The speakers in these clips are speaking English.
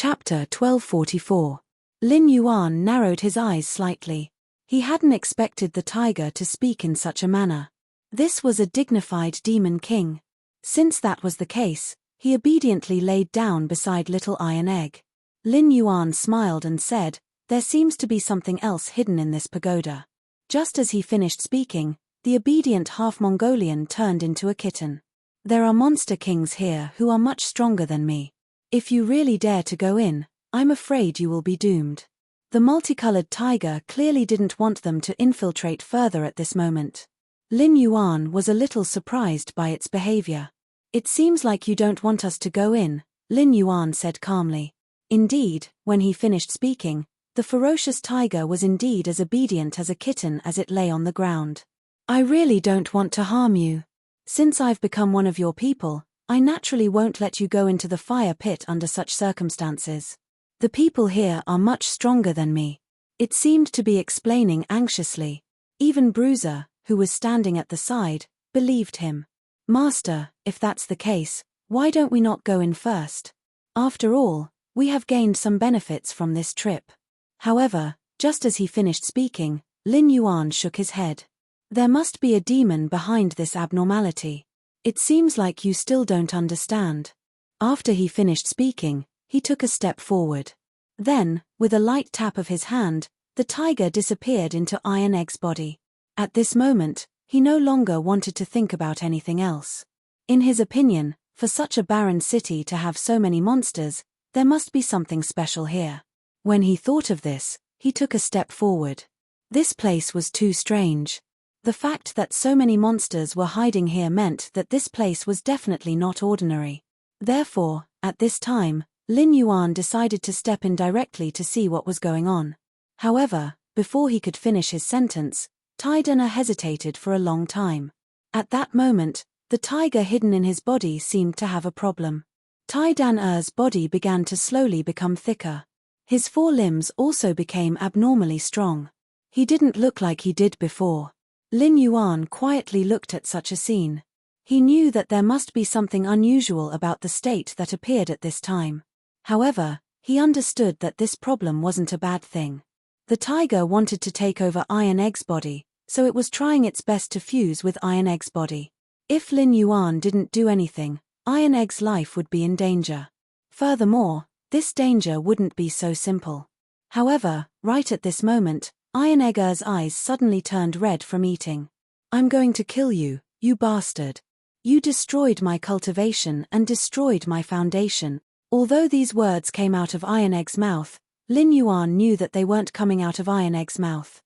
Chapter 1244. Lin Yuan narrowed his eyes slightly. He hadn't expected the tiger to speak in such a manner. This was a dignified demon king. Since that was the case, he obediently laid down beside Little Iron Egg. Lin Yuan smiled and said, "There seems to be something else hidden in this pagoda." Just as he finished speaking, the obedient half-Mongolian turned into a kitten. "There are monster kings here who are much stronger than me. If you really dare to go in, I'm afraid you will be doomed." The multicolored tiger clearly didn't want them to infiltrate further at this moment. Lin Yuan was a little surprised by its behavior. "It seems like you don't want us to go in," Lin Yuan said calmly. Indeed, when he finished speaking, the ferocious tiger was indeed as obedient as a kitten as it lay on the ground. "I really don't want to harm you. Since I've become one of your people, I naturally won't let you go into the fire pit under such circumstances. The people here are much stronger than me." It seemed to be explaining anxiously. Even Bruiser, who was standing at the side, believed him. "Master, if that's the case, why don't we not go in first? After all, we have gained some benefits from this trip." However, just as he finished speaking, Lin Yuan shook his head. "There must be a demon behind this abnormality. It seems like you still don't understand." After he finished speaking, he took a step forward. Then, with a light tap of his hand, the tiger disappeared into Iron Egg's body. At this moment, he no longer wanted to think about anything else. In his opinion, for such a barren city to have so many monsters, there must be something special here. When he thought of this, he took a step forward. This place was too strange. The fact that so many monsters were hiding here meant that this place was definitely not ordinary. Therefore, at this time, Lin Yuan decided to step in directly to see what was going on. However, before he could finish his sentence, Taidan hesitated for a long time. At that moment, the tiger hidden in his body seemed to have a problem. Taidan's body began to slowly become thicker. His forelimbs also became abnormally strong. He didn't look like he did before. Lin Yuan quietly looked at such a scene. He knew that there must be something unusual about the state that appeared at this time. However, he understood that this problem wasn't a bad thing. The tiger wanted to take over Iron Egg's body, so it was trying its best to fuse with Iron Egg's body. If Lin Yuan didn't do anything, Iron Egg's life would be in danger. Furthermore, this danger wouldn't be so simple. However, right at this moment, Iron Egg's eyes suddenly turned red from eating. "I'm going to kill you, you bastard. You destroyed my cultivation and destroyed my foundation." Although these words came out of Iron Egg's mouth, Lin Yuan knew that they weren't coming out of Iron Egg's mouth.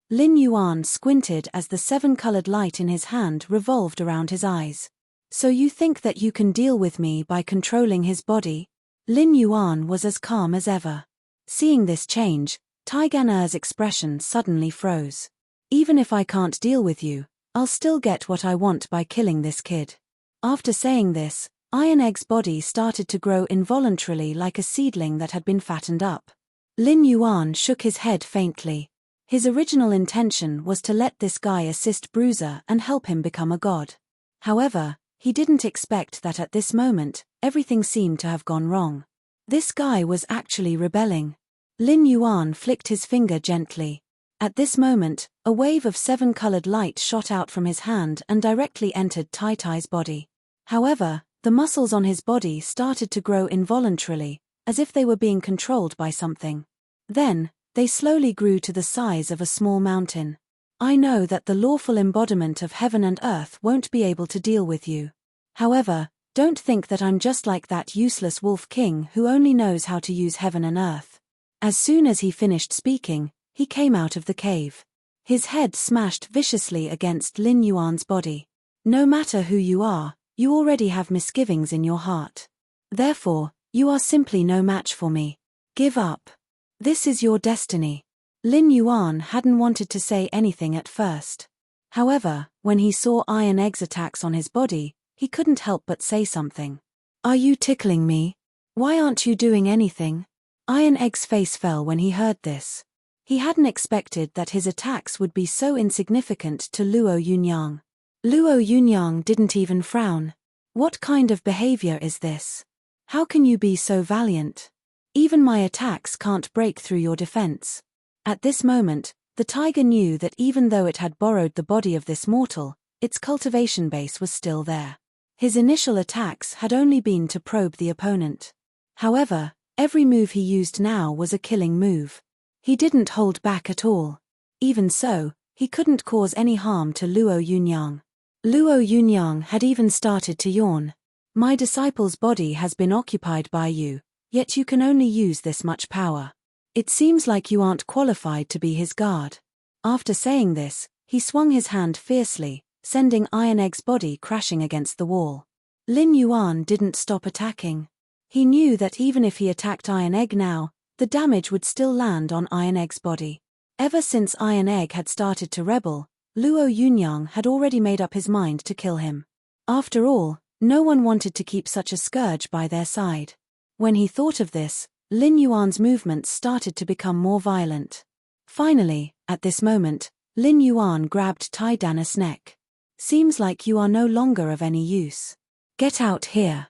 Lin Yuan squinted as the seven-colored light in his hand revolved around his eyes. "So you think that you can deal with me by controlling his body?" Lin Yuan was as calm as ever. Seeing this change, Taidan's expression suddenly froze. "Even if I can't deal with you, I'll still get what I want by killing this kid." After saying this, Iron Egg's body started to grow involuntarily like a seedling that had been fattened up. Lin Yuan shook his head faintly. His original intention was to let this guy assist Bruiser and help him become a god. However, he didn't expect that at this moment, everything seemed to have gone wrong. This guy was actually rebelling. Lin Yuan flicked his finger gently. At this moment, a wave of seven-colored light shot out from his hand and directly entered Tai's body. However, the muscles on his body started to grow involuntarily, as if they were being controlled by something. Then, they slowly grew to the size of a small mountain. "I know that the lawful embodiment of heaven and earth won't be able to deal with you. However, don't think that I'm just like that useless wolf king who only knows how to use heaven and earth." As soon as he finished speaking, he came out of the cave. His head smashed viciously against Lin Yuan's body. "No matter who you are, you already have misgivings in your heart. Therefore, you are simply no match for me. Give up. This is your destiny." Lin Yuan hadn't wanted to say anything at first. However, when he saw Iron Egg's attacks on his body, he couldn't help but say something. "Are you tickling me? Why aren't you doing anything?" Iron Egg's face fell when he heard this. He hadn't expected that his attacks would be so insignificant to Luo Yunyang. Luo Yunyang didn't even frown. What kind of behavior is this? How can you be so valiant? Even my attacks can't break through your defense. At this moment, the tiger knew that even though it had borrowed the body of this mortal, its cultivation base was still there. His initial attacks had only been to probe the opponent. However, every move he used now was a killing move. He didn't hold back at all. Even so, he couldn't cause any harm to Luo Yunyang. Luo Yunyang had even started to yawn. My disciple's body has been occupied by you, yet you can only use this much power. It seems like you aren't qualified to be his guard. After saying this, he swung his hand fiercely, sending Iron Egg's body crashing against the wall. Lin Yuan didn't stop attacking. He knew that even if he attacked Iron Egg now, the damage would still land on Iron Egg's body. Ever since Iron Egg had started to rebel, Luo Yunyang had already made up his mind to kill him. After all, no one wanted to keep such a scourge by their side. When he thought of this, Lin Yuan's movements started to become more violent. Finally, at this moment, Lin Yuan grabbed Tai Dana's neck. Seems like you are no longer of any use. Get out here.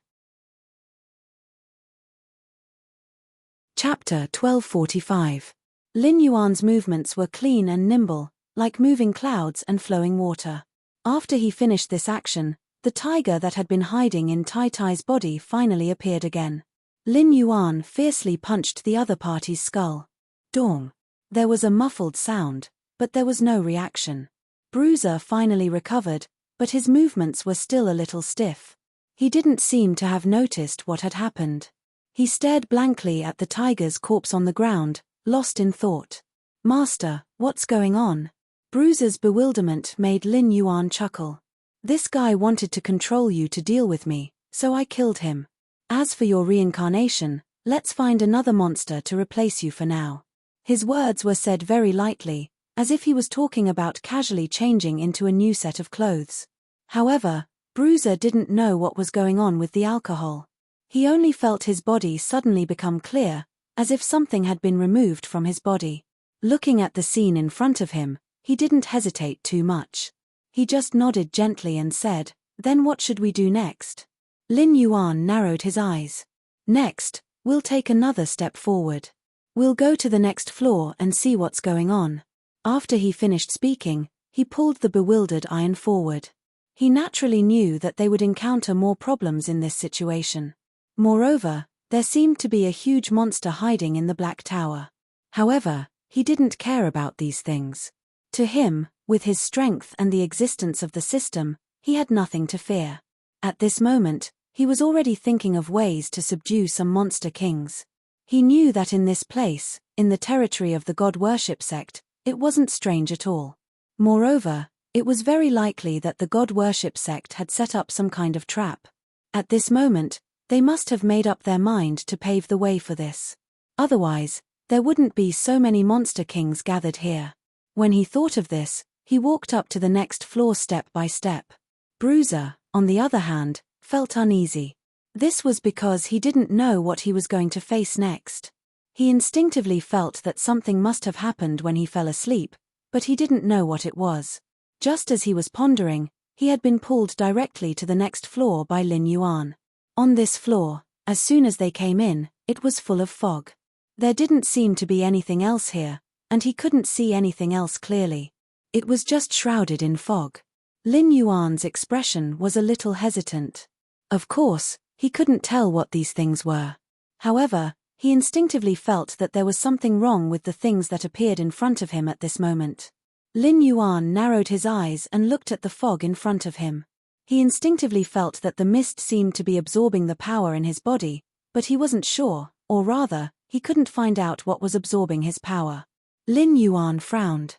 Chapter 1245. Lin Yuan's movements were clean and nimble, like moving clouds and flowing water. After he finished this action, the tiger that had been hiding in Tai Tai's body finally appeared again. Lin Yuan fiercely punched the other party's skull. Dong. There was a muffled sound, but there was no reaction. Bruiser finally recovered, but his movements were still a little stiff. He didn't seem to have noticed what had happened. He stared blankly at the tiger's corpse on the ground, lost in thought. Master, what's going on? Bruiser's bewilderment made Lin Yuan chuckle. This guy wanted to control you to deal with me, so I killed him. As for your reincarnation, let's find another monster to replace you for now. His words were said very lightly, as if he was talking about casually changing into a new set of clothes. However, Bruiser didn't know what was going on with the alcohol. He only felt his body suddenly become clear, as if something had been removed from his body. Looking at the scene in front of him, he didn't hesitate too much. He just nodded gently and said, "Then what should we do next?" Lin Yuan narrowed his eyes. "Next, we'll take another step forward. We'll go to the next floor and see what's going on." After he finished speaking, he pulled the bewildered Iron forward. He naturally knew that they would encounter more problems in this situation. Moreover, there seemed to be a huge monster hiding in the Black Tower. However, he didn't care about these things. To him, with his strength and the existence of the system, he had nothing to fear. At this moment, he was already thinking of ways to subdue some monster kings. He knew that in this place, in the territory of the god worship sect, it wasn't strange at all. Moreover, it was very likely that the god worship sect had set up some kind of trap. At this moment, they must have made up their mind to pave the way for this. Otherwise, there wouldn't be so many monster kings gathered here. When he thought of this, he walked up to the next floor step by step. Bruiser, on the other hand, felt uneasy. This was because he didn't know what he was going to face next. He instinctively felt that something must have happened when he fell asleep, but he didn't know what it was. Just as he was pondering, he had been pulled directly to the next floor by Lin Yuan. On this floor, as soon as they came in, it was full of fog. There didn't seem to be anything else here, and he couldn't see anything else clearly. It was just shrouded in fog. Lin Yuan's expression was a little hesitant. Of course, he couldn't tell what these things were. However, he instinctively felt that there was something wrong with the things that appeared in front of him at this moment. Lin Yuan narrowed his eyes and looked at the fog in front of him. He instinctively felt that the mist seemed to be absorbing the power in his body, but he wasn't sure, or rather, he couldn't find out what was absorbing his power. Lin Yuan frowned.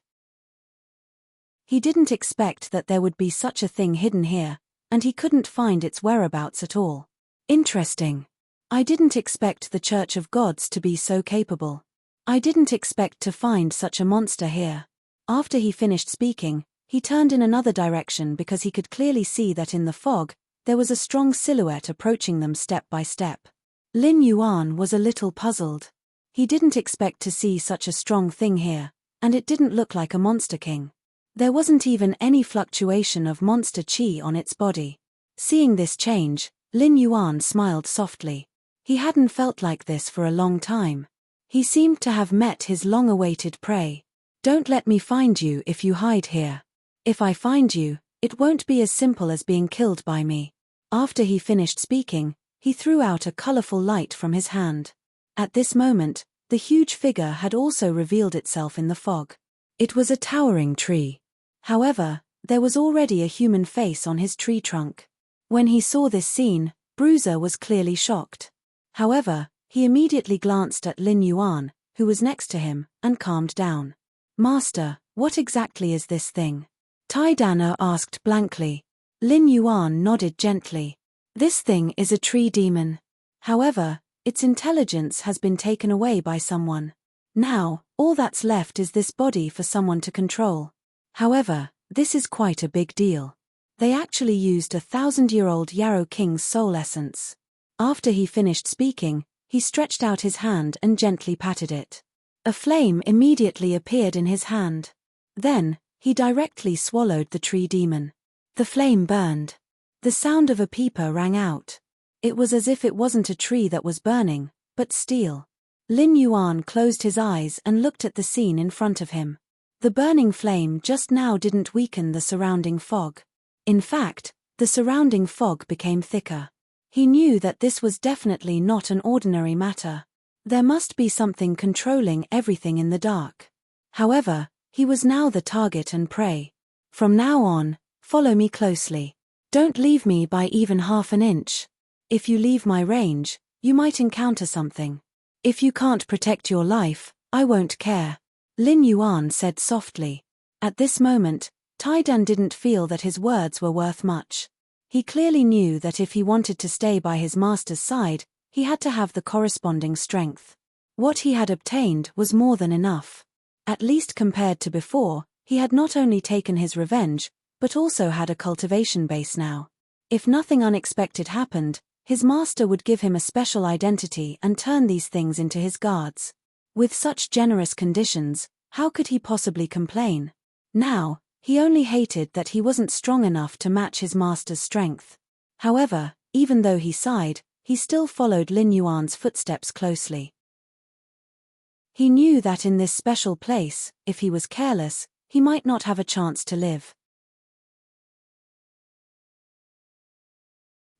He didn't expect that there would be such a thing hidden here, and he couldn't find its whereabouts at all. Interesting. I didn't expect the Church of Gods to be so capable. I didn't expect to find such a monster here. After he finished speaking, he turned in another direction because he could clearly see that in the fog, there was a strong silhouette approaching them step by step. Lin Yuan was a little puzzled. He didn't expect to see such a strong thing here, and it didn't look like a monster king. There wasn't even any fluctuation of monster chi on its body. Seeing this change, Lin Yuan smiled softly. He hadn't felt like this for a long time. He seemed to have met his long-awaited prey. "Don't let me find you if you hide here. If I find you, it won't be as simple as being killed by me." After he finished speaking, he threw out a colorful light from his hand. At this moment, the huge figure had also revealed itself in the fog. It was a towering tree. However, there was already a human face on his tree trunk. When he saw this scene, Bruiser was clearly shocked. However, he immediately glanced at Lin Yuan, who was next to him, and calmed down. "Master, what exactly is this thing?" Tai Dana asked blankly. Lin Yuan nodded gently. "This thing is a tree demon. However, its intelligence has been taken away by someone. Now, all that's left is this body for someone to control. However, this is quite a big deal. They actually used a 1,000-year-old Yarrow King's soul essence." After he finished speaking, he stretched out his hand and gently patted it. A flame immediately appeared in his hand. Then, he directly swallowed the tree demon. The flame burned. The sound of a peeper rang out. It was as if it wasn't a tree that was burning, but steel. Lin Yuan closed his eyes and looked at the scene in front of him. The burning flame just now didn't weaken the surrounding fog. In fact, the surrounding fog became thicker. He knew that this was definitely not an ordinary matter. There must be something controlling everything in the dark. However, he was now the target and prey. "From now on, follow me closely. Don't leave me by even half an inch. If you leave my range, you might encounter something. If you can't protect your life, I won't care," Lin Yuan said softly. At this moment, Taidan didn't feel that his words were worth much. He clearly knew that if he wanted to stay by his master's side, he had to have the corresponding strength. What he had obtained was more than enough. At least compared to before, he had not only taken his revenge, but also had a cultivation base now. If nothing unexpected happened, his master would give him a special identity and turn these things into his guards. With such generous conditions, how could he possibly complain? Now, he only hated that he wasn't strong enough to match his master's strength. However, even though he sighed, he still followed Lin Yuan's footsteps closely. He knew that in this special place, if he was careless, he might not have a chance to live.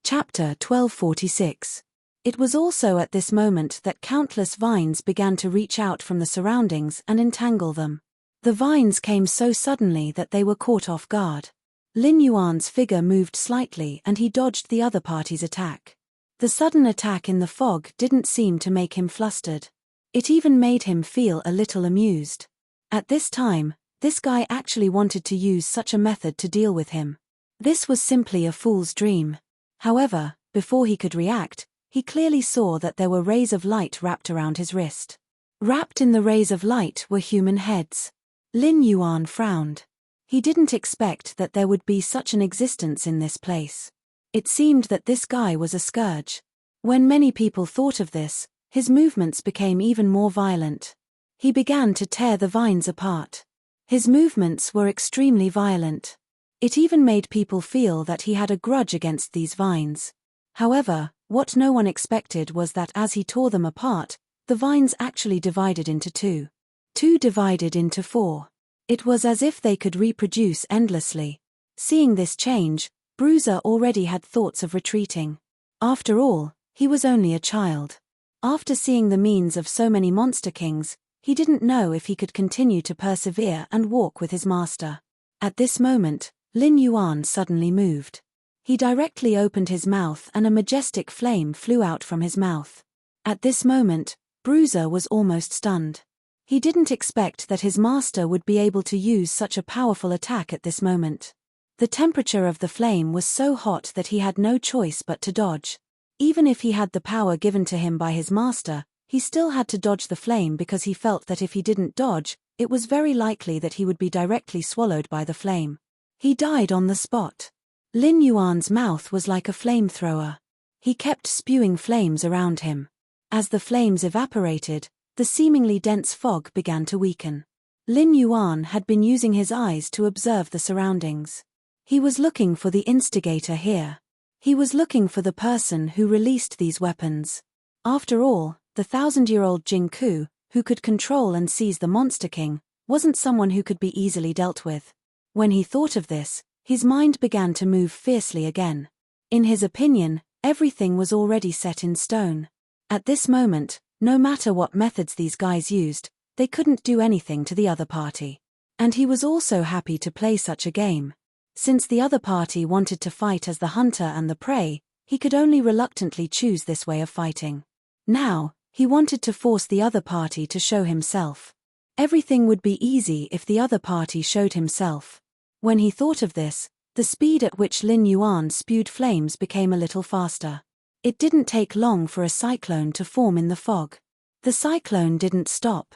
Chapter 1246. It was also at this moment that countless vines began to reach out from the surroundings and entangle them. The vines came so suddenly that they were caught off guard. Lin Yuan's figure moved slightly and he dodged the other party's attack. The sudden attack in the fog didn't seem to make him flustered. It even made him feel a little amused. At this time, this guy actually wanted to use such a method to deal with him. This was simply a fool's dream. However, before he could react, he clearly saw that there were rays of light wrapped around his wrist. Wrapped in the rays of light were human heads. Lin Yuan frowned. He didn't expect that there would be such an existence in this place. It seemed that this guy was a scourge. When many people thought of this, his movements became even more violent. He began to tear the vines apart. His movements were extremely violent. It even made people feel that he had a grudge against these vines. However, what no one expected was that as he tore them apart, the vines actually divided into two. Two divided into four. It was as if they could reproduce endlessly. Seeing this change, Bruiser already had thoughts of retreating. After all, he was only a child. After seeing the means of so many monster kings, he didn't know if he could continue to persevere and walk with his master. At this moment, Lin Yuan suddenly moved. He directly opened his mouth and a majestic flame flew out from his mouth. At this moment, Bruiser was almost stunned. He didn't expect that his master would be able to use such a powerful attack at this moment. The temperature of the flame was so hot that he had no choice but to dodge. Even if he had the power given to him by his master, he still had to dodge the flame because he felt that if he didn't dodge, it was very likely that he would be directly swallowed by the flame. He died on the spot. Lin Yuan's mouth was like a flamethrower. He kept spewing flames around him. As the flames evaporated, the seemingly dense fog began to weaken. Lin Yuan had been using his eyes to observe the surroundings. He was looking for the instigator here. He was looking for the person who released these weapons. After all, the 1,000-year-old Jinku, who could control and seize the Monster King, wasn't someone who could be easily dealt with. When he thought of this, his mind began to move fiercely again. In his opinion, everything was already set in stone. At this moment, no matter what methods these guys used, they couldn't do anything to the other party. And he was also happy to play such a game. Since the other party wanted to fight as the hunter and the prey, he could only reluctantly choose this way of fighting. Now, he wanted to force the other party to show himself. Everything would be easy if the other party showed himself. When he thought of this, the speed at which Lin Yuan spewed flames became a little faster. It didn't take long for a cyclone to form in the fog. The cyclone didn't stop.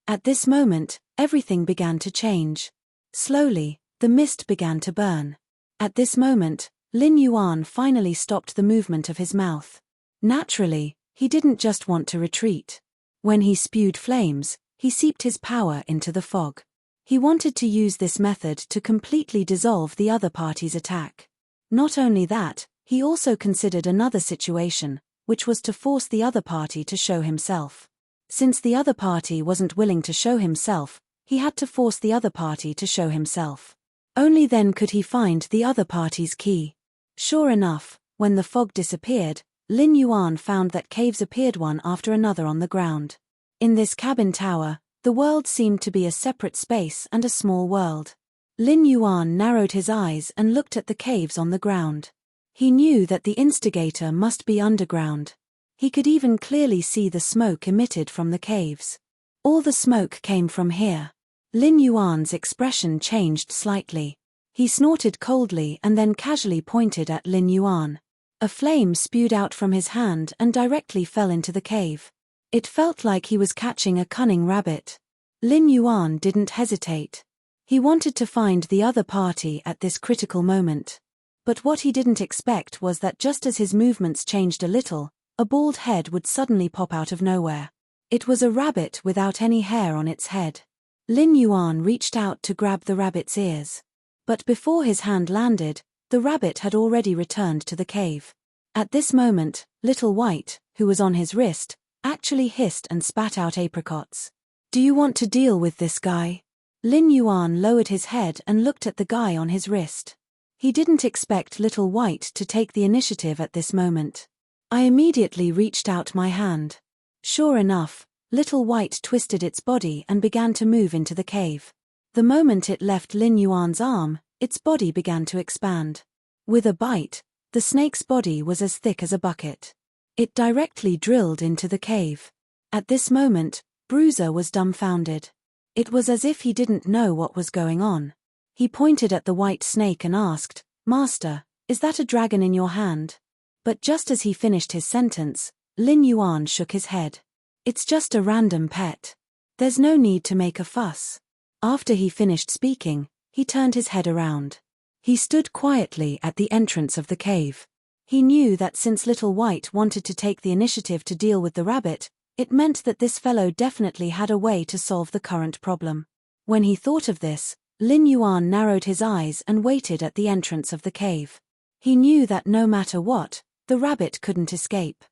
At this moment, everything began to change. Slowly, the mist began to burn. At this moment, Lin Yuan finally stopped the movement of his mouth. Naturally, he didn't just want to retreat. When he spewed flames, he seeped his power into the fog. He wanted to use this method to completely dissolve the other party's attack. Not only that, he also considered another situation, which was to force the other party to show himself. Since the other party wasn't willing to show himself, he had to force the other party to show himself. Only then could he find the other party's key. Sure enough, when the fog disappeared, Lin Yuan found that caves appeared one after another on the ground. In this cabin tower, the world seemed to be a separate space and a small world. Lin Yuan narrowed his eyes and looked at the caves on the ground. He knew that the instigator must be underground. He could even clearly see the smoke emitted from the caves. All the smoke came from here. Lin Yuan's expression changed slightly. He snorted coldly and then casually pointed at Lin Yuan. A flame spewed out from his hand and directly fell into the cave. It felt like he was catching a cunning rabbit. Lin Yuan didn't hesitate. He wanted to find the other party at this critical moment. But what he didn't expect was that just as his movements changed a little, a bald head would suddenly pop out of nowhere. It was a rabbit without any hair on its head. Lin Yuan reached out to grab the rabbit's ears. But before his hand landed, the rabbit had already returned to the cave. At this moment, Little White, who was on his wrist, actually hissed and spat out apricots. "Do you want to deal with this guy?" Lin Yuan lowered his head and looked at the guy on his wrist. He didn't expect Little White to take the initiative at this moment. I immediately reached out my hand. Sure enough, Little White twisted its body and began to move into the cave. The moment it left Lin Yuan's arm, its body began to expand. With a bite, the snake's body was as thick as a bucket. It directly drilled into the cave. At this moment, Bruiser was dumbfounded. It was as if he didn't know what was going on. He pointed at the white snake and asked, "Master, is that a dragon in your hand?" But just as he finished his sentence, Lin Yuan shook his head. "It's just a random pet. There's no need to make a fuss." After he finished speaking, he turned his head around. He stood quietly at the entrance of the cave. He knew that since Little White wanted to take the initiative to deal with the rabbit, it meant that this fellow definitely had a way to solve the current problem. When he thought of this, Lin Yuan narrowed his eyes and waited at the entrance of the cave. He knew that no matter what, the rabbit couldn't escape.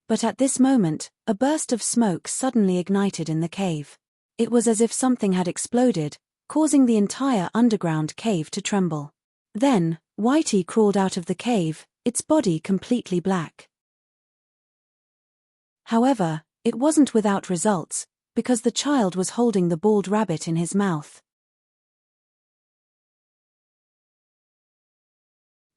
But at this moment, a burst of smoke suddenly ignited in the cave. It was as if something had exploded, causing the entire underground cave to tremble. Then, Whitey crawled out of the cave, its body completely black. However, it wasn't without results, because the child was holding the bald rabbit in his mouth.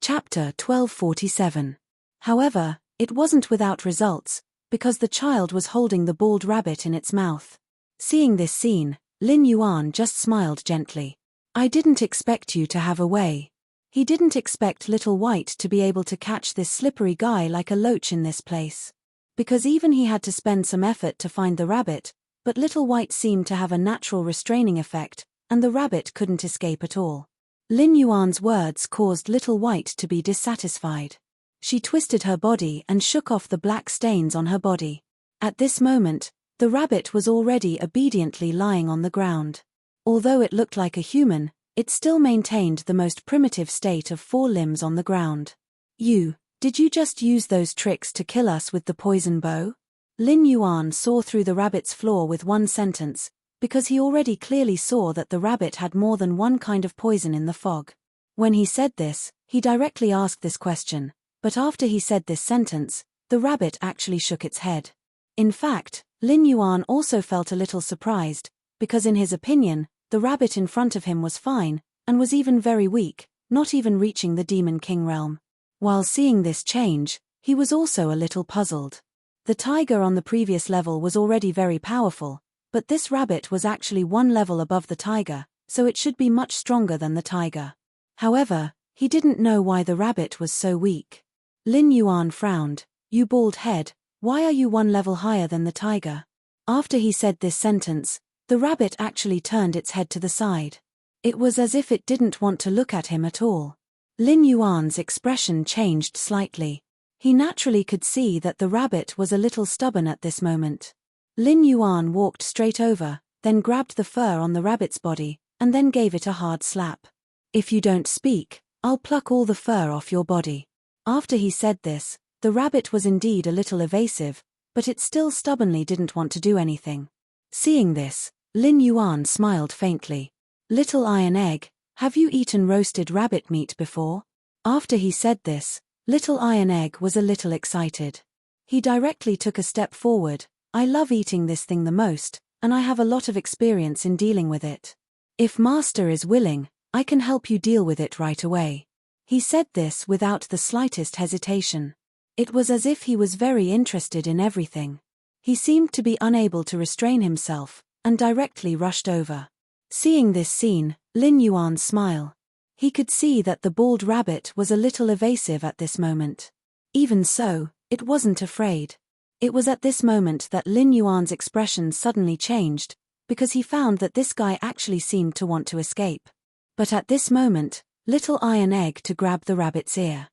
Chapter 1247. However, it wasn't without results, because the child was holding the bald rabbit in its mouth. Seeing this scene, Lin Yuan just smiled gently. "I didn't expect you to have a way." He didn't expect Little White to be able to catch this slippery guy like a loach in this place. Because even he had to spend some effort to find the rabbit, but Little White seemed to have a natural restraining effect, and the rabbit couldn't escape at all. Lin Yuan's words caused Little White to be dissatisfied. She twisted her body and shook off the black stains on her body. At this moment, the rabbit was already obediently lying on the ground. Although it looked like a human, it still maintained the most primitive state of 4 limbs on the ground. "You Did you just use those tricks to kill us with the poison bow? Lin Yuan saw through the rabbit's flaw with one sentence, because he already clearly saw that the rabbit had more than one kind of poison in the fog. When he said this, he directly asked this question, but after he said this sentence, the rabbit actually shook its head. In fact, Lin Yuan also felt a little surprised, because in his opinion, the rabbit in front of him was fine, and was even very weak, not even reaching the Demon King realm. While seeing this change, he was also a little puzzled. The tiger on the previous level was already very powerful, but this rabbit was actually one level above the tiger, so it should be much stronger than the tiger. However, he didn't know why the rabbit was so weak. Lin Yuan frowned. "You bald head, why are you one level higher than the tiger?" After he said this sentence, the rabbit actually turned its head to the side. It was as if it didn't want to look at him at all. Lin Yuan's expression changed slightly. He naturally could see that the rabbit was a little stubborn at this moment. Lin Yuan walked straight over, then grabbed the fur on the rabbit's body, and then gave it a hard slap. "If you don't speak, I'll pluck all the fur off your body." After he said this, the rabbit was indeed a little evasive, but it still stubbornly didn't want to do anything. Seeing this, Lin Yuan smiled faintly. "Little Iron Egg, have you eaten roasted rabbit meat before?" After he said this, Little Iron Egg was a little excited. He directly took a step forward. "I love eating this thing the most, and I have a lot of experience in dealing with it. If Master is willing, I can help you deal with it right away." He said this without the slightest hesitation. It was as if he was very interested in everything. He seemed to be unable to restrain himself, and directly rushed over. Seeing this scene, Lin Yuan smiled. He could see that the bald rabbit was a little evasive at this moment. Even so, it wasn't afraid. It was at this moment that Lin Yuan's expression suddenly changed, because he found that this guy actually seemed to want to escape. But at this moment, Little Iron Egg to grab the rabbit's ear.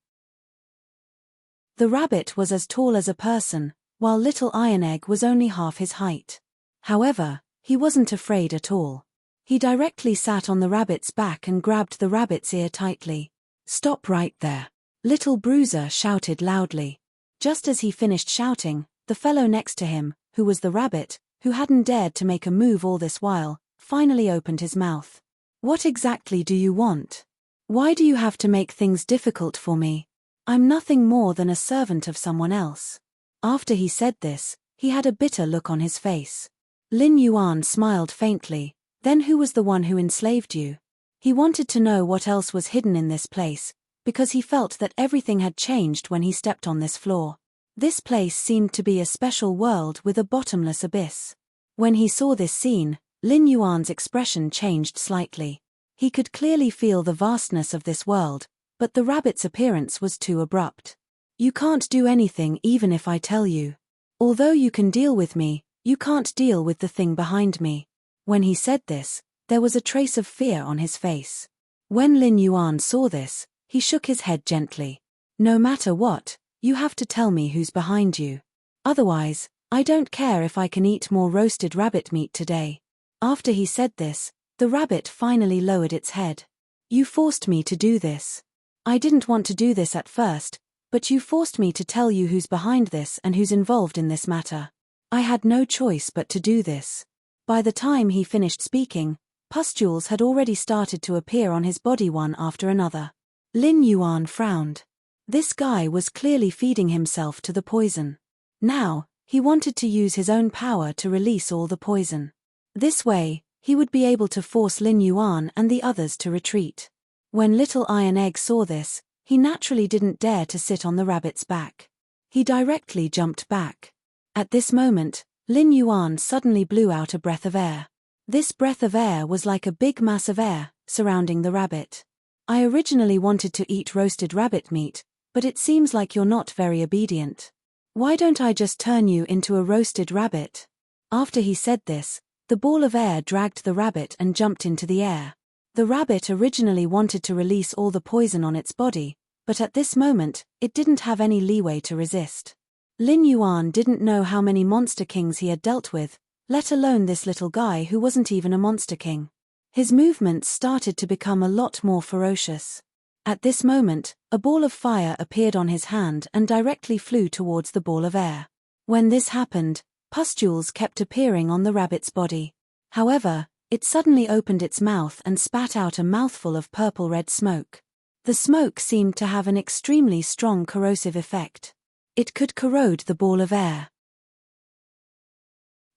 The rabbit was as tall as a person, while Little Iron Egg was only half his height. However, he wasn't afraid at all. He directly sat on the rabbit's back and grabbed the rabbit's ear tightly. "Stop right there!" Little Bruiser shouted loudly. Just as he finished shouting, the fellow next to him, who was the rabbit, who hadn't dared to make a move all this while, finally opened his mouth. "What exactly do you want? Why do you have to make things difficult for me? I'm nothing more than a servant of someone else." After he said this, he had a bitter look on his face. Lin Yuan smiled faintly. "Then who was the one who enslaved you?" He wanted to know what else was hidden in this place, because he felt that everything had changed when he stepped on this floor. This place seemed to be a special world with a bottomless abyss. When he saw this scene, Lin Yuan's expression changed slightly. He could clearly feel the vastness of this world, but the rabbit's appearance was too abrupt. "You can't do anything even if I tell you. Although you can deal with me, you can't deal with the thing behind me." When he said this, there was a trace of fear on his face. When Lin Yuan saw this, he shook his head gently. "No matter what, you have to tell me who's behind you. Otherwise, I don't care if I can eat more roasted rabbit meat today." After he said this, the rabbit finally lowered its head. "You forced me to do this. I didn't want to do this at first, but you forced me to tell you who's behind this and who's involved in this matter. I had no choice but to do this." By the time he finished speaking, pustules had already started to appear on his body one after another. Lin Yuan frowned. This guy was clearly feeding himself to the poison. Now, he wanted to use his own power to release all the poison. This way, he would be able to force Lin Yuan and the others to retreat. When Little Iron Egg saw this, he naturally didn't dare to sit on the rabbit's back. He directly jumped back. At this moment, Lin Yuan suddenly blew out a breath of air. This breath of air was like a big mass of air, surrounding the rabbit. "I originally wanted to eat roasted rabbit meat, but it seems like you're not very obedient. Why don't I just turn you into a roasted rabbit?" After he said this, the ball of air dragged the rabbit and jumped into the air. The rabbit originally wanted to release all the poison on its body, but at this moment, it didn't have any leeway to resist. Lin Yuan didn't know how many monster kings he had dealt with, let alone this little guy who wasn't even a monster king. His movements started to become a lot more ferocious. At this moment, a ball of fire appeared on his hand and directly flew towards the ball of air. When this happened, pustules kept appearing on the rabbit's body. However, it suddenly opened its mouth and spat out a mouthful of purple-red smoke. The smoke seemed to have an extremely strong corrosive effect. It could corrode the ball of air.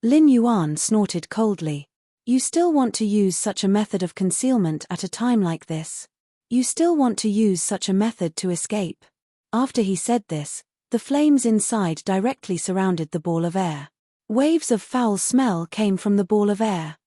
Lin Yuan snorted coldly. You still want to use such a method of concealment at a time like this? You still want to use such a method to escape? After he said this, the flames inside directly surrounded the ball of air. Waves of foul smell came from the ball of air.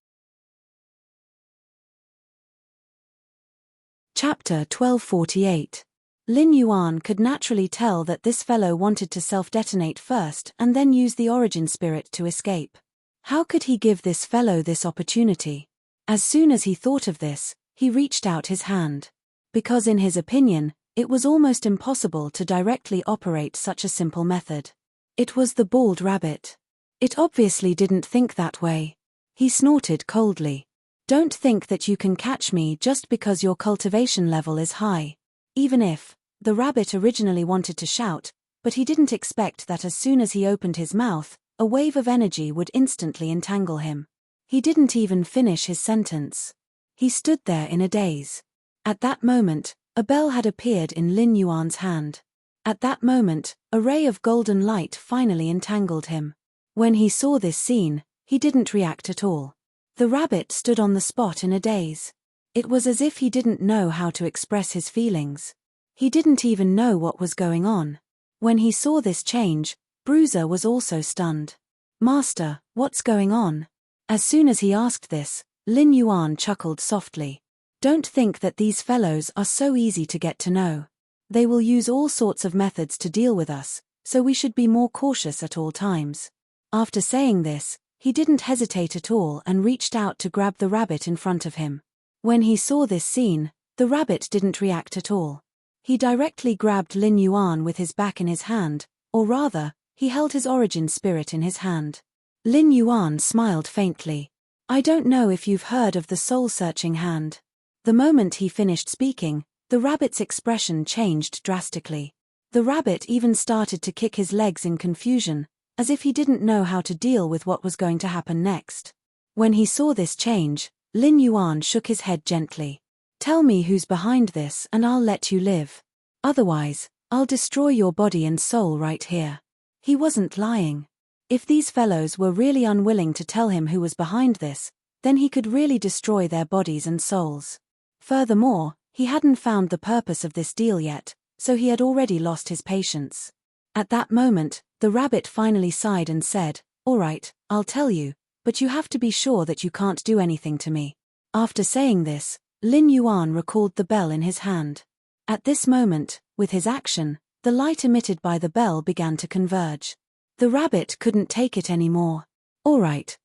Chapter 1248. Lin Yuan could naturally tell that this fellow wanted to self-detonate first and then use the origin spirit to escape. How could he give this fellow this opportunity? As soon as he thought of this, he reached out his hand. Because in his opinion, it was almost impossible to directly operate such a simple method. It was the bald rabbit. It obviously didn't think that way. He snorted coldly. Don't think that you can catch me just because your cultivation level is high. Even if, the rabbit originally wanted to shout, but he didn't expect that as soon as he opened his mouth, a wave of energy would instantly entangle him. He didn't even finish his sentence. He stood there in a daze. At that moment, a bell had appeared in Lin Yuan's hand. At that moment, a ray of golden light finally entangled him. When he saw this scene, he didn't react at all. The rabbit stood on the spot in a daze. It was as if he didn't know how to express his feelings. He didn't even know what was going on. When he saw this change, Bruiser was also stunned. Master, what's going on? As soon as he asked this, Lin Yuan chuckled softly. Don't think that these fellows are so easy to get to know. They will use all sorts of methods to deal with us, so we should be more cautious at all times. After saying this, he didn't hesitate at all and reached out to grab the rabbit in front of him. When he saw this scene, the rabbit didn't react at all. He directly grabbed Lin Yuan with his back in his hand, or rather, he held his origin spirit in his hand. Lin Yuan smiled faintly. I don't know if you've heard of the soul-searching hand. The moment he finished speaking, the rabbit's expression changed drastically. The rabbit even started to kick his legs in confusion, as if he didn't know how to deal with what was going to happen next. When he saw this change, Lin Yuan shook his head gently. Tell me who's behind this and I'll let you live. Otherwise, I'll destroy your body and soul right here. He wasn't lying. If these fellows were really unwilling to tell him who was behind this, then he could really destroy their bodies and souls. Furthermore, he hadn't found the purpose of this deal yet, so he had already lost his patience. At that moment, the rabbit finally sighed and said, All right, I'll tell you, but you have to be sure that you can't do anything to me. After saying this, Lin Yuan recalled the bell in his hand. At this moment, with his action, the light emitted by the bell began to converge. The rabbit couldn't take it anymore. All right,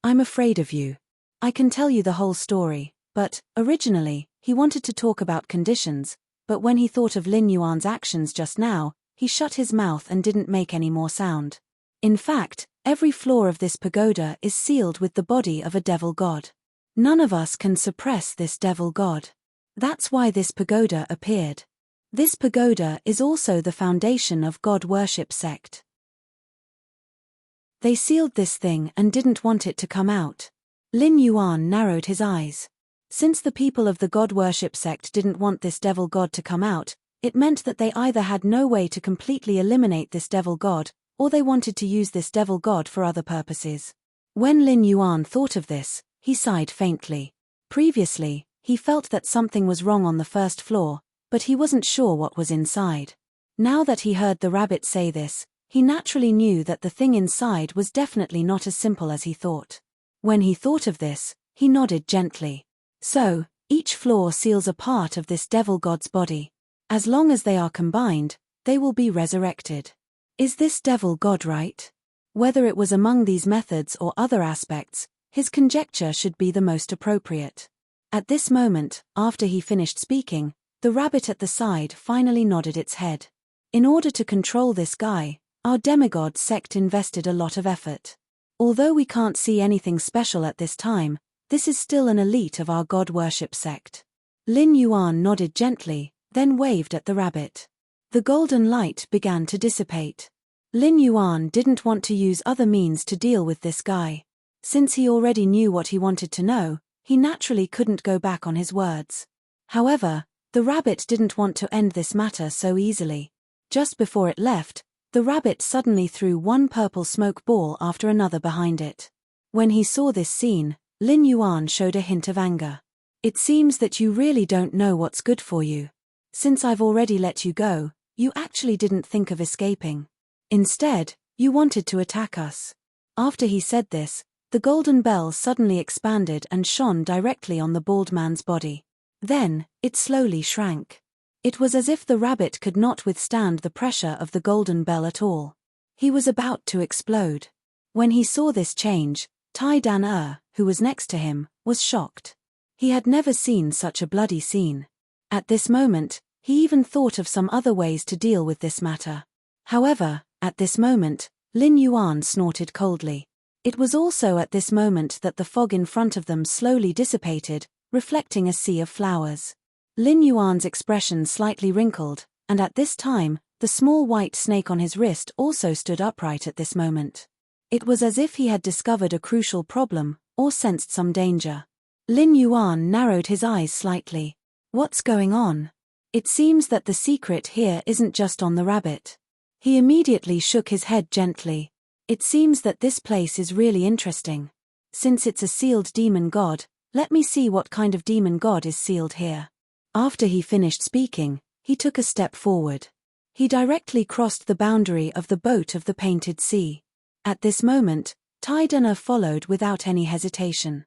I'm afraid of you. I can tell you the whole story, but, originally, he wanted to talk about conditions, but when he thought of Lin Yuan's actions just now, he shut his mouth and didn't make any more sound. In fact, every floor of this pagoda is sealed with the body of a devil god. None of us can suppress this devil god. That's why this pagoda appeared. This pagoda is also the foundation of god worship sect. They sealed this thing and didn't want it to come out. Lin Yuan narrowed his eyes. Since the people of the god worship sect didn't want this devil god to come out, it meant that they either had no way to completely eliminate this devil god, or they wanted to use this devil god for other purposes. When Lin Yuan thought of this, he sighed faintly. Previously, he felt that something was wrong on the first floor, but he wasn't sure what was inside. Now that he heard the rabbit say this, he naturally knew that the thing inside was definitely not as simple as he thought. When he thought of this, he nodded gently. So, each floor seals a part of this devil god's body. As long as they are combined, they will be resurrected. Is this devil god right? Whether it was among these methods or other aspects, his conjecture should be the most appropriate. At this moment, after he finished speaking, the rabbit at the side finally nodded its head. In order to control this guy, our demigod sect invested a lot of effort. Although we can't see anything special at this time, this is still an elite of our god worship sect. Lin Yuan nodded gently, then waved at the rabbit. The golden light began to dissipate. Lin Yuan didn't want to use other means to deal with this guy. Since he already knew what he wanted to know, he naturally couldn't go back on his words. However, the rabbit didn't want to end this matter so easily. Just before it left, the rabbit suddenly threw one purple smoke ball after another behind it. When he saw this scene, Lin Yuan showed a hint of anger. It seems that you really don't know what's good for you. Since I've already let you go, you actually didn't think of escaping. Instead, you wanted to attack us. After he said this, the golden bell suddenly expanded and shone directly on the bald man's body. Then, it slowly shrank. It was as if the rabbit could not withstand the pressure of the golden bell at all. He was about to explode. When he saw this change, Tai Dan, who was next to him, was shocked. He had never seen such a bloody scene. At this moment, he even thought of some other ways to deal with this matter. However, at this moment, Lin Yuan snorted coldly. It was also at this moment that the fog in front of them slowly dissipated, reflecting a sea of flowers. Lin Yuan's expression slightly wrinkled, and at this time, the small white snake on his wrist also stood upright at this moment. It was as if he had discovered a crucial problem, or sensed some danger. Lin Yuan narrowed his eyes slightly. What's going on? It seems that the secret here isn't just on the rabbit. He immediately shook his head gently. It seems that this place is really interesting. Since it's a sealed demon god, let me see what kind of demon god is sealed here. After he finished speaking, he took a step forward. He directly crossed the boundary of the boat of the painted sea. At this moment, Tai Dan followed without any hesitation.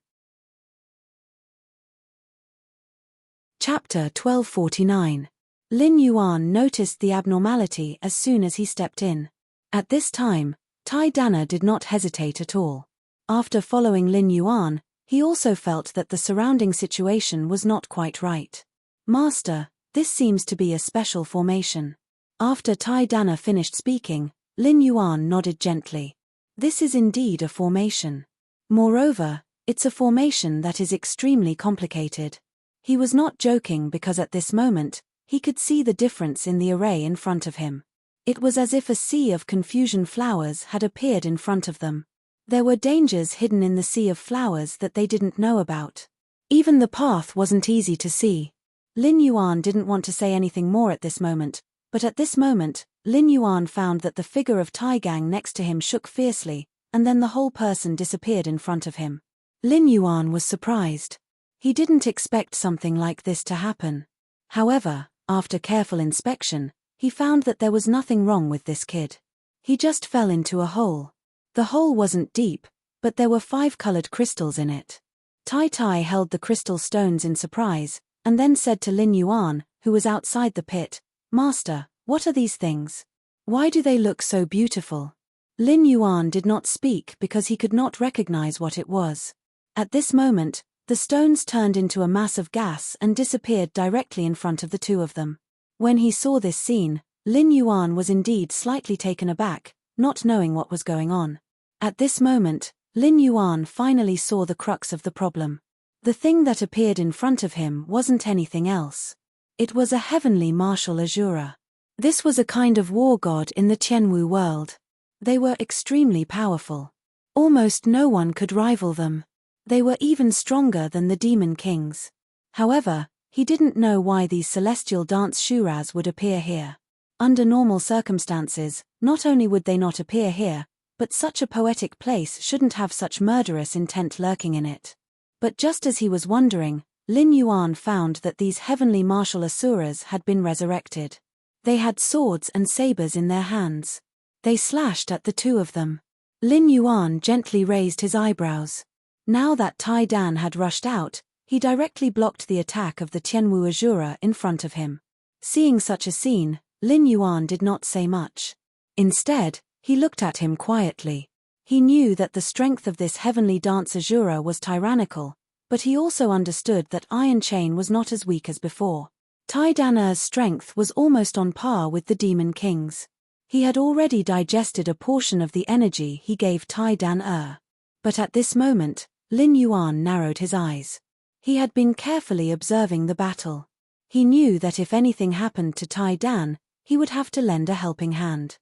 Chapter 1249. Lin Yuan noticed the abnormality as soon as he stepped in. At this time, Tai Dan did not hesitate at all. After following Lin Yuan, he also felt that the surrounding situation was not quite right. Master, this seems to be a special formation. After Tai Dan finished speaking, Lin Yuan nodded gently. This is indeed a formation. Moreover, it's a formation that is extremely complicated. He was not joking because at this moment, he could see the difference in the array in front of him. It was as if a sea of confusion flowers had appeared in front of them. There were dangers hidden in the sea of flowers that they didn't know about. Even the path wasn't easy to see. Lin Yuan didn't want to say anything more at this moment, but at this moment, Lin Yuan found that the figure of Tai Gang next to him shook fiercely, and then the whole person disappeared in front of him. Lin Yuan was surprised. He didn't expect something like this to happen. However, after careful inspection, he found that there was nothing wrong with this kid. He just fell into a hole. The hole wasn't deep, but there were 5 colored crystals in it. Tai Tai held the crystal stones in surprise, and then said to Lin Yuan, who was outside the pit, "Master, what are these things? Why do they look so beautiful?" Lin Yuan did not speak because he could not recognize what it was. At this moment, the stones turned into a mass of gas and disappeared directly in front of the two of them. When he saw this scene, Lin Yuan was indeed slightly taken aback, not knowing what was going on. At this moment, Lin Yuan finally saw the crux of the problem. The thing that appeared in front of him wasn't anything else. It was a heavenly martial Asura. This was a kind of war god in the Tianwu world. They were extremely powerful. Almost no one could rival them. They were even stronger than the demon kings. However, he didn't know why these celestial dance shuras would appear here. Under normal circumstances, not only would they not appear here, but such a poetic place shouldn't have such murderous intent lurking in it. But just as he was wondering, Lin Yuan found that these heavenly martial asuras had been resurrected. They had swords and sabers in their hands. They slashed at the two of them. Lin Yuan gently raised his eyebrows. Now that Tai Dan had rushed out, he directly blocked the attack of the Tianwu Asura in front of him. Seeing such a scene, Lin Yuan did not say much. Instead, he looked at him quietly. He knew that the strength of this heavenly dance Asura was tyrannical, but he also understood that Iron Chain was not as weak as before. Tai Dan's strength was almost on par with the Demon King's. He had already digested a portion of the energy he gave Tai Dan. But at this moment, Lin Yuan narrowed his eyes. He had been carefully observing the battle. He knew that if anything happened to Tai Dan, he would have to lend a helping hand.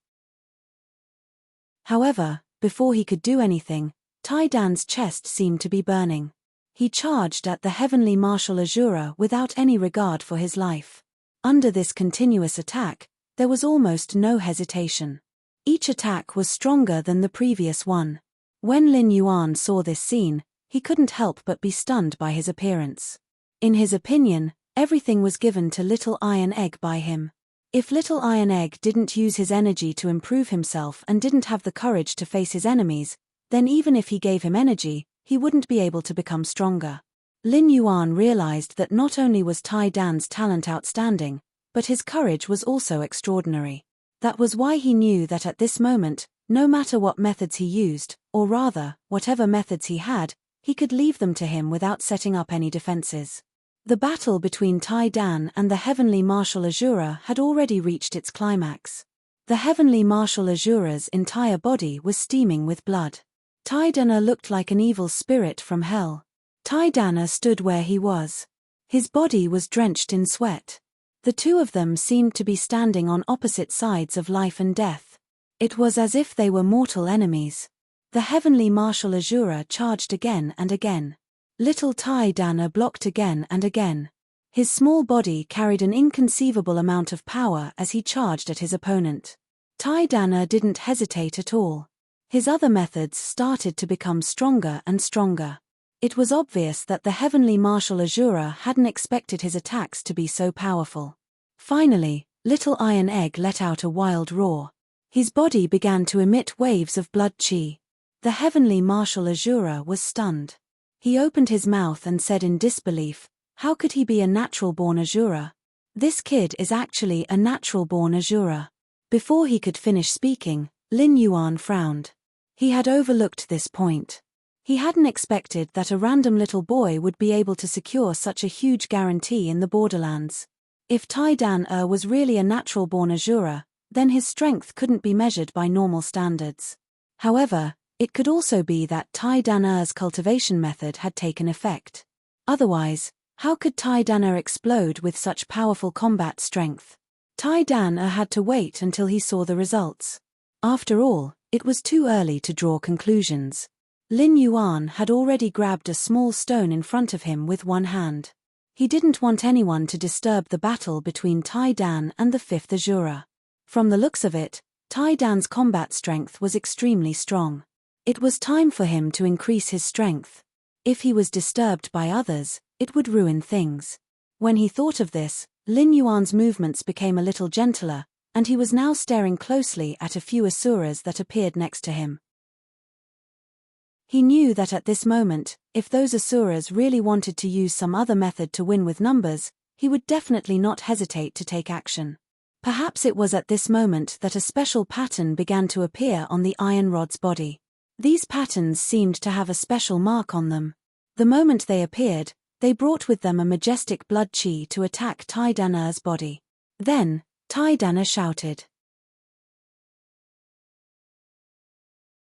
However, before he could do anything, Tai Dan's chest seemed to be burning. He charged at the heavenly martial Azura without any regard for his life. Under this continuous attack, there was almost no hesitation. Each attack was stronger than the previous one. When Lin Yuan saw this scene, he couldn't help but be stunned by his appearance. In his opinion, everything was given to Little Iron Egg by him. If Little Iron Egg didn't use his energy to improve himself and didn't have the courage to face his enemies, then even if he gave him energy, he wouldn't be able to become stronger. Lin Yuan realized that not only was Tai Dan's talent outstanding, but his courage was also extraordinary. That was why he knew that at this moment, no matter what methods he used, or rather, whatever methods he had, he could leave them to him without setting up any defenses. The battle between Tai Dan and the heavenly martial Azura had already reached its climax. The heavenly martial Azura's entire body was steaming with blood. Tai Dana looked like an evil spirit from hell. Tai Dana stood where he was. His body was drenched in sweat. The two of them seemed to be standing on opposite sides of life and death. It was as if they were mortal enemies. The heavenly martial Azura charged again and again. Little Tai Dana blocked again and again. His small body carried an inconceivable amount of power as he charged at his opponent. Tai Dana didn't hesitate at all. His other methods started to become stronger and stronger. It was obvious that the heavenly martial Azura hadn't expected his attacks to be so powerful. Finally, Little Iron Egg let out a wild roar. His body began to emit waves of blood chi. The heavenly martial Azura was stunned. He opened his mouth and said in disbelief, "How could he be a natural-born Azura? This kid is actually a natural-born Azura." Before he could finish speaking, Lin Yuan frowned. He had overlooked this point. He hadn't expected that a random little boy would be able to secure such a huge guarantee in the borderlands. If Tai Dan was really a natural-born Azura, then his strength couldn't be measured by normal standards. However, it could also be that Tai Dan cultivation method had taken effect. Otherwise, how could Tai Dan explode with such powerful combat strength? Tai Dan had to wait until he saw the results. After all, it was too early to draw conclusions. Lin Yuan had already grabbed a small stone in front of him with one hand. He didn't want anyone to disturb the battle between Tai Dan and the fifth Azura. From the looks of it, Tai Dan's combat strength was extremely strong. It was time for him to increase his strength. If he was disturbed by others, it would ruin things. When he thought of this, Lin Yuan's movements became a little gentler, and he was now staring closely at a few Asuras that appeared next to him. He knew that at this moment, if those Asuras really wanted to use some other method to win with numbers, he would definitely not hesitate to take action. Perhaps it was at this moment that a special pattern began to appear on the iron rod's body. These patterns seemed to have a special mark on them. The moment they appeared, they brought with them a majestic blood chi to attack Tai Dana's body. Then, Tai Dana shouted.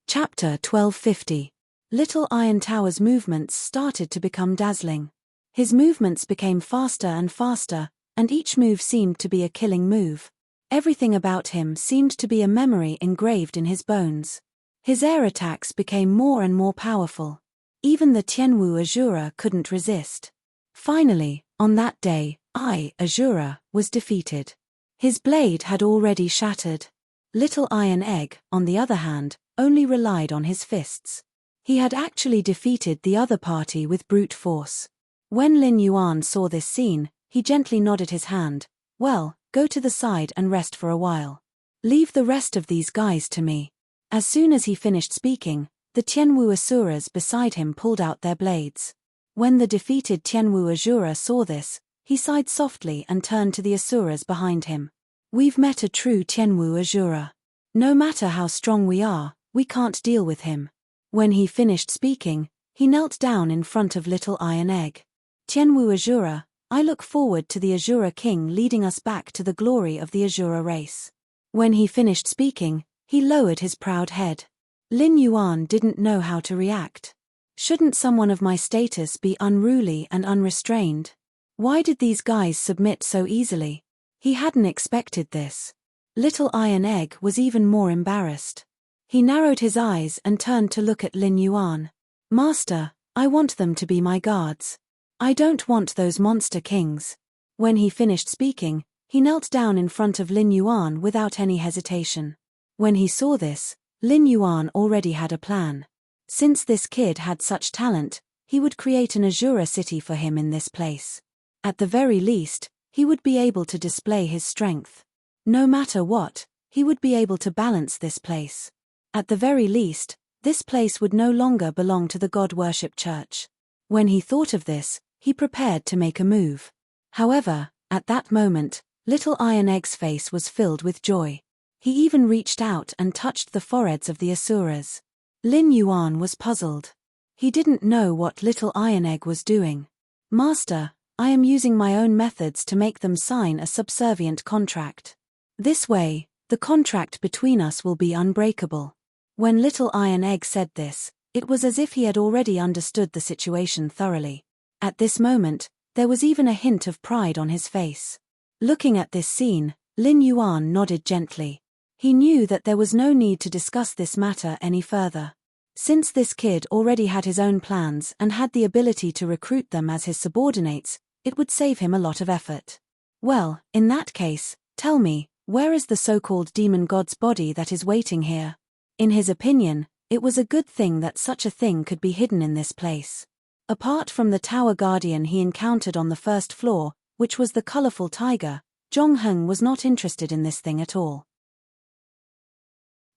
Chapter 1250. Little Iron Tower's movements started to become dazzling. His movements became faster and faster, and each move seemed to be a killing move. Everything about him seemed to be a memory engraved in his bones. His air attacks became more and more powerful. Even the Tianwu Azura couldn't resist. Finally, on that day, Azura was defeated. His blade had already shattered. Little Iron Egg, on the other hand, only relied on his fists. He had actually defeated the other party with brute force. When Lin Yuan saw this scene, he gently nodded his hand. "Well, go to the side and rest for a while. Leave the rest of these guys to me." As soon as he finished speaking, the Tianwu Asuras beside him pulled out their blades. When the defeated Tianwu Azura saw this, he sighed softly and turned to the Asuras behind him. "We've met a true Tianwu Azura. No matter how strong we are, we can't deal with him." When he finished speaking, he knelt down in front of Little Iron Egg. "Tianwu Azura, I look forward to the Azura King leading us back to the glory of the Azura race." When he finished speaking, he lowered his proud head. Lin Yuan didn't know how to react. Shouldn't someone of my status be unruly and unrestrained? Why did these guys submit so easily? He hadn't expected this. Little Iron Egg was even more embarrassed. He narrowed his eyes and turned to look at Lin Yuan. Master, I want them to be my guards. I don't want those monster kings. When he finished speaking, he knelt down in front of Lin Yuan without any hesitation. When he saw this, Lin Yuan already had a plan. Since this kid had such talent, he would create an Azura city for him in this place. At the very least, he would be able to display his strength. No matter what, he would be able to balance this place. At the very least, this place would no longer belong to the God-worship church. When he thought of this, he prepared to make a move. However, at that moment, Little Iron Egg's face was filled with joy. He even reached out and touched the foreheads of the Asuras. Lin Yuan was puzzled. He didn't know what Little Iron Egg was doing. Master, I am using my own methods to make them sign a subservient contract. This way, the contract between us will be unbreakable. When Little Iron Egg said this, it was as if he had already understood the situation thoroughly. At this moment, there was even a hint of pride on his face. Looking at this scene, Lin Yuan nodded gently. He knew that there was no need to discuss this matter any further. Since this kid already had his own plans and had the ability to recruit them as his subordinates, it would save him a lot of effort. Well, in that case, tell me, where is the so-called demon god's body that is waiting here? In his opinion, it was a good thing that such a thing could be hidden in this place. Apart from the tower guardian he encountered on the first floor, which was the colorful tiger, Zhongheng was not interested in this thing at all.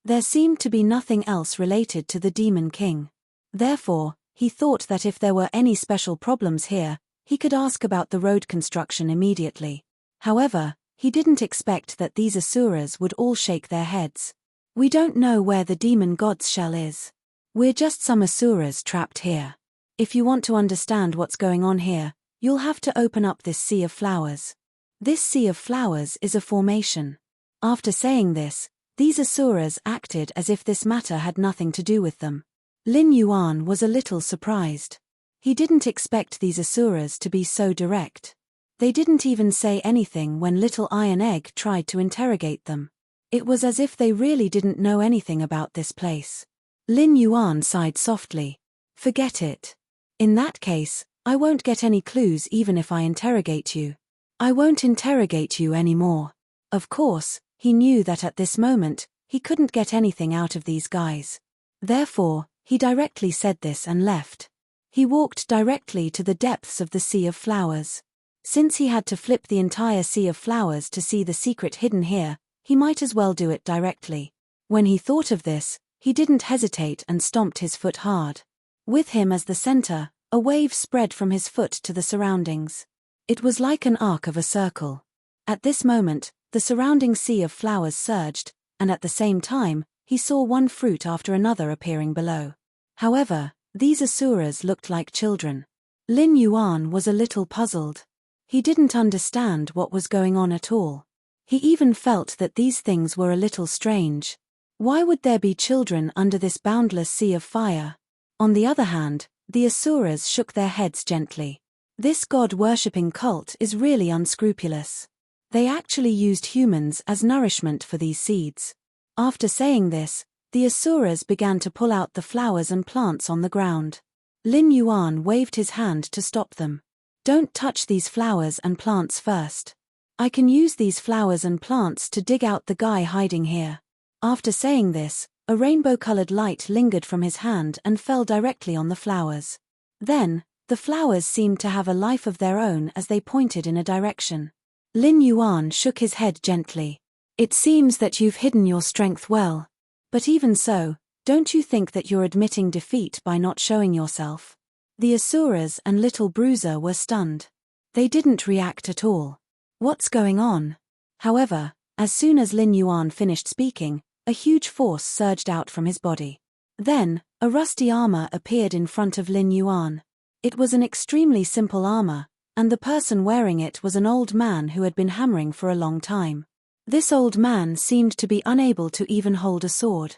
There seemed to be nothing else related to the Demon King. Therefore, he thought that if there were any special problems here, he could ask about the road construction immediately. However, he didn't expect that these Asuras would all shake their heads. We don't know where the demon god's shell is. We're just some Asuras trapped here. If you want to understand what's going on here, you'll have to open up this sea of flowers. This sea of flowers is a formation. After saying this, these Asuras acted as if this matter had nothing to do with them. Lin Yuan was a little surprised. He didn't expect these Asuras to be so direct. They didn't even say anything when Little Iron Egg tried to interrogate them. It was as if they really didn't know anything about this place. Lin Yuan sighed softly. Forget it. In that case, I won't get any clues even if I interrogate you. I won't interrogate you anymore. Of course, he knew that at this moment, he couldn't get anything out of these guys. Therefore, he directly said this and left. He walked directly to the depths of the sea of flowers. Since he had to flip the entire sea of flowers to see the secret hidden here, he might as well do it directly. When he thought of this, he didn't hesitate and stomped his foot hard. With him as the center, a wave spread from his foot to the surroundings. It was like an arc of a circle. At this moment, the surrounding sea of flowers surged, and at the same time, he saw one fruit after another appearing below. However, these Asuras looked like children. Lin Yuan was a little puzzled. He didn't understand what was going on at all. He even felt that these things were a little strange. Why would there be children under this boundless sea of fire? On the other hand, the Asuras shook their heads gently. This god-worshipping cult is really unscrupulous. They actually used humans as nourishment for these seeds. After saying this, the Asuras began to pull out the flowers and plants on the ground. Lin Yuan waved his hand to stop them. Don't touch these flowers and plants first. I can use these flowers and plants to dig out the guy hiding here. After saying this, a rainbow-colored light lingered from his hand and fell directly on the flowers. Then, the flowers seemed to have a life of their own as they pointed in a direction. Lin Yuan shook his head gently. It seems that you've hidden your strength well. But even so, don't you think that you're admitting defeat by not showing yourself? The Asuras and Little Bruiser were stunned. They didn't react at all. What's going on? However, as soon as Lin Yuan finished speaking, a huge force surged out from his body. Then, a rusty armor appeared in front of Lin Yuan. It was an extremely simple armor, and the person wearing it was an old man who had been hammering for a long time. This old man seemed to be unable to even hold a sword.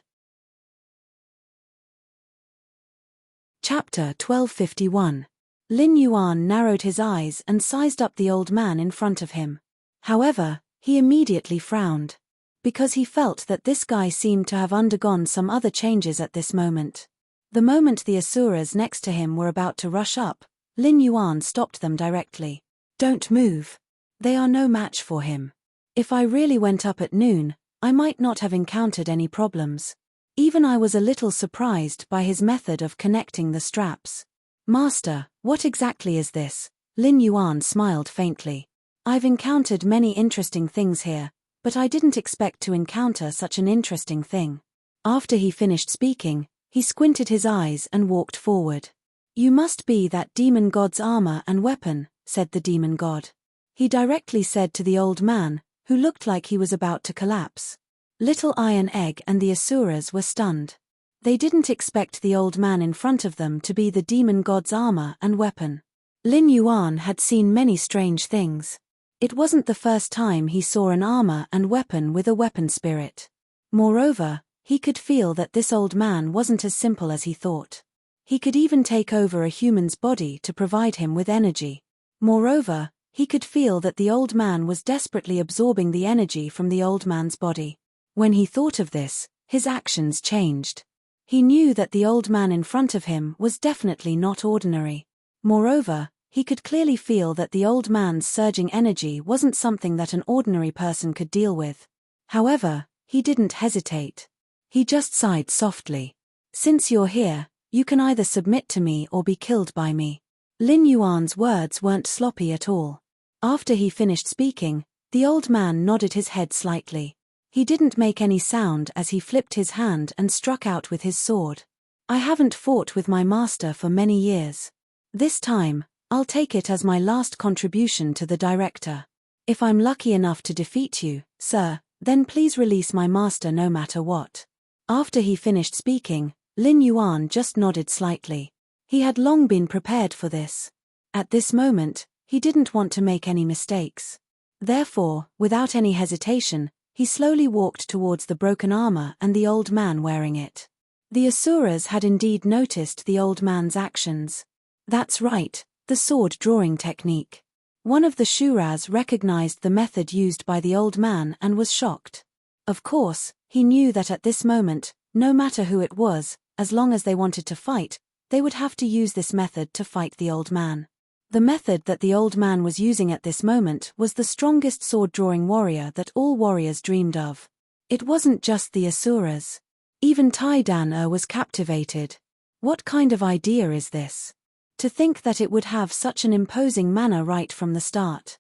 Chapter 1251. Lin Yuan narrowed his eyes and sized up the old man in front of him. However, he immediately frowned, because he felt that this guy seemed to have undergone some other changes at this moment. The moment the asuras next to him were about to rush up, Lin Yuan stopped them directly. "Don't move. They are no match for him. If I really went up at noon, I might not have encountered any problems. Even I was a little surprised by his method of connecting the straps." "Master, what exactly is this?" Lin Yuan smiled faintly. "I've encountered many interesting things here, but I didn't expect to encounter such an interesting thing." After he finished speaking, he squinted his eyes and walked forward. "You must be that demon god's armor and weapon," said the demon god. He directly said to the old man, who looked like he was about to collapse. Little Iron Egg and the asuras were stunned. They didn't expect the old man in front of them to be the demon god's armor and weapon. Lin Yuan had seen many strange things. It wasn't the first time he saw an armor and weapon with a weapon spirit. Moreover, he could feel that this old man wasn't as simple as he thought. He could even take over a human's body to provide him with energy. Moreover, he could feel that the old man was desperately absorbing the energy from the old man's body. When he thought of this, his actions changed. He knew that the old man in front of him was definitely not ordinary. Moreover, he could clearly feel that the old man's surging energy wasn't something that an ordinary person could deal with. However, he didn't hesitate. He just sighed softly. "Since you're here, you can either submit to me or be killed by me." Lin Yuan's words weren't sloppy at all. After he finished speaking, the old man nodded his head slightly. He didn't make any sound as he flipped his hand and struck out with his sword. "I haven't fought with my master for many years. This time, I'll take it as my last contribution to the director. If I'm lucky enough to defeat you, sir, then please release my master no matter what." After he finished speaking, Lin Yuan just nodded slightly. He had long been prepared for this. At this moment, he didn't want to make any mistakes. Therefore, without any hesitation, he slowly walked towards the broken armor and the old man wearing it. The asuras had indeed noticed the old man's actions. That's right, the sword drawing technique. One of the shuras recognized the method used by the old man and was shocked. Of course, he knew that at this moment, no matter who it was, as long as they wanted to fight, they would have to use this method to fight the old man. The method that the old man was using at this moment was the strongest sword-drawing warrior that all warriors dreamed of. It wasn't just the asuras. Even Tai Dan was captivated. What kind of idea is this? To think that it would have such an imposing manner right from the start.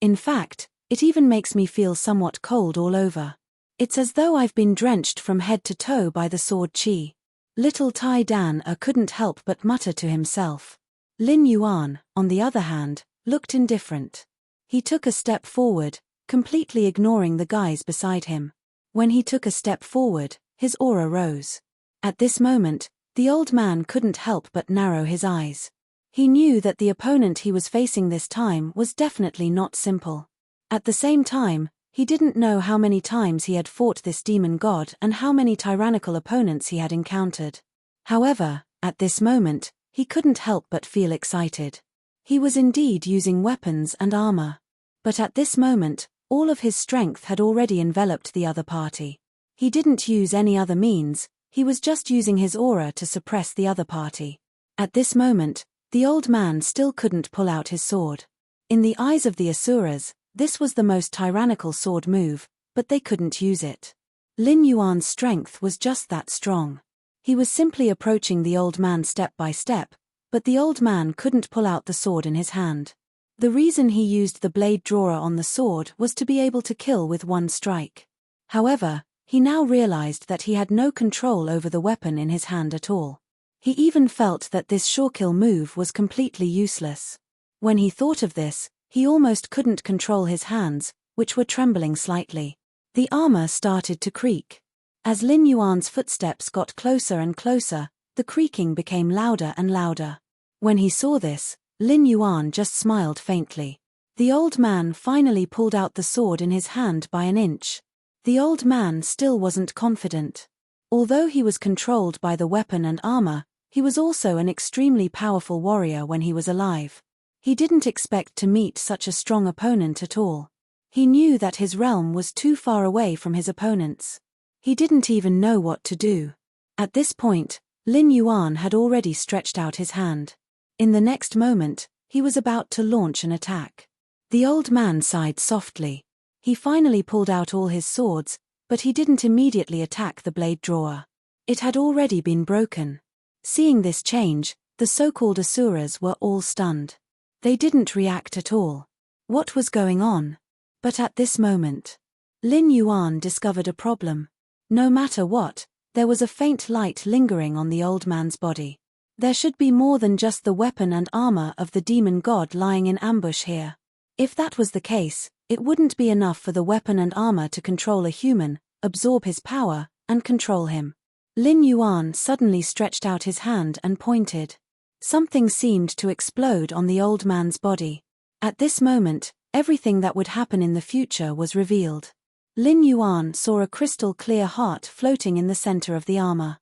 In fact, it even makes me feel somewhat cold all over. It's as though I've been drenched from head to toe by the sword chi. Little Tai Dan couldn't help but mutter to himself. Lin Yuan, on the other hand, looked indifferent. He took a step forward, completely ignoring the guys beside him. When he took a step forward, his aura rose. At this moment, the old man couldn't help but narrow his eyes. He knew that the opponent he was facing this time was definitely not simple. At the same time, he didn't know how many times he had fought this demon god and how many tyrannical opponents he had encountered. However, at this moment, he couldn't help but feel excited. He was indeed using weapons and armor. But at this moment, all of his strength had already enveloped the other party. He didn't use any other means, he was just using his aura to suppress the other party. At this moment, the old man still couldn't pull out his sword. In the eyes of the asuras, this was the most tyrannical sword move, but they couldn't use it. Lin Yuan's strength was just that strong. He was simply approaching the old man step by step, but the old man couldn't pull out the sword in his hand. The reason he used the blade drawer on the sword was to be able to kill with one strike. However, he now realized that he had no control over the weapon in his hand at all. He even felt that this sure-kill move was completely useless. When he thought of this, he almost couldn't control his hands, which were trembling slightly. The armor started to creak. As Lin Yuan's footsteps got closer and closer, the creaking became louder and louder. When he saw this, Lin Yuan just smiled faintly. The old man finally pulled out the sword in his hand by an inch. The old man still wasn't confident. Although he was controlled by the weapon and armor, he was also an extremely powerful warrior when he was alive. He didn't expect to meet such a strong opponent at all. He knew that his realm was too far away from his opponents. He didn't even know what to do. At this point, Lin Yuan had already stretched out his hand. In the next moment, he was about to launch an attack. The old man sighed softly. He finally pulled out all his swords, but he didn't immediately attack the blade drawer. It had already been broken. Seeing this change, the so-called asuras were all stunned. They didn't react at all. What was going on? But at this moment, Lin Yuan discovered a problem. No matter what, there was a faint light lingering on the old man's body. There should be more than just the weapon and armor of the demon god lying in ambush here. If that was the case, it wouldn't be enough for the weapon and armor to control a human, absorb his power, and control him. Lin Yuan suddenly stretched out his hand and pointed. Something seemed to explode on the old man's body. At this moment, everything that would happen in the future was revealed. Lin Yuan saw a crystal-clear heart floating in the center of the armor.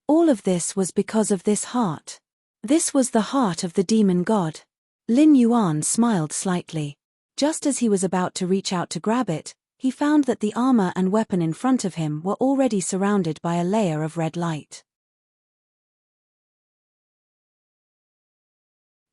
All of this was because of this heart. This was the heart of the demon god. Lin Yuan smiled slightly. Just as he was about to reach out to grab it, he found that the armor and weapon in front of him were already surrounded by a layer of red light.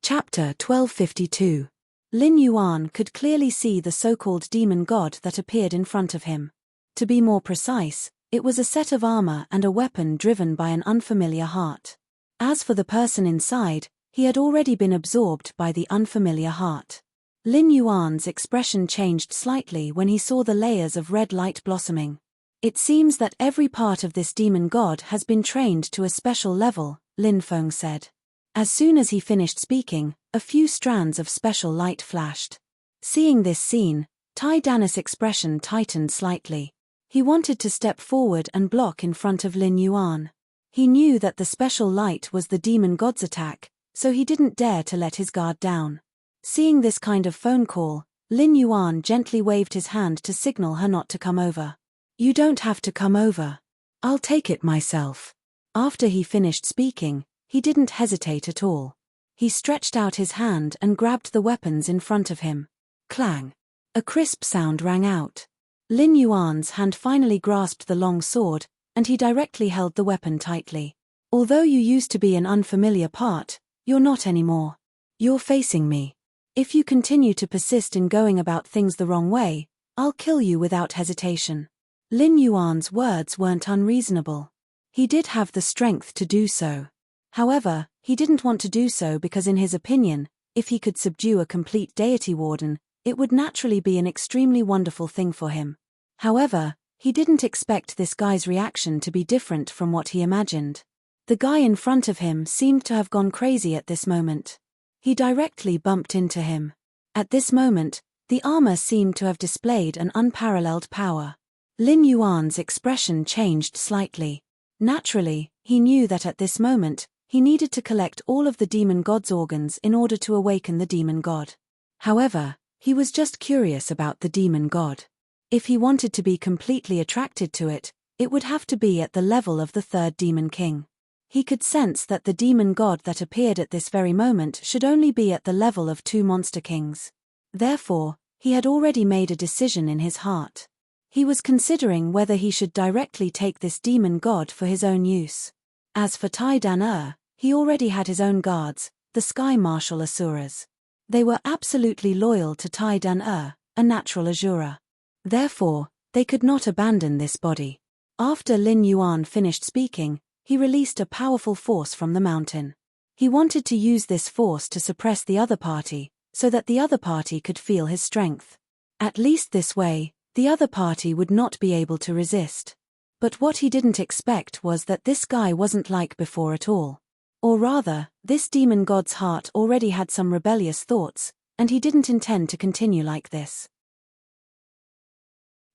Chapter 1252. Lin Yuan could clearly see the so-called demon god that appeared in front of him. To be more precise, it was a set of armor and a weapon driven by an unfamiliar heart. As for the person inside, he had already been absorbed by the unfamiliar heart. Lin Yuan's expression changed slightly when he saw the layers of red light blossoming. It seems that every part of this demon god has been trained to a special level, Lin Feng said. As soon as he finished speaking, a few strands of special light flashed. Seeing this scene, Tai Danis' expression tightened slightly. He wanted to step forward and block in front of Lin Yuan. He knew that the special light was the demon god's attack, so he didn't dare to let his guard down. Seeing this kind of phone call, Lin Yuan gently waved his hand to signal her not to come over. "You don't have to come over. I'll take it myself." After he finished speaking, he didn't hesitate at all. He stretched out his hand and grabbed the weapons in front of him. Clang! A crisp sound rang out. Lin Yuan's hand finally grasped the long sword, and he directly held the weapon tightly. "Although you used to be an unfamiliar part, you're not anymore. You're facing me. If you continue to persist in going about things the wrong way, I'll kill you without hesitation." Lin Yuan's words weren't unreasonable. He did have the strength to do so. However, he didn't want to do so because in his opinion, if he could subdue a complete deity warden, it would naturally be an extremely wonderful thing for him. However, he didn't expect this guy's reaction to be different from what he imagined. The guy in front of him seemed to have gone crazy at this moment. He directly bumped into him. At this moment, the armor seemed to have displayed an unparalleled power. Lin Yuan's expression changed slightly. Naturally, he knew that at this moment, he needed to collect all of the demon god's organs in order to awaken the demon god. However, he was just curious about the demon god. If he wanted to be completely attracted to it, it would have to be at the level of the third demon king. He could sense that the demon god that appeared at this very moment should only be at the level of 2 monster kings. Therefore, he had already made a decision in his heart. He was considering whether he should directly take this demon god for his own use. As for Tai Dan, he already had his own guards, the Sky Marshal Asuras. They were absolutely loyal to Tai Dan, a natural Asura. Therefore, they could not abandon this body. After Lin Yuan finished speaking, he released a powerful force from the mountain. He wanted to use this force to suppress the other party, so that the other party could feel his strength. At least this way, the other party would not be able to resist. But what he didn't expect was that this guy wasn't like before at all. Or rather, this demon god's heart already had some rebellious thoughts, and he didn't intend to continue like this.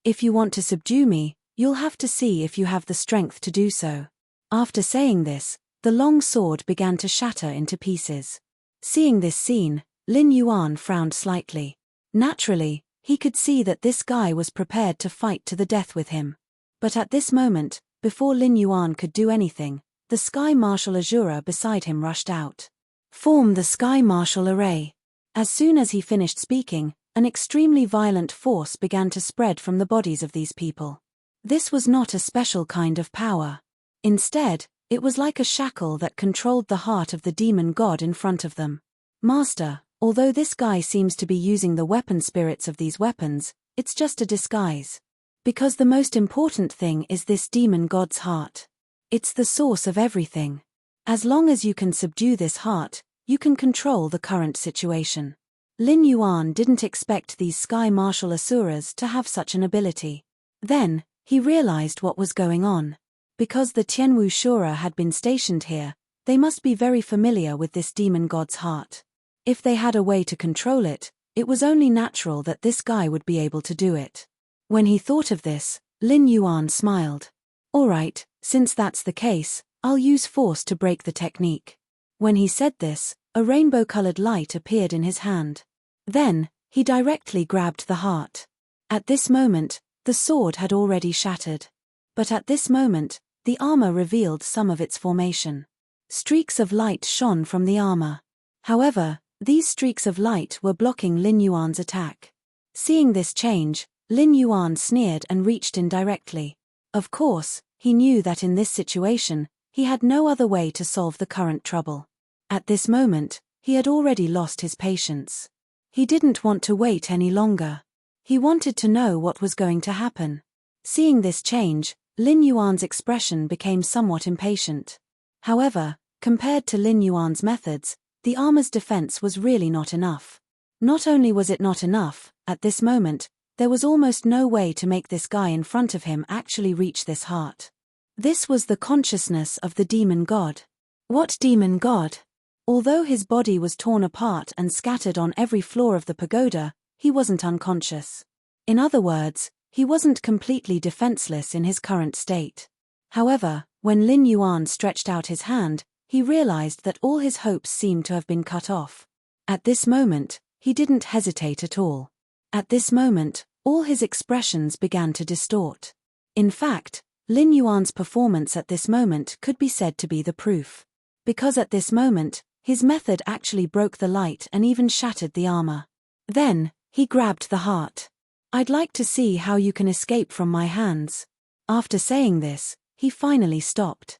"If you want to subdue me, you'll have to see if you have the strength to do so." After saying this, the long sword began to shatter into pieces. Seeing this scene, Lin Yuan frowned slightly. Naturally, he could see that this guy was prepared to fight to the death with him. But at this moment, before Lin Yuan could do anything, the Sky Martial Azura beside him rushed out. Form the Sky Martial Array. As soon as he finished speaking, an extremely violent force began to spread from the bodies of these people. This was not a special kind of power. Instead, it was like a shackle that controlled the heart of the demon god in front of them. Master, although this guy seems to be using the weapon spirits of these weapons, it's just a disguise. Because the most important thing is this demon god's heart. It's the source of everything. As long as you can subdue this heart, you can control the current situation. Lin Yuan didn't expect these Sky Martial Asuras to have such an ability. Then, he realized what was going on. Because the Tianwu Shura had been stationed here, they must be very familiar with this demon god's heart. If they had a way to control it, it was only natural that this guy would be able to do it. When he thought of this, Lin Yuan smiled. Alright, since that's the case, I'll use force to break the technique. When he said this, a rainbow-colored light appeared in his hand. Then, he directly grabbed the heart. At this moment, the sword had already shattered. But at this moment, the armor revealed some of its formation. Streaks of light shone from the armor. However, these streaks of light were blocking Lin Yuan's attack. Seeing this change, Lin Yuan sneered and reached in directly. Of course, he knew that in this situation, he had no other way to solve the current trouble. At this moment, he had already lost his patience. He didn't want to wait any longer. He wanted to know what was going to happen. Seeing this change, Lin Yuan's expression became somewhat impatient. However, compared to Lin Yuan's methods, the armor's defense was really not enough. Not only was it not enough, at this moment, there was almost no way to make this guy in front of him actually reach this heart. This was the consciousness of the demon god. What demon god? Although his body was torn apart and scattered on every floor of the pagoda, he wasn't unconscious. In other words, he wasn't completely defenseless in his current state. However, when Lin Yuan stretched out his hand, he realized that all his hopes seemed to have been cut off. At this moment, he didn't hesitate at all. At this moment, all his expressions began to distort. In fact, Lin Yuan's performance at this moment could be said to be the proof. Because at this moment, his method actually broke the light and even shattered the armor. Then, he grabbed the heart. I'd like to see how you can escape from my hands. After saying this, he finally stopped.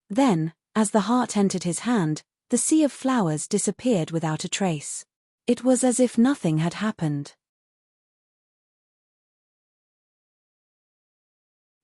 Then, as the heart entered his hand, the sea of flowers disappeared without a trace. It was as if nothing had happened.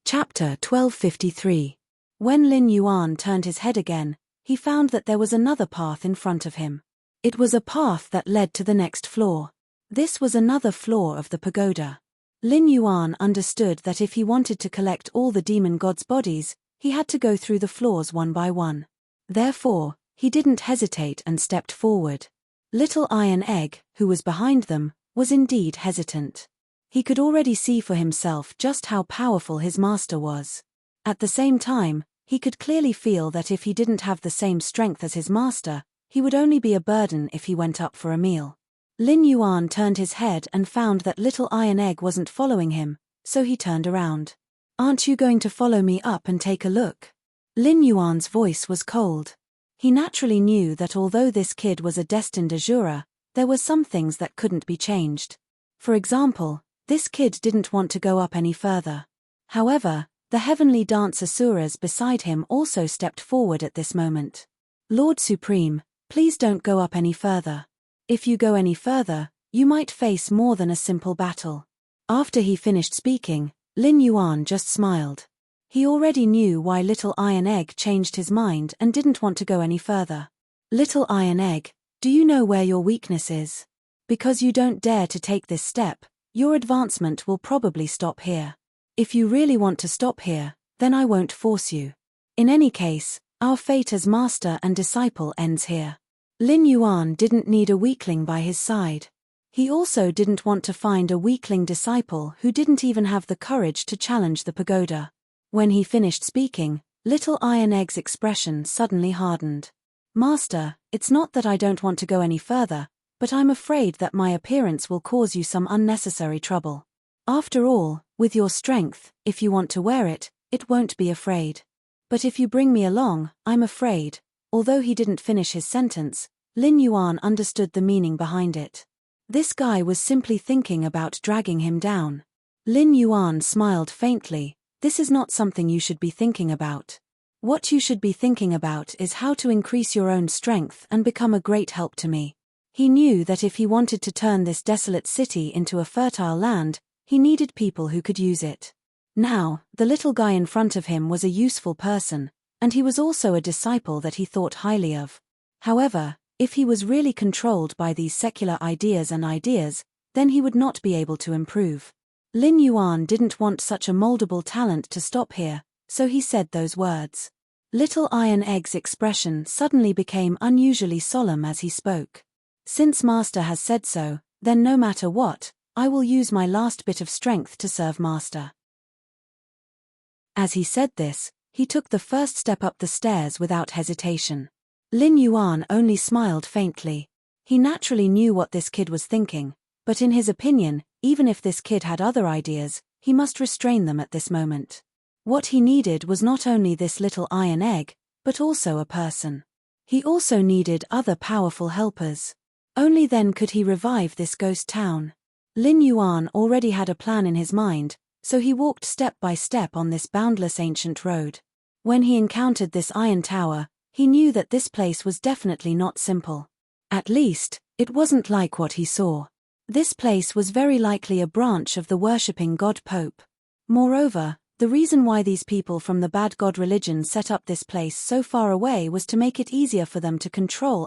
Chapter 1253. When Lin Yuan turned his head again, he found that there was another path in front of him. It was a path that led to the next floor. This was another floor of the pagoda. Lin Yuan understood that if he wanted to collect all the demon gods' bodies, he had to go through the floors one by one. Therefore, he didn't hesitate and stepped forward. Little Iron Egg, who was behind them, was indeed hesitant. He could already see for himself just how powerful his master was. At the same time, he could clearly feel that if he didn't have the same strength as his master, he would only be a burden if he went up for a meal. Lin Yuan turned his head and found that Little Iron Egg wasn't following him, so he turned around. Aren't you going to follow me up and take a look? Lin Yuan's voice was cold. He naturally knew that although this kid was a destined Azura, there were some things that couldn't be changed. For example, this kid didn't want to go up any further. However, the heavenly dance Asuras beside him also stepped forward at this moment. Lord Supreme, please don't go up any further. If you go any further, you might face more than a simple battle. After he finished speaking, Lin Yuan just smiled. He already knew why Little Iron Egg changed his mind and didn't want to go any further. Little Iron Egg, do you know where your weakness is? Because you don't dare to take this step, your advancement will probably stop here. If you really want to stop here, then I won't force you. In any case, our fate as master and disciple ends here. Lin Yuan didn't need a weakling by his side. He also didn't want to find a weakling disciple who didn't even have the courage to challenge the pagoda. When he finished speaking, Little Iron Egg's expression suddenly hardened. Master, it's not that I don't want to go any further, but I'm afraid that my appearance will cause you some unnecessary trouble. After all, With your strength, if you want to wear it, it won't be afraid. But if you bring me along, I'm afraid. Although he didn't finish his sentence, Lin Yuan understood the meaning behind it. This guy was simply thinking about dragging him down. Lin Yuan smiled faintly. This is not something you should be thinking about. What you should be thinking about is how to increase your own strength and become a great help to me. He knew that if he wanted to turn this desolate city into a fertile land, he needed people who could use it. Now, the little guy in front of him was a useful person, and he was also a disciple that he thought highly of. However, if he was really controlled by these secular ideas, then he would not be able to improve. Lin Yuan didn't want such a moldable talent to stop here, so he said those words. Little Iron Egg's expression suddenly became unusually solemn as he spoke. Since Master has said so, then no matter what, I will use my last bit of strength to serve Master. As he said this, he took the first step up the stairs without hesitation. Lin Yuan only smiled faintly. He naturally knew what this kid was thinking, but in his opinion, even if this kid had other ideas, he must restrain them at this moment. What he needed was not only this little iron egg, but also a person. He also needed other powerful helpers. Only then could he revive this ghost town. Lin Yuan already had a plan in his mind, so he walked step by step on this boundless ancient road. When he encountered this iron tower, he knew that this place was definitely not simple. At least, it wasn't like what he saw. This place was very likely a branch of the worshipping god Pope. Moreover, the reason why these people from the bad god religion set up this place so far away was to make it easier for them to control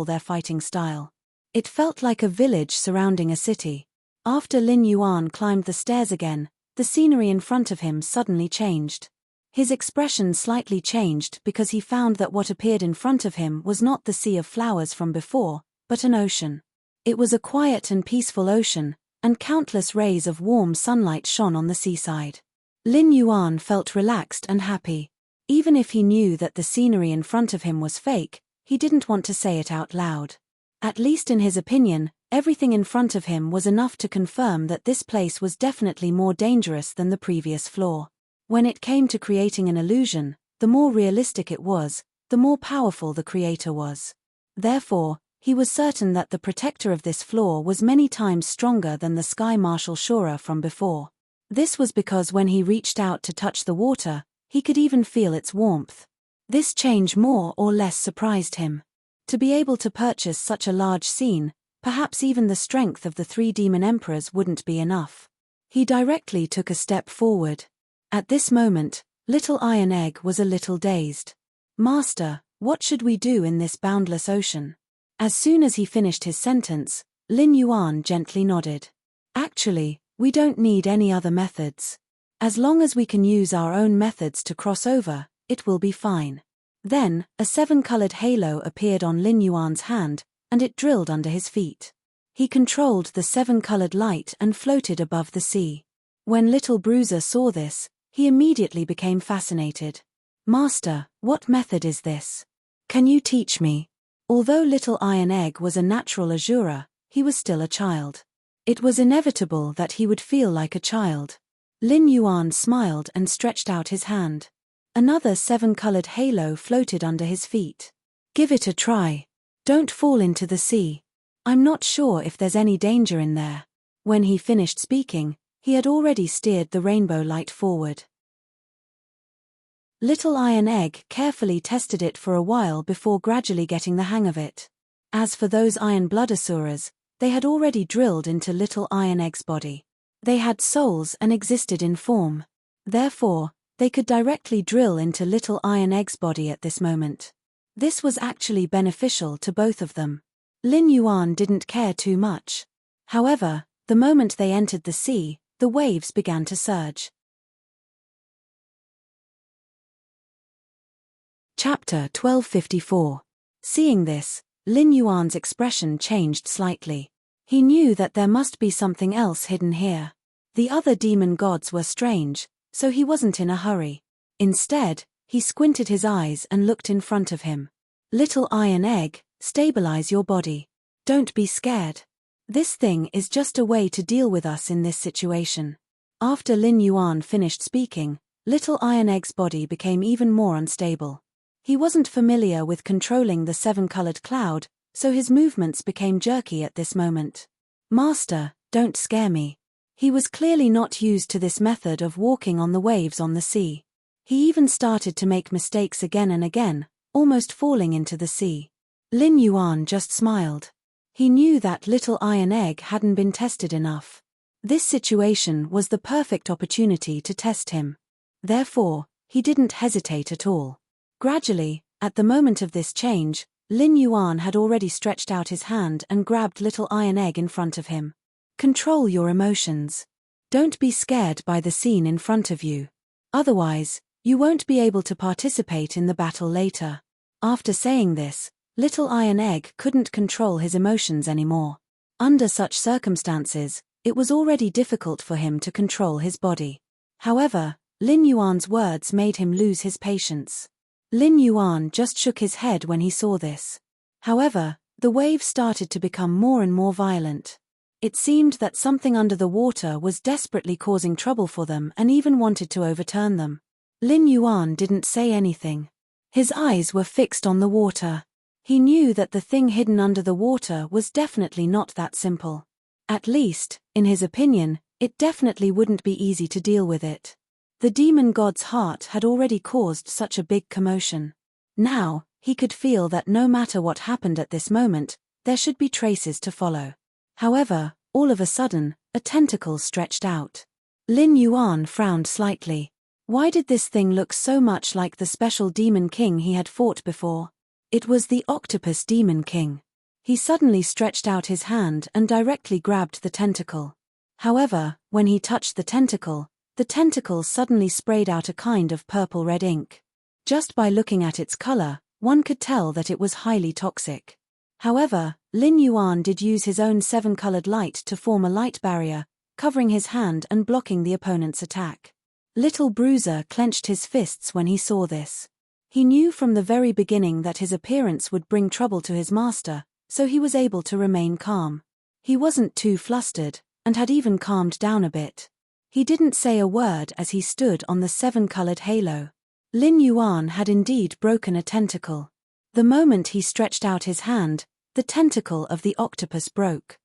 their fighting style. It felt like a village surrounding a city. After Lin Yuan climbed the stairs again, the scenery in front of him suddenly changed. His expression slightly changed because he found that what appeared in front of him was not the sea of flowers from before, but an ocean. It was a quiet and peaceful ocean, and countless rays of warm sunlight shone on the seaside. Lin Yuan felt relaxed and happy. Even if he knew that the scenery in front of him was fake, he didn't want to say it out loud. At least in his opinion, everything in front of him was enough to confirm that this place was definitely more dangerous than the previous floor. When it came to creating an illusion, the more realistic it was, the more powerful the creator was. Therefore, he was certain that the protector of this floor was many times stronger than the Sky Marshal Shura from before. This was because when he reached out to touch the water, he could even feel its warmth. This change more or less surprised him. To be able to purchase such a large scene, perhaps even the strength of the 3 demon emperors wouldn't be enough. He directly took a step forward. At this moment, Little Iron Egg was a little dazed. Master, what should we do in this boundless ocean? As soon as he finished his sentence, Lin Yuan gently nodded. Actually, we don't need any other methods. As long as we can use our own methods to cross over, it will be fine. Then, a 7-colored halo appeared on Lin Yuan's hand, and it drilled under his feet. He controlled the 7-colored light and floated above the sea. When Little Bruiser saw this, he immediately became fascinated. Master, what method is this? Can you teach me? Although Little Iron Egg was a natural Azura, he was still a child. It was inevitable that he would feel like a child. Lin Yuan smiled and stretched out his hand. Another 7-colored halo floated under his feet. Give it a try. Don't fall into the sea. I'm not sure if there's any danger in there. When he finished speaking, he had already steered the rainbow light forward. Little Iron Egg carefully tested it for a while before gradually getting the hang of it. As for those Iron Blood Asuras, they had already drilled into Little Iron Egg's body. They had souls and existed in form. Therefore, they could directly drill into Little Iron Egg's body at this moment. This was actually beneficial to both of them. Lin Yuan didn't care too much. However, the moment they entered the sea, the waves began to surge. Chapter 1254. Seeing this, Lin Yuan's expression changed slightly. He knew that there must be something else hidden here. The other demon gods were strange, so he wasn't in a hurry. Instead, he squinted his eyes and looked in front of him. Little Iron Egg, stabilize your body. Don't be scared. This thing is just a way to deal with us in this situation. After Lin Yuan finished speaking, Little Iron Egg's body became even more unstable. He wasn't familiar with controlling the seven-colored cloud, so his movements became jerky at this moment. Master, don't scare me. He was clearly not used to this method of walking on the waves on the sea. He even started to make mistakes again and again, almost falling into the sea. Lin Yuan just smiled. He knew that Little Iron Egg hadn't been tested enough. This situation was the perfect opportunity to test him. Therefore, he didn't hesitate at all. Gradually, at the moment of this change, Lin Yuan had already stretched out his hand and grabbed Little Iron Egg in front of him. Control your emotions. Don't be scared by the scene in front of you. Otherwise, you won't be able to participate in the battle later. After saying this, Little Iron Egg couldn't control his emotions anymore. Under such circumstances, it was already difficult for him to control his body. However, Lin Yuan's words made him lose his patience. Lin Yuan just shook his head when he saw this. However, the waves started to become more and more violent. It seemed that something under the water was desperately causing trouble for them and even wanted to overturn them. Lin Yuan didn't say anything. His eyes were fixed on the water. He knew that the thing hidden under the water was definitely not that simple. At least, in his opinion, it definitely wouldn't be easy to deal with it. The demon god's heart had already caused such a big commotion. Now, he could feel that no matter what happened at this moment, there should be traces to follow. However, all of a sudden, a tentacle stretched out. Lin Yuan frowned slightly. Why did this thing look so much like the special demon king he had fought before? It was the octopus demon king. He suddenly stretched out his hand and directly grabbed the tentacle. However, when he touched the tentacle suddenly sprayed out a kind of purple-red ink. Just by looking at its color, one could tell that it was highly toxic. However, Lin Yuan did use his own seven-colored light to form a light barrier, covering his hand and blocking the opponent's attack. Little Bruiser clenched his fists when he saw this. He knew from the very beginning that his appearance would bring trouble to his master, so he was able to remain calm. He wasn't too flustered, and had even calmed down a bit. He didn't say a word as he stood on the seven-colored halo. Lin Yuan had indeed broken a tentacle. The moment he stretched out his hand, the tentacle of the octopus broke.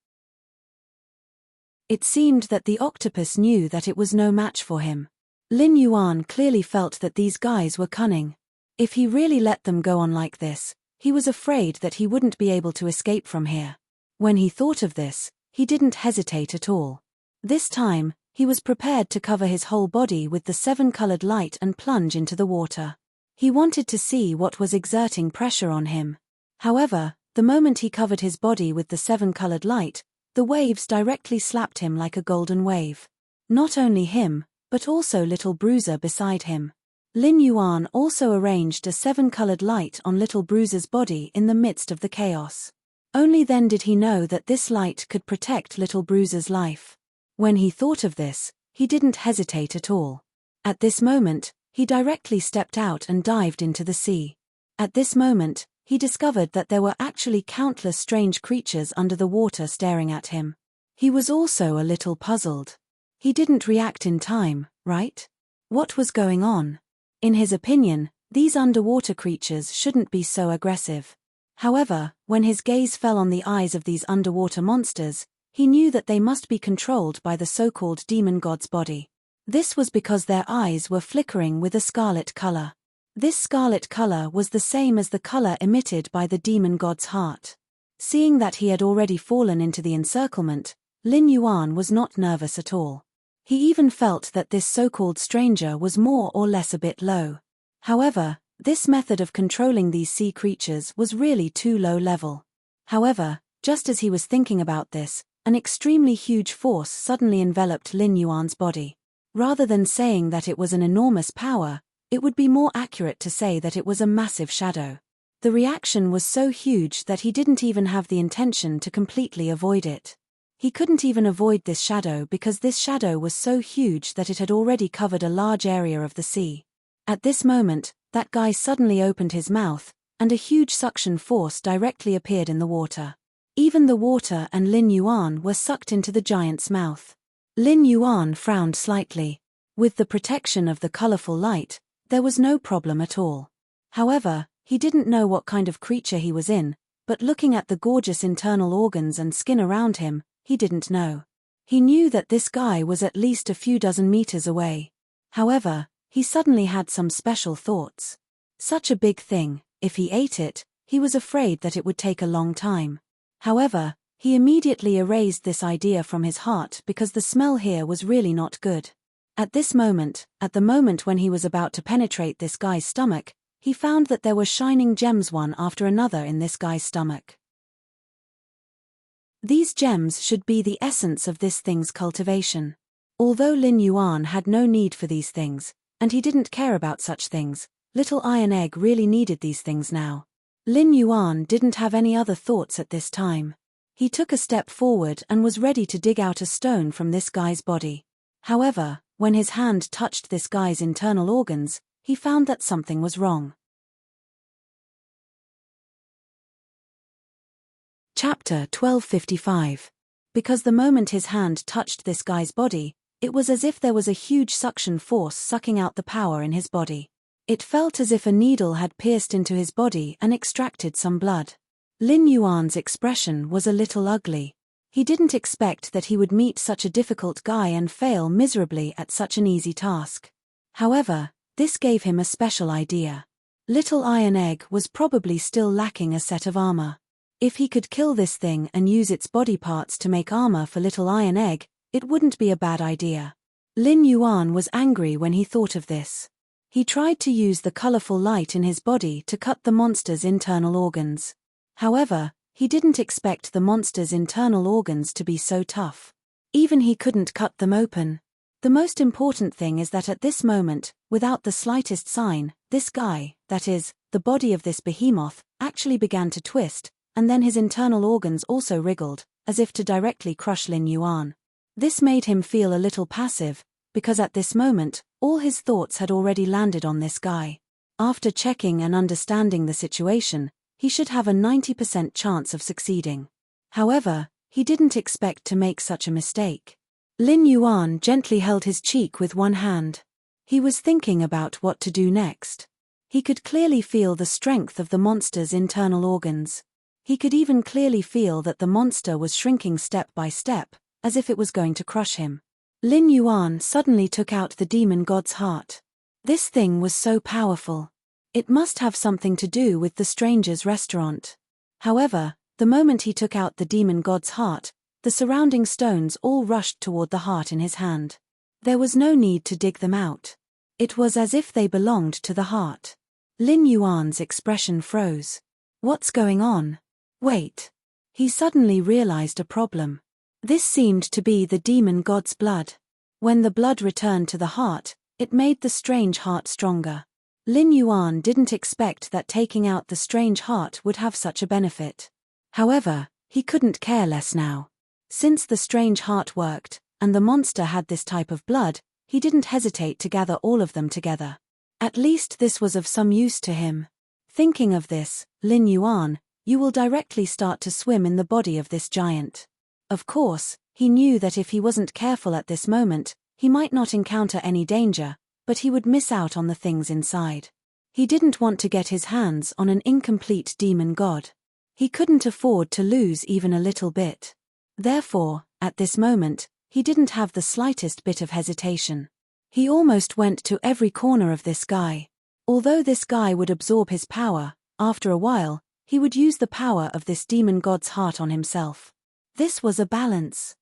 It seemed that the octopus knew that it was no match for him. Lin Yuan clearly felt that these guys were cunning. If he really let them go on like this, he was afraid that he wouldn't be able to escape from here. When he thought of this, he didn't hesitate at all. This time, he was prepared to cover his whole body with the seven-colored light and plunge into the water. He wanted to see what was exerting pressure on him. However, the moment he covered his body with the seven-colored light, the waves directly slapped him like a golden wave. Not only him, but also Little Bruiser beside him. Lin Yuan also arranged a seven-colored light on Little Bruiser's body in the midst of the chaos. Only then did he know that this light could protect Little Bruiser's life. When he thought of this, he didn't hesitate at all. At this moment, he directly stepped out and dived into the sea. At this moment, he discovered that there were actually countless strange creatures under the water staring at him. He was also a little puzzled. He didn't react in time, right? What was going on? In his opinion, these underwater creatures shouldn't be so aggressive. However, when his gaze fell on the eyes of these underwater monsters, he knew that they must be controlled by the so-called demon god's body. This was because their eyes were flickering with a scarlet color. This scarlet color was the same as the color emitted by the demon god's heart. Seeing that he had already fallen into the encirclement, Lin Yuan was not nervous at all. He even felt that this so-called stranger was more or less a bit low. However, this method of controlling these sea creatures was really too low level. However, just as he was thinking about this, an extremely huge force suddenly enveloped Lin Yuan's body. Rather than saying that it was an enormous power, it would be more accurate to say that it was a massive shadow. The reaction was so huge that he didn't even have the intention to completely avoid it. He couldn't even avoid this shadow because this shadow was so huge that it had already covered a large area of the sea. At this moment, that guy suddenly opened his mouth, and a huge suction force directly appeared in the water. Even the water and Lin Yuan were sucked into the giant's mouth. Lin Yuan frowned slightly. With the protection of the colorful light, there was no problem at all. However, he didn't know what kind of creature he was in, but looking at the gorgeous internal organs and skin around him, he didn't know. He knew that this guy was at least a few dozen meters away. However, he suddenly had some special thoughts. Such a big thing, if he ate it, he was afraid that it would take a long time. However, he immediately erased this idea from his heart because the smell here was really not good. At the moment when he was about to penetrate this guy's stomach, he found that there were shining gems one after another in this guy's stomach. These gems should be the essence of this thing's cultivation. Although Lin Yuan had no need for these things, and he didn't care about such things, Little Iron Egg really needed these things now. Lin Yuan didn't have any other thoughts at this time. He took a step forward and was ready to dig out a stone from this guy's body. However, when his hand touched this guy's internal organs, he found that something was wrong. Chapter 1255. Because the moment his hand touched this guy's body, it was as if there was a huge suction force sucking out the power in his body. It felt as if a needle had pierced into his body and extracted some blood. Lin Yuan's expression was a little ugly. He didn't expect that he would meet such a difficult guy and fail miserably at such an easy task. However, this gave him a special idea. Little Iron Egg was probably still lacking a set of armor. If he could kill this thing and use its body parts to make armor for Little Iron Egg, it wouldn't be a bad idea. Lin Yuan was angry when he thought of this. He tried to use the colorful light in his body to cut the monster's internal organs. However, he didn't expect the monster's internal organs to be so tough. Even he couldn't cut them open. The most important thing is that at this moment, without the slightest sign, this guy, that is, the body of this behemoth, actually began to twist, and then his internal organs also wriggled, as if to directly crush Lin Yuan. This made him feel a little passive, because at this moment, all his thoughts had already landed on this guy. After checking and understanding the situation, he should have a 90% chance of succeeding. However, he didn't expect to make such a mistake. Lin Yuan gently held his cheek with one hand. He was thinking about what to do next. He could clearly feel the strength of the monster's internal organs. He could even clearly feel that the monster was shrinking step by step, as if it was going to crush him. Lin Yuan suddenly took out the demon god's heart. This thing was so powerful. It must have something to do with the stranger's restaurant. However, the moment he took out the demon god's heart, the surrounding stones all rushed toward the heart in his hand. There was no need to dig them out. It was as if they belonged to the heart. Lin Yuan's expression froze. What's going on? Wait. He suddenly realized a problem. This seemed to be the demon god's blood. When the blood returned to the heart, it made the strange heart stronger. Lin Yuan didn't expect that taking out the strange heart would have such a benefit. However, he couldn't care less now. Since the strange heart worked, and the monster had this type of blood, he didn't hesitate to gather all of them together. At least this was of some use to him. Thinking of this, Lin Yuan, you will directly start to swim in the body of this giant. Of course, he knew that if he wasn't careful at this moment, he might not encounter any danger, but he would miss out on the things inside. He didn't want to get his hands on an incomplete demon god. He couldn't afford to lose even a little bit. Therefore, at this moment, he didn't have the slightest bit of hesitation. He almost went to every corner of this guy. Although this guy would absorb his power, after a while, he would use the power of this demon god's heart on himself. This was a balance.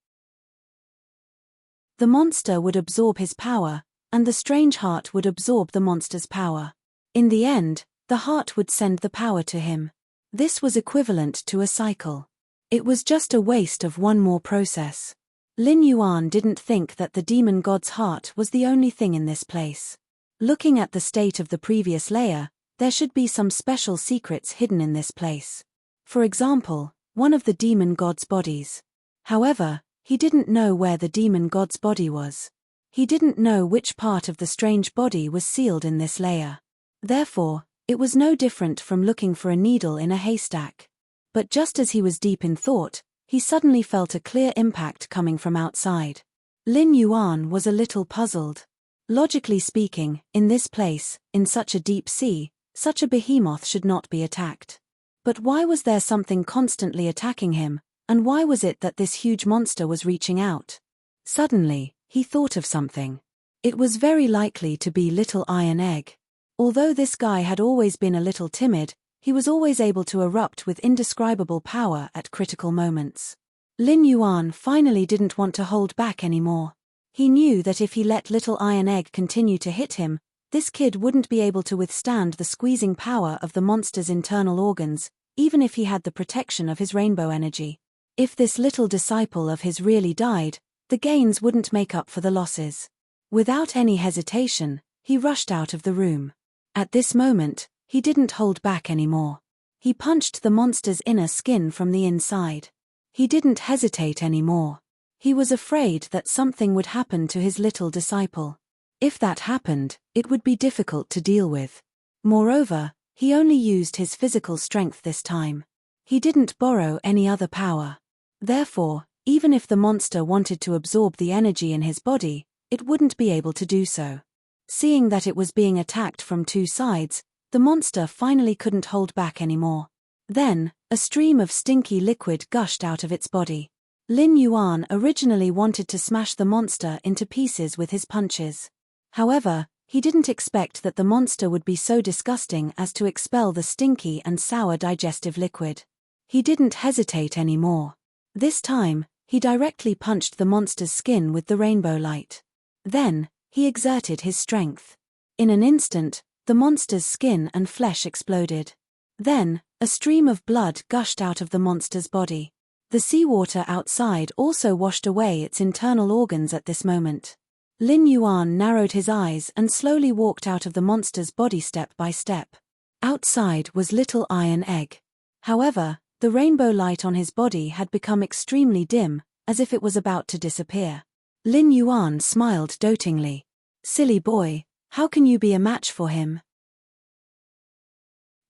The monster would absorb his power, and the strange heart would absorb the monster's power. In the end, the heart would send the power to him. This was equivalent to a cycle. It was just a waste of one more process. Lin Yuan didn't think that the demon god's heart was the only thing in this place. Looking at the state of the previous layer, there should be some special secrets hidden in this place. For example, one of the demon god's bodies. However, he didn't know where the demon god's body was. He didn't know which part of the strange body was sealed in this layer. Therefore, it was no different from looking for a needle in a haystack. But just as he was deep in thought, he suddenly felt a clear impact coming from outside. Lin Yuan was a little puzzled. Logically speaking, in this place, in such a deep sea, such a behemoth should not be attacked. But why was there something constantly attacking him, and why was it that this huge monster was reaching out? Suddenly, he thought of something. It was very likely to be Little Iron Egg. Although this guy had always been a little timid, he was always able to erupt with indescribable power at critical moments. Lin Yuan finally didn't want to hold back anymore. He knew that if he let Little Iron Egg continue to hit him, this kid wouldn't be able to withstand the squeezing power of the monster's internal organs, even if he had the protection of his rainbow energy. If this little disciple of his really died, the gains wouldn't make up for the losses. Without any hesitation, he rushed out of the room. At this moment, he didn't hold back anymore. He punched the monster's inner skin from the inside. He didn't hesitate anymore. He was afraid that something would happen to his little disciple. If that happened, it would be difficult to deal with. Moreover, he only used his physical strength this time. He didn't borrow any other power. Therefore, even if the monster wanted to absorb the energy in his body, it wouldn't be able to do so. Seeing that it was being attacked from two sides, the monster finally couldn't hold back anymore. Then, a stream of stinky liquid gushed out of its body. Lin Yuan originally wanted to smash the monster into pieces with his punches. However, he didn't expect that the monster would be so disgusting as to expel the stinky and sour digestive liquid. He didn't hesitate anymore. This time, he directly punched the monster's skin with the rainbow light. Then, he exerted his strength. In an instant, the monster's skin and flesh exploded. Then, a stream of blood gushed out of the monster's body. The seawater outside also washed away its internal organs at this moment. Lin Yuan narrowed his eyes and slowly walked out of the monster's body step by step. Outside was Little Iron Egg. However, the rainbow light on his body had become extremely dim, as if it was about to disappear. Lin Yuan smiled dotingly. "Silly boy, how can you be a match for him?"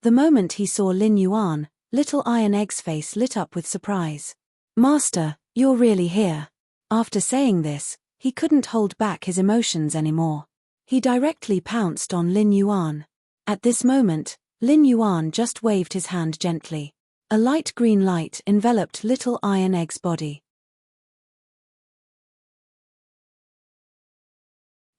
The moment he saw Lin Yuan, Little Iron Egg's face lit up with surprise. "Master, you're really here." After saying this, he couldn't hold back his emotions anymore. He directly pounced on Lin Yuan. At this moment, Lin Yuan just waved his hand gently. A light green light enveloped Little Iron Egg's body.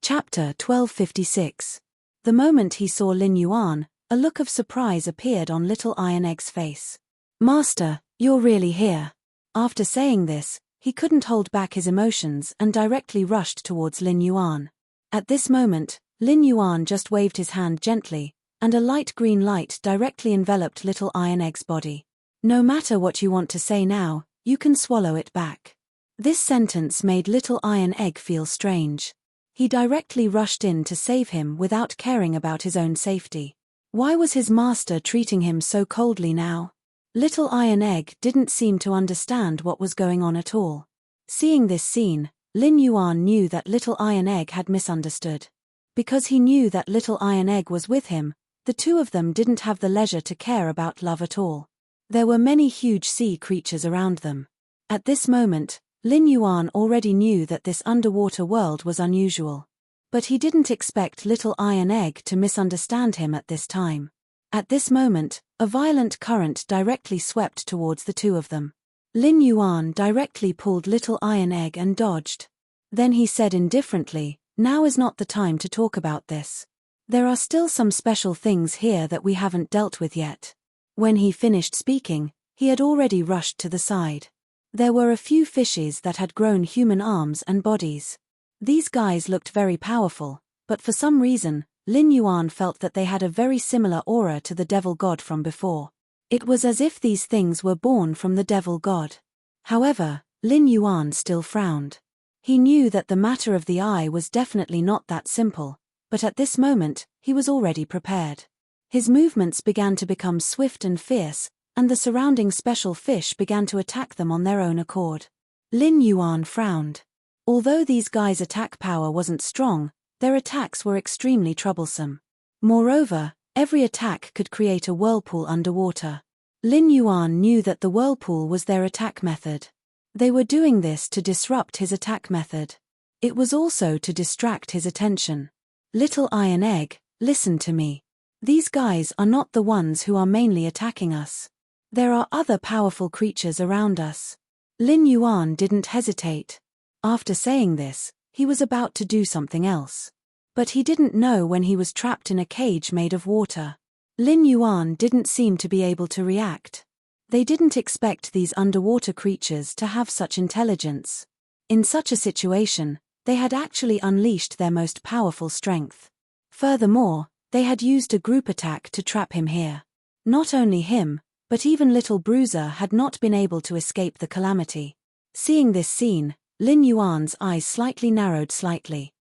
Chapter 1256. The moment he saw Lin Yuan, a look of surprise appeared on Little Iron Egg's face. "Master, you're really here." After saying this, he couldn't hold back his emotions and directly rushed towards Lin Yuan. At this moment, Lin Yuan just waved his hand gently, and a light green light directly enveloped Little Iron Egg's body. "No matter what you want to say now, you can swallow it back." This sentence made Little Iron Egg feel strange. He directly rushed in to save him without caring about his own safety. Why was his master treating him so coldly now? Little Iron Egg didn't seem to understand what was going on at all. Seeing this scene, Lin Yuan knew that Little Iron Egg had misunderstood. Because he knew that Little Iron Egg was with him, the two of them didn't have the leisure to care about love at all. There were many huge sea creatures around them. At this moment, Lin Yuan already knew that this underwater world was unusual. But he didn't expect Little Iron Egg to misunderstand him at this time. At this moment, a violent current directly swept towards the two of them. Lin Yuan directly pulled Little Iron Egg and dodged. Then he said indifferently, "Now is not the time to talk about this. There are still some special things here that we haven't dealt with yet." When he finished speaking, he had already rushed to the side. There were a few fishes that had grown human arms and bodies. These guys looked very powerful, but for some reason, Lin Yuan felt that they had a very similar aura to the devil god from before. It was as if these things were born from the devil god. However, Lin Yuan still frowned. He knew that the matter of the eye was definitely not that simple, but at this moment, he was already prepared. His movements began to become swift and fierce, and the surrounding special fish began to attack them on their own accord. Lin Yuan frowned. Although these guys' attack power wasn't strong, their attacks were extremely troublesome. Moreover, every attack could create a whirlpool underwater. Lin Yuan knew that the whirlpool was their attack method. They were doing this to disrupt his attack method. It was also to distract his attention. Little Iron Egg, listen to me. These guys are not the ones who are mainly attacking us. There are other powerful creatures around us. Lin Yuan didn't hesitate. After saying this, he was about to do something else. But he didn't know when he was trapped in a cage made of water. Lin Yuan didn't seem to be able to react. They didn't expect these underwater creatures to have such intelligence. In such a situation, they had actually unleashed their most powerful strength. Furthermore, they had used a group attack to trap him here. Not only him, but even little Bruiser had not been able to escape the calamity. Seeing this scene, Lin Yuan's eyes slightly narrowed slightly.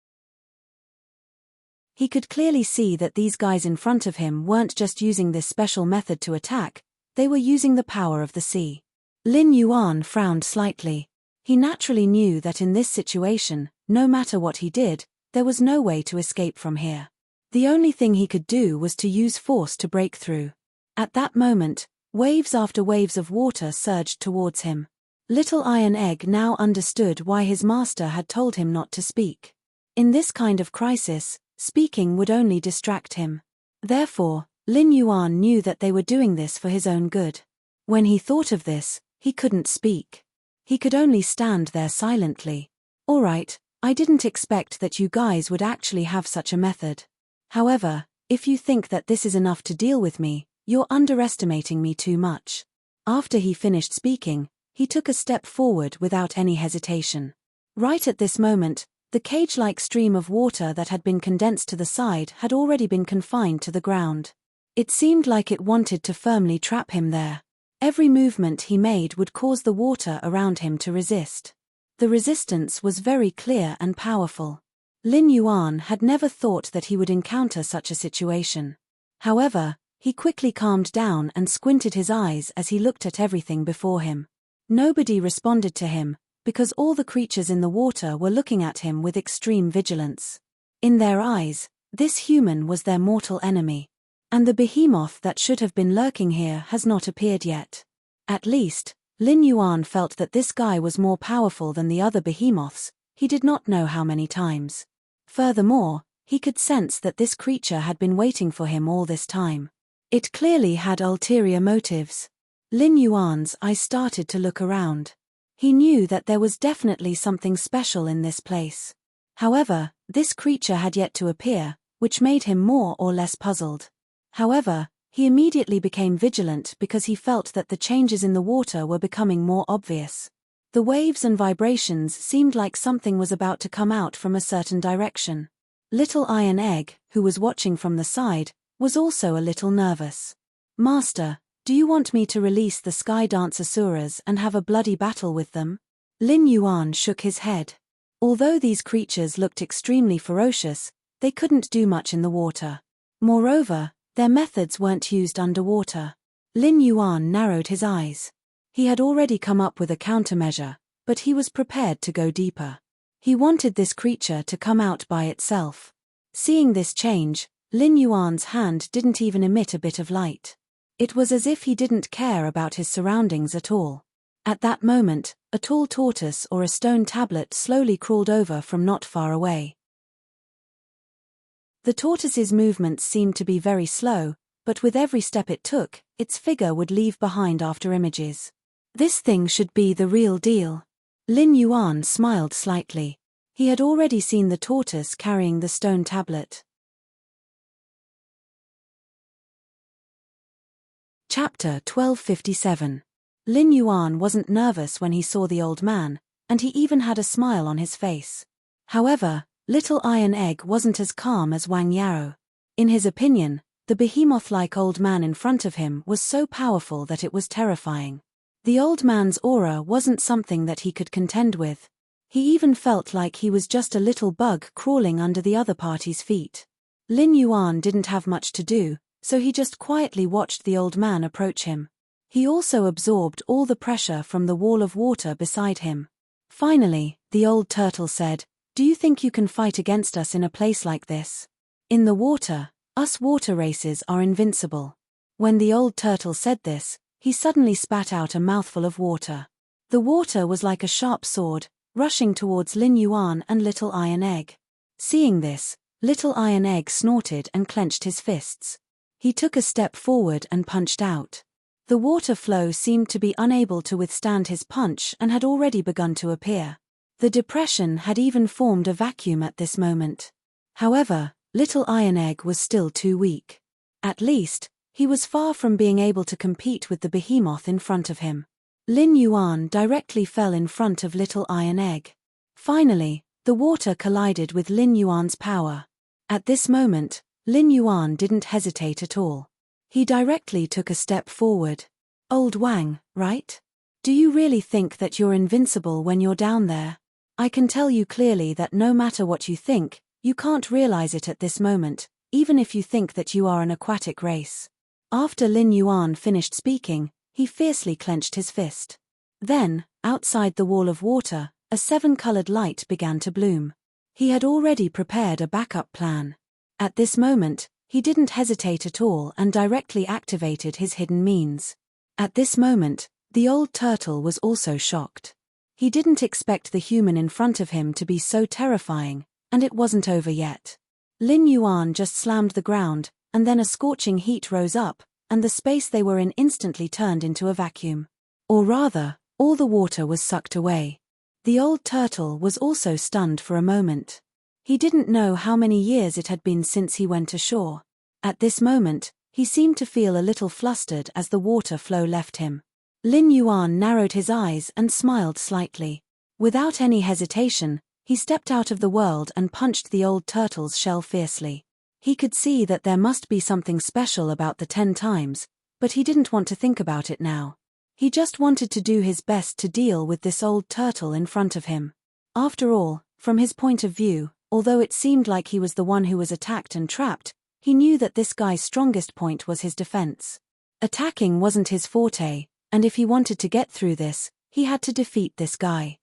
He could clearly see that these guys in front of him weren't just using this special method to attack, they were using the power of the sea. Lin Yuan frowned slightly. He naturally knew that in this situation, no matter what he did, there was no way to escape from here. The only thing he could do was to use force to break through. At that moment, waves after waves of water surged towards him. Little Iron Egg now understood why his master had told him not to speak. In this kind of crisis, speaking would only distract him. Therefore, Lin Yuan knew that they were doing this for his own good. When he thought of this, he couldn't speak. He could only stand there silently. All right, I didn't expect that you guys would actually have such a method. However, if you think that this is enough to deal with me, you're underestimating me too much. After he finished speaking, he took a step forward without any hesitation. Right at this moment, the cage-like stream of water that had been condensed to the side had already been confined to the ground. It seemed like it wanted to firmly trap him there. Every movement he made would cause the water around him to resist. The resistance was very clear and powerful. Lin Yuan had never thought that he would encounter such a situation. However, he quickly calmed down and squinted his eyes as he looked at everything before him. Nobody responded to him, because all the creatures in the water were looking at him with extreme vigilance. In their eyes, this human was their mortal enemy. And the behemoth that should have been lurking here has not appeared yet. At least, Lin Yuan felt that this guy was more powerful than the other behemoths, he did not know how many times. Furthermore, he could sense that this creature had been waiting for him all this time. It clearly had ulterior motives. Lin Yuan's eyes started to look around. He knew that there was definitely something special in this place. However, this creature had yet to appear, which made him more or less puzzled. However, he immediately became vigilant because he felt that the changes in the water were becoming more obvious. The waves and vibrations seemed like something was about to come out from a certain direction. Little Iron Egg, who was watching from the side, was also a little nervous. "Master, do you want me to release the Sky Dance Asuras and have a bloody battle with them?" Lin Yuan shook his head. Although these creatures looked extremely ferocious, they couldn't do much in the water. Moreover, their methods weren't used underwater. Lin Yuan narrowed his eyes. He had already come up with a countermeasure, but he was prepared to go deeper. He wanted this creature to come out by itself. Seeing this change, Lin Yuan's hand didn't even emit a bit of light. It was as if he didn't care about his surroundings at all. At that moment, a tall tortoise or a stone tablet slowly crawled over from not far away. The tortoise's movements seemed to be very slow, but with every step it took, its figure would leave behind after images. This thing should be the real deal. Lin Yuan smiled slightly. He had already seen the tortoise carrying the stone tablet. Chapter 1257. Lin Yuan wasn't nervous when he saw the old man, and he even had a smile on his face. However, Little Iron Egg wasn't as calm as Wang Yao. In his opinion, the behemoth-like old man in front of him was so powerful that it was terrifying. The old man's aura wasn't something that he could contend with. He even felt like he was just a little bug crawling under the other party's feet. Lin Yuan didn't have much to do, so he just quietly watched the old man approach him. He also absorbed all the pressure from the wall of water beside him. Finally, the old turtle said, "Do you think you can fight against us in a place like this? In the water, us water races are invincible." When the old turtle said this, he suddenly spat out a mouthful of water. The water was like a sharp sword, rushing towards Lin Yuan and Little Iron Egg. Seeing this, Little Iron Egg snorted and clenched his fists. He took a step forward and punched out. The water flow seemed to be unable to withstand his punch and had already begun to appear. The depression had even formed a vacuum at this moment. However, Little Iron Egg was still too weak. At least, he was far from being able to compete with the behemoth in front of him. Lin Yuan directly fell in front of Little Iron Egg. Finally, the water collided with Lin Yuan's power. At this moment, Lin Yuan didn't hesitate at all. He directly took a step forward. "Old Wang, right? Do you really think that you're invincible when you're down there? I can tell you clearly that no matter what you think, you can't realize it at this moment, even if you think that you are an aquatic race." After Lin Yuan finished speaking, he fiercely clenched his fist. Then, outside the wall of water, a 7-colored light began to bloom. He had already prepared a backup plan. At this moment, he didn't hesitate at all and directly activated his hidden means. At this moment, the old turtle was also shocked. He didn't expect the human in front of him to be so terrifying, and it wasn't over yet. Lin Yuan just slammed the ground, and then a scorching heat rose up, and the space they were in instantly turned into a vacuum. Or rather, all the water was sucked away. The old turtle was also stunned for a moment. He didn't know how many years it had been since he went ashore. At this moment, he seemed to feel a little flustered as the water flow left him. Lin Yuan narrowed his eyes and smiled slightly. Without any hesitation, he stepped out of the world and punched the old turtle's shell fiercely. He could see that there must be something special about the 10 times, but he didn't want to think about it now. He just wanted to do his best to deal with this old turtle in front of him. After all, from his point of view, although it seemed like he was the one who was attacked and trapped, he knew that this guy's strongest point was his defense. Attacking wasn't his forte, and if he wanted to get through this, he had to defeat this guy.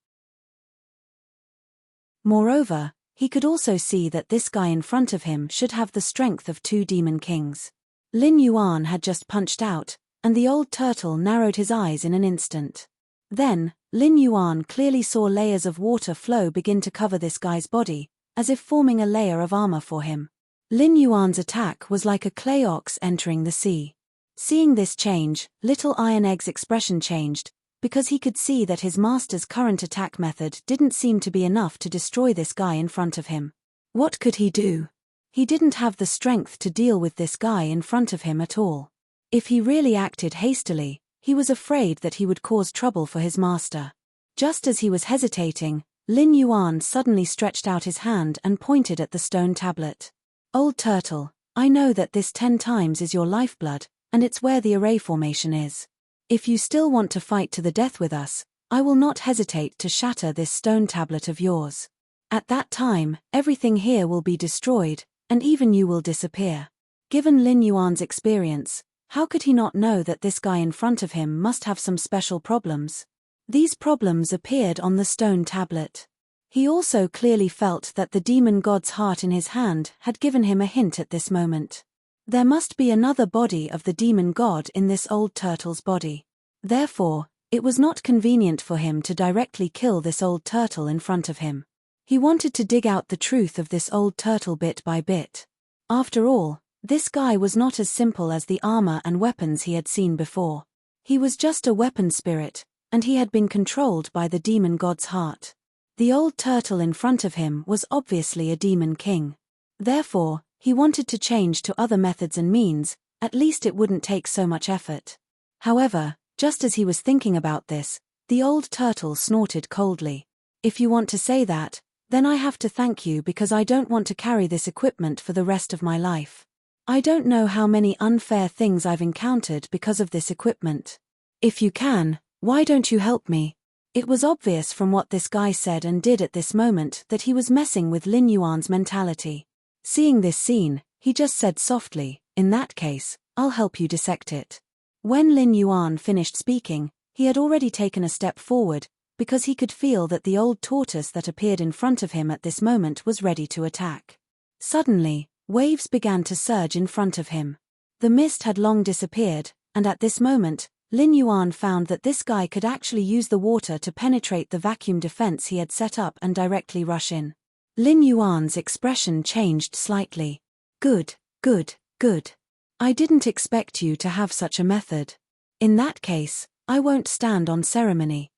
Moreover, he could also see that this guy in front of him should have the strength of 2 demon kings. Lin Yuan had just punched out, and the old turtle narrowed his eyes in an instant. Then, Lin Yuan clearly saw layers of water flow begin to cover this guy's body, as if forming a layer of armor for him. Lin Yuan's attack was like a clay ox entering the sea. Seeing this change, Little Iron Egg's expression changed, because he could see that his master's current attack method didn't seem to be enough to destroy this guy in front of him. What could he do? He didn't have the strength to deal with this guy in front of him at all. If he really acted hastily, he was afraid that he would cause trouble for his master. Just as he was hesitating, Lin Yuan suddenly stretched out his hand and pointed at the stone tablet. "Old turtle, I know that this 10 times is your lifeblood, and it's where the array formation is. If you still want to fight to the death with us, I will not hesitate to shatter this stone tablet of yours. At that time, everything here will be destroyed, and even you will disappear." Given Lin Yuan's experience, how could he not know that this guy in front of him must have some special problems? These problems appeared on the stone tablet. He also clearly felt that the demon god's heart in his hand had given him a hint at this moment. There must be another body of the demon god in this old turtle's body. Therefore, it was not convenient for him to directly kill this old turtle in front of him. He wanted to dig out the truth of this old turtle bit by bit. After all, this guy was not as simple as the armor and weapons he had seen before. He was just a weapon spirit, and he had been controlled by the demon god's heart. The old turtle in front of him was obviously a demon king. Therefore, he wanted to change to other methods and means, at least it wouldn't take so much effort. However, just as he was thinking about this, the old turtle snorted coldly. "If you want to say that, then I have to thank you because I don't want to carry this equipment for the rest of my life. I don't know how many unfair things I've encountered because of this equipment. If you can, why don't you help me?" It was obvious from what this guy said and did at this moment that he was messing with Lin Yuan's mentality. Seeing this scene, he just said softly, "In that case, I'll help you dissect it." When Lin Yuan finished speaking, he had already taken a step forward, because he could feel that the old tortoise that appeared in front of him at this moment was ready to attack. Suddenly, waves began to surge in front of him. The mist had long disappeared, and at this moment, Lin Yuan found that this guy could actually use the water to penetrate the vacuum defense he had set up and directly rush in. Lin Yuan's expression changed slightly. Good, good, good. I didn't expect you to have such a method. In that case, I won't stand on ceremony.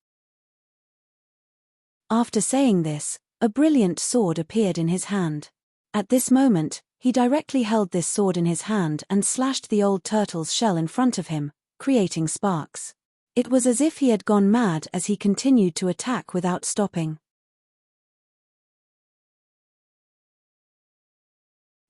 After saying this, a brilliant sword appeared in his hand. At this moment, he directly held this sword in his hand and slashed the old turtle's shell in front of him, creating sparks. It was as if he had gone mad as he continued to attack without stopping.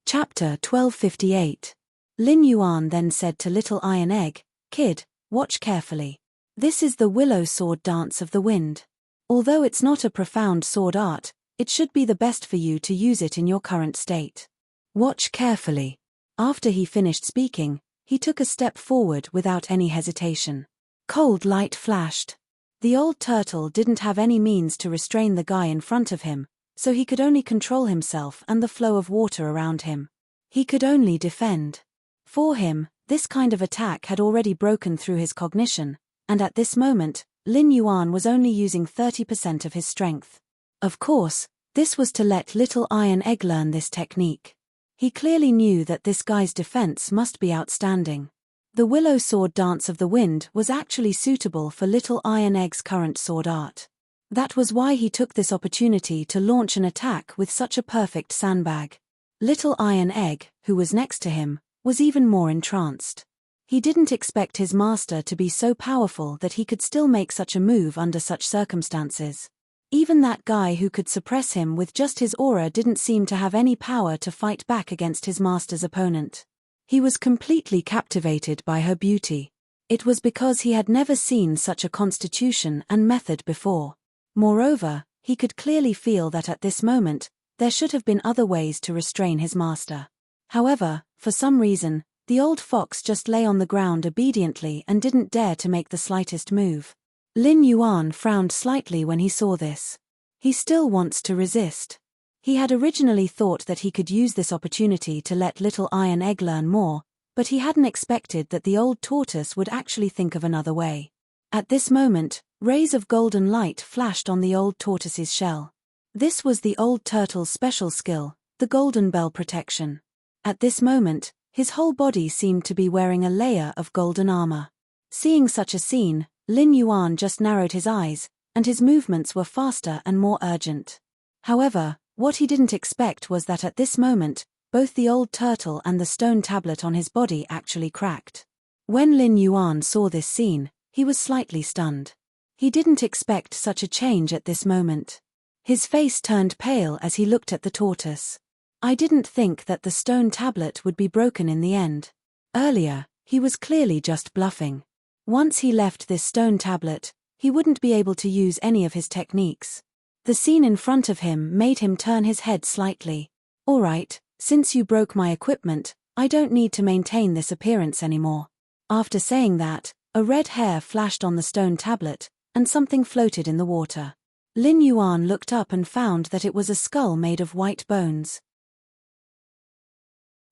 Chapter 1258. Lin Yuan then said to Little Iron Egg, "Kid, watch carefully. This is the willow sword dance of the wind. Although it's not a profound sword art, it should be the best for you to use it in your current state. Watch carefully." After he finished speaking, he took a step forward without any hesitation. Cold light flashed. The old turtle didn't have any means to restrain the guy in front of him, so he could only control himself and the flow of water around him. He could only defend. For him, this kind of attack had already broken through his cognition, and at this moment, Lin Yuan was only using 30% of his strength. Of course, this was to let Little Iron Egg learn this technique. He clearly knew that this guy's defense must be outstanding. The willow sword dance of the wind was actually suitable for Little Iron Egg's current sword art. That was why he took this opportunity to launch an attack with such a perfect sandbag. Little Iron Egg, who was next to him, was even more entranced. He didn't expect his master to be so powerful that he could still make such a move under such circumstances. Even that guy who could suppress him with just his aura didn't seem to have any power to fight back against his master's opponent. He was completely captivated by her beauty. It was because he had never seen such a constitution and method before. Moreover, he could clearly feel that at this moment, there should have been other ways to restrain his master. However, for some reason, the old fox just lay on the ground obediently and didn't dare to make the slightest move. Lin Yuan frowned slightly when he saw this. He still wants to resist. He had originally thought that he could use this opportunity to let Little Iron Egg learn more, but he hadn't expected that the old tortoise would actually think of another way. At this moment, rays of golden light flashed on the old tortoise's shell. This was the old turtle's special skill, the golden bell protection. At this moment, his whole body seemed to be wearing a layer of golden armor. Seeing such a scene, Lin Yuan just narrowed his eyes, and his movements were faster and more urgent. However, what he didn't expect was that at this moment, both the old turtle and the stone tablet on his body actually cracked. When Lin Yuan saw this scene, he was slightly stunned. He didn't expect such a change at this moment. His face turned pale as he looked at the tortoise. I didn't think that the stone tablet would be broken in the end. Earlier, he was clearly just bluffing. Once he left this stone tablet, he wouldn't be able to use any of his techniques. The scene in front of him made him turn his head slightly. "All right, since you broke my equipment, I don't need to maintain this appearance anymore." After saying that, a red hair flashed on the stone tablet, and something floated in the water. Lin Yuan looked up and found that it was a skull made of white bones.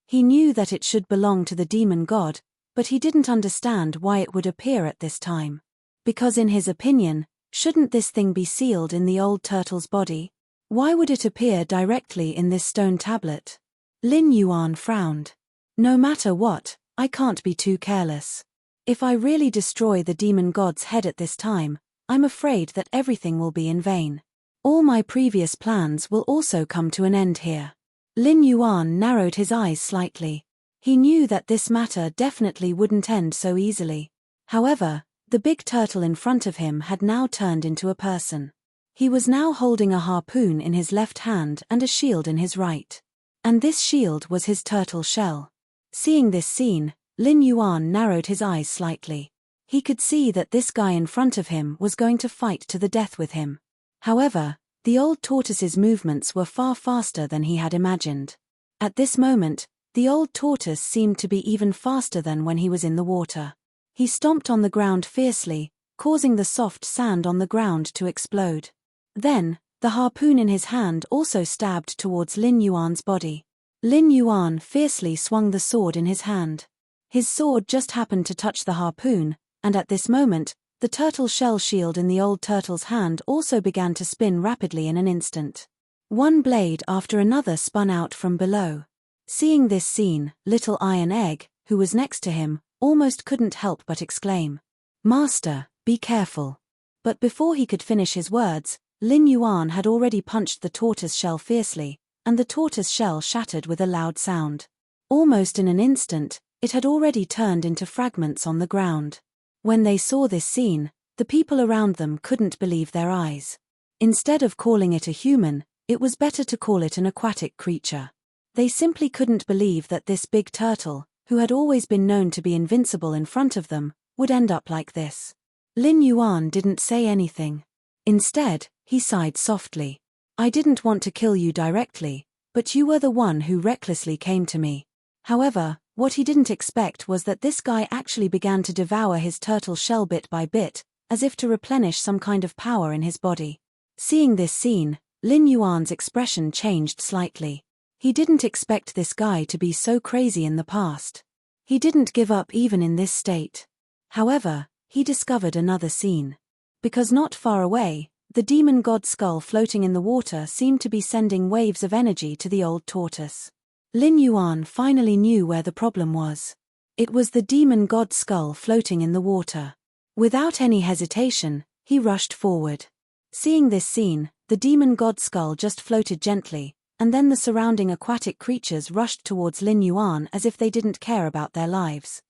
He knew that it should belong to the demon god, but he didn't understand why it would appear at this time. Because in his opinion, shouldn't this thing be sealed in the old turtle's body? Why would it appear directly in this stone tablet? Lin Yuan frowned. No matter what, I can't be too careless. If I really destroy the demon god's head at this time, I'm afraid that everything will be in vain. All my previous plans will also come to an end here. Lin Yuan narrowed his eyes slightly. He knew that this matter definitely wouldn't end so easily. However, the big turtle in front of him had now turned into a person. He was now holding a harpoon in his left hand and a shield in his right. And this shield was his turtle shell. Seeing this scene, Lin Yuan narrowed his eyes slightly. He could see that this guy in front of him was going to fight to the death with him. However, the old tortoise's movements were far faster than he had imagined. At this moment, the old tortoise seemed to be even faster than when he was in the water. He stomped on the ground fiercely, causing the soft sand on the ground to explode. Then, the harpoon in his hand also stabbed towards Lin Yuan's body. Lin Yuan fiercely swung the sword in his hand. His sword just happened to touch the harpoon, and at this moment, the turtle shell shield in the old turtle's hand also began to spin rapidly in an instant. One blade after another spun out from below. Seeing this scene, Little Iron Egg, who was next to him, almost couldn't help but exclaim, "Master, be careful." But before he could finish his words, Lin Yuan had already punched the tortoise shell fiercely, and the tortoise shell shattered with a loud sound. Almost in an instant, it had already turned into fragments on the ground. When they saw this scene, the people around them couldn't believe their eyes. Instead of calling it a human, it was better to call it an aquatic creature. They simply couldn't believe that this big turtle, who had always been known to be invincible in front of them, would end up like this. Lin Yuan didn't say anything. Instead, he sighed softly. "I didn't want to kill you directly, but you were the one who recklessly came to me." However, what he didn't expect was that this guy actually began to devour his turtle shell bit by bit, as if to replenish some kind of power in his body. Seeing this scene, Lin Yuan's expression changed slightly. He didn't expect this guy to be so crazy in the past. He didn't give up even in this state. However, he discovered another scene. Because not far away, the demon god skull floating in the water seemed to be sending waves of energy to the old tortoise. Lin Yuan finally knew where the problem was. It was the demon god skull floating in the water. Without any hesitation, he rushed forward. Seeing this scene, the demon god skull just floated gently, and then the surrounding aquatic creatures rushed towards Lin Yuan as if they didn't care about their lives.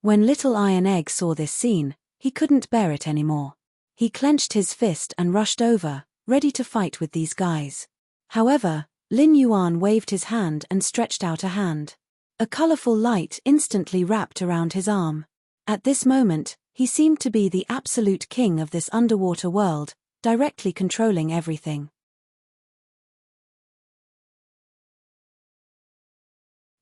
When Little Iron Egg saw this scene, he couldn't bear it anymore. He clenched his fist and rushed over, ready to fight with these guys. However, Lin Yuan waved his hand and stretched out a hand. A colorful light instantly wrapped around his arm. At this moment, he seemed to be the absolute king of this underwater world, directly controlling everything.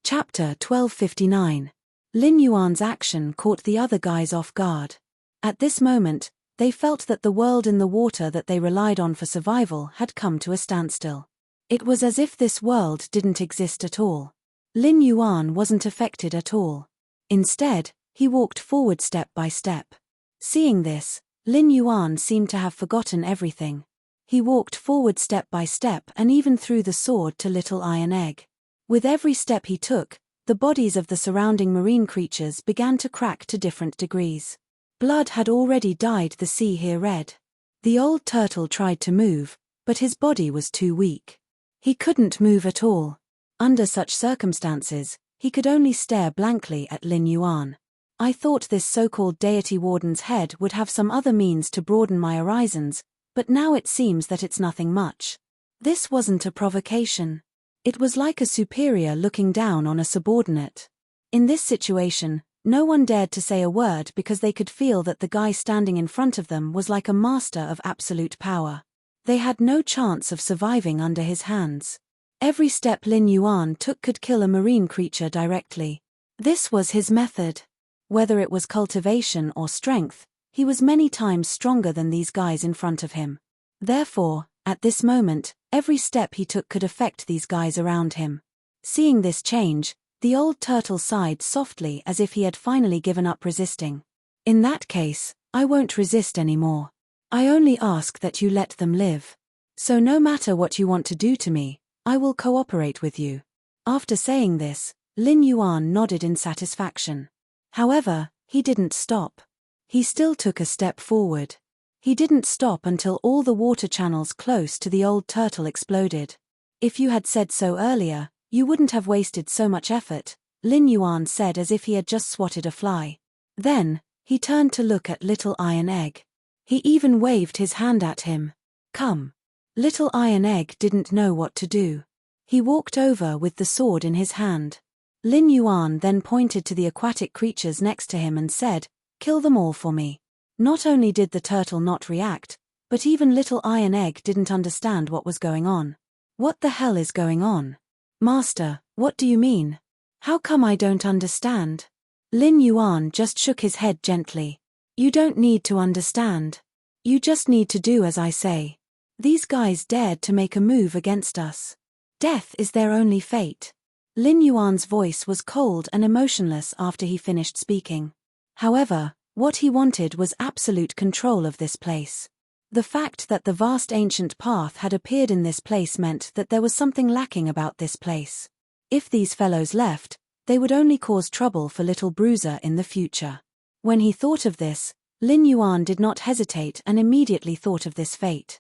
Chapter 1259. Lin Yuan's action caught the other guys off guard. At this moment, they felt that the world in the water that they relied on for survival had come to a standstill. It was as if this world didn't exist at all. Lin Yuan wasn't affected at all. Instead, he walked forward step by step. Seeing this, Lin Yuan seemed to have forgotten everything. He walked forward step by step and even threw the sword to Little Iron Egg. With every step he took, the bodies of the surrounding marine creatures began to crack to different degrees. Blood had already dyed the sea here red. The old turtle tried to move, but his body was too weak. He couldn't move at all. Under such circumstances, he could only stare blankly at Lin Yuan. "I thought this so-called deity warden's head would have some other means to broaden my horizons, but now it seems that it's nothing much." This wasn't a provocation. It was like a superior looking down on a subordinate. In this situation, no one dared to say a word because they could feel that the guy standing in front of them was like a master of absolute power. They had no chance of surviving under his hands. Every step Lin Yuan took could kill a marine creature directly. This was his method. Whether it was cultivation or strength, he was many times stronger than these guys in front of him. Therefore, at this moment, every step he took could affect these guys around him. Seeing this change, the old turtle sighed softly as if he had finally given up resisting. "In that case, I won't resist anymore. I only ask that you let them live. So no matter what you want to do to me, I will cooperate with you." After saying this, Lin Yuan nodded in satisfaction. However, he didn't stop. He still took a step forward. He didn't stop until all the water channels close to the old turtle exploded. "If you had said so earlier, you wouldn't have wasted so much effort," Lin Yuan said as if he had just swatted a fly. Then, he turned to look at Little Iron Egg. He even waved his hand at him. "Come." Little Iron Egg didn't know what to do. He walked over with the sword in his hand. Lin Yuan then pointed to the aquatic creatures next to him and said, "Kill them all for me." Not only did the turtle not react, but even Little Iron Egg didn't understand what was going on. "What the hell is going on? Master, what do you mean? How come I don't understand?" Lin Yuan just shook his head gently. "You don't need to understand. You just need to do as I say. These guys dared to make a move against us. Death is their only fate." Lin Yuan's voice was cold and emotionless after he finished speaking. However, what he wanted was absolute control of this place. The fact that the vast ancient path had appeared in this place meant that there was something lacking about this place. If these fellows left, they would only cause trouble for little Bruiser in the future. When he thought of this, Lin Yuan did not hesitate and immediately thought of this fate.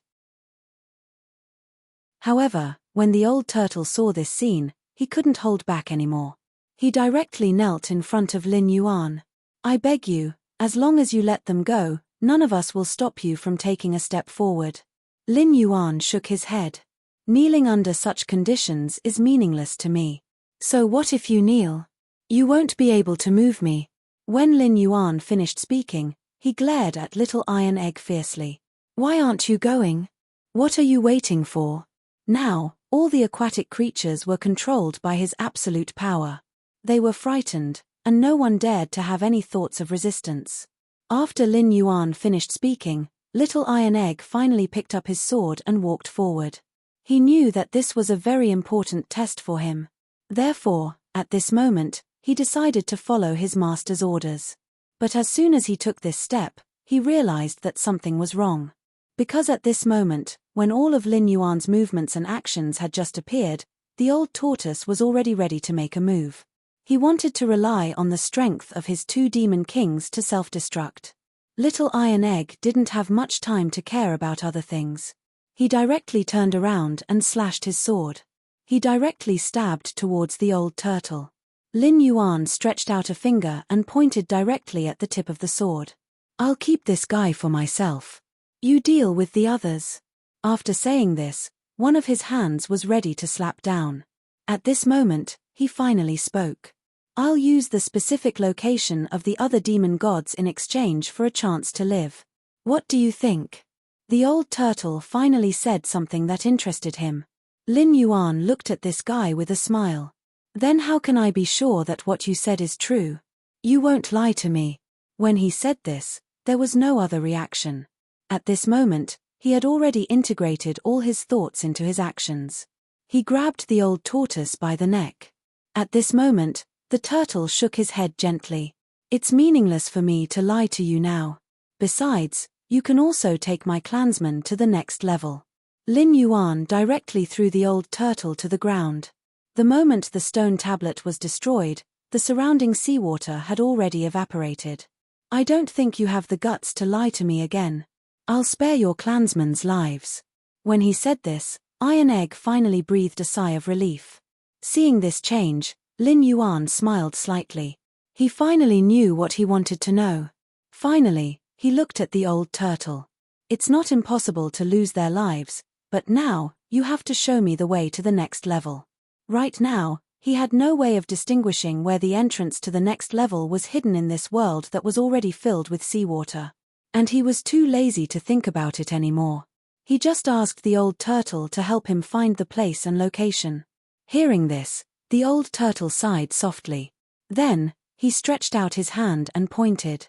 However, when the old turtle saw this scene, he couldn't hold back anymore. He directly knelt in front of Lin Yuan. "I beg you, as long as you let them go, none of us will stop you from taking a step forward." Lin Yuan shook his head. "Kneeling under such conditions is meaningless to me. So what if you kneel? You won't be able to move me." When Lin Yuan finished speaking, he glared at Little Iron Egg fiercely. "Why aren't you going? What are you waiting for?" Now, all the aquatic creatures were controlled by his absolute power. They were frightened, and no one dared to have any thoughts of resistance. After Lin Yuan finished speaking, Little Iron Egg finally picked up his sword and walked forward. He knew that this was a very important test for him. Therefore, at this moment, he decided to follow his master's orders. But as soon as he took this step, he realized that something was wrong. Because at this moment, when all of Lin Yuan's movements and actions had just appeared, the old tortoise was already ready to make a move. He wanted to rely on the strength of his two demon kings to self-destruct. Little Iron Egg didn't have much time to care about other things. He directly turned around and slashed his sword. He directly stabbed towards the old turtle. Lin Yuan stretched out a finger and pointed directly at the tip of the sword. "I'll keep this guy for myself. You deal with the others." After saying this, one of his hands was ready to slap down. At this moment, he finally spoke. "I'll use the specific location of the other demon gods in exchange for a chance to live. What do you think?" The old turtle finally said something that interested him. Lin Yuan looked at this guy with a smile. "Then how can I be sure that what you said is true? You won't lie to me." When he said this, there was no other reaction. At this moment, he had already integrated all his thoughts into his actions. He grabbed the old tortoise by the neck. At this moment, the turtle shook his head gently. "It's meaningless for me to lie to you now. Besides, you can also take my clansmen to the next level." Lin Yuan directly threw the old turtle to the ground. The moment the stone tablet was destroyed, the surrounding seawater had already evaporated. "I don't think you have the guts to lie to me again. I'll spare your clansmen's lives." When he said this, Iron Egg finally breathed a sigh of relief. Seeing this change, Lin Yuan smiled slightly. He finally knew what he wanted to know. Finally, he looked at the old turtle. "It's not impossible to lose their lives, but now, you have to show me the way to the next level." Right now, he had no way of distinguishing where the entrance to the next level was hidden in this world that was already filled with seawater. And he was too lazy to think about it anymore. He just asked the old turtle to help him find the place and location. Hearing this, the old turtle sighed softly. Then, he stretched out his hand and pointed.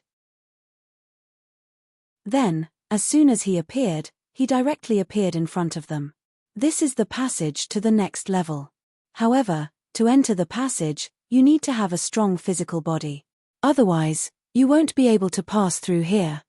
Then, as soon as he appeared, he directly appeared in front of them. "This is the passage to the next level. However, to enter the passage, you need to have a strong physical body. Otherwise, you won't be able to pass through here."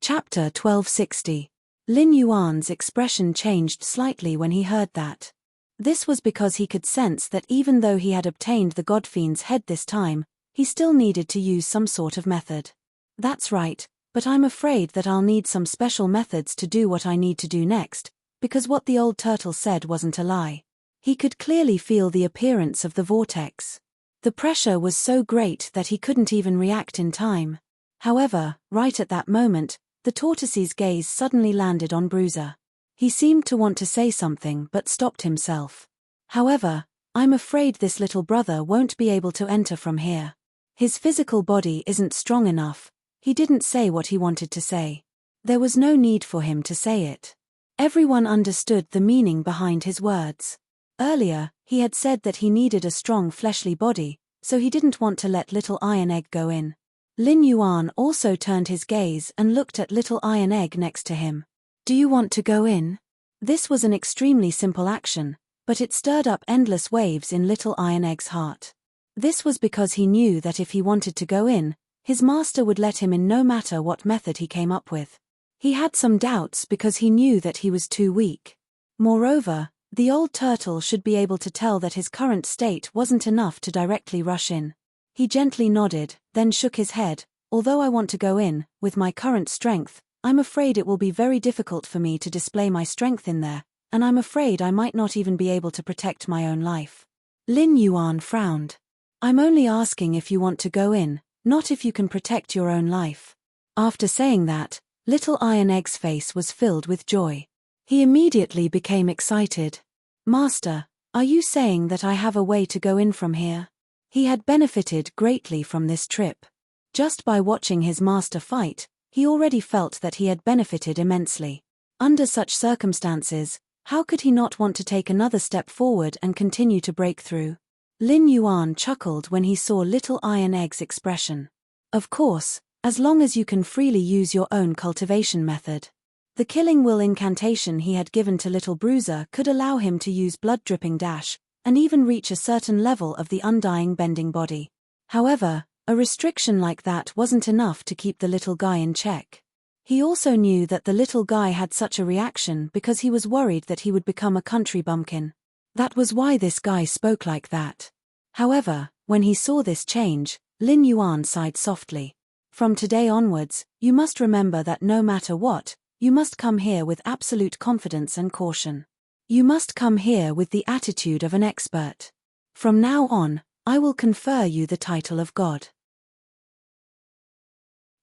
Chapter 1260. Lin Yuan's expression changed slightly when he heard that. This was because he could sense that even though he had obtained the Godfiend's head this time, he still needed to use some sort of method. "That's right, but I'm afraid that I'll need some special methods to do what I need to do next, because what the old turtle said wasn't a lie." He could clearly feel the appearance of the vortex. The pressure was so great that he couldn't even react in time. However, right at that moment, the tortoise's gaze suddenly landed on Bruiser. He seemed to want to say something but stopped himself. "However, I'm afraid this little brother won't be able to enter from here. His physical body isn't strong enough." He didn't say what he wanted to say. There was no need for him to say it. Everyone understood the meaning behind his words. Earlier, he had said that he needed a strong fleshly body, so he didn't want to let Little Iron Egg go in. Lin Yuan also turned his gaze and looked at Little Iron Egg next to him. "Do you want to go in?" This was an extremely simple action, but it stirred up endless waves in Little Iron Egg's heart. This was because he knew that if he wanted to go in, his master would let him in no matter what method he came up with. He had some doubts because he knew that he was too weak. Moreover, the old turtle should be able to tell that his current state wasn't enough to directly rush in. He gently nodded, then shook his head. Although I want to go in, with my current strength, I'm afraid it will be very difficult for me to display my strength in there, and I'm afraid I might not even be able to protect my own life. Lin Yuan frowned. I'm only asking if you want to go in, not if you can protect your own life. After saying that, Little Iron Egg's face was filled with joy. He immediately became excited. Master, are you saying that I have a way to go in from here? He had benefited greatly from this trip. Just by watching his master fight, he already felt that he had benefited immensely. Under such circumstances, how could he not want to take another step forward and continue to break through? Lin Yuan chuckled when he saw Little Iron Egg's expression. Of course, as long as you can freely use your own cultivation method. The killing will incantation he had given to Little Bruiser could allow him to use blood-dripping dash, and even reach a certain level of the undying bending body. However, a restriction like that wasn't enough to keep the little guy in check. He also knew that the little guy had such a reaction because he was worried that he would become a country bumpkin. That was why this guy spoke like that. However, when he saw this change, Lin Yuan sighed softly. From today onwards, you must remember that no matter what, you must come here with absolute confidence and caution. You must come here with the attitude of an expert. From now on, I will confer you the title of God.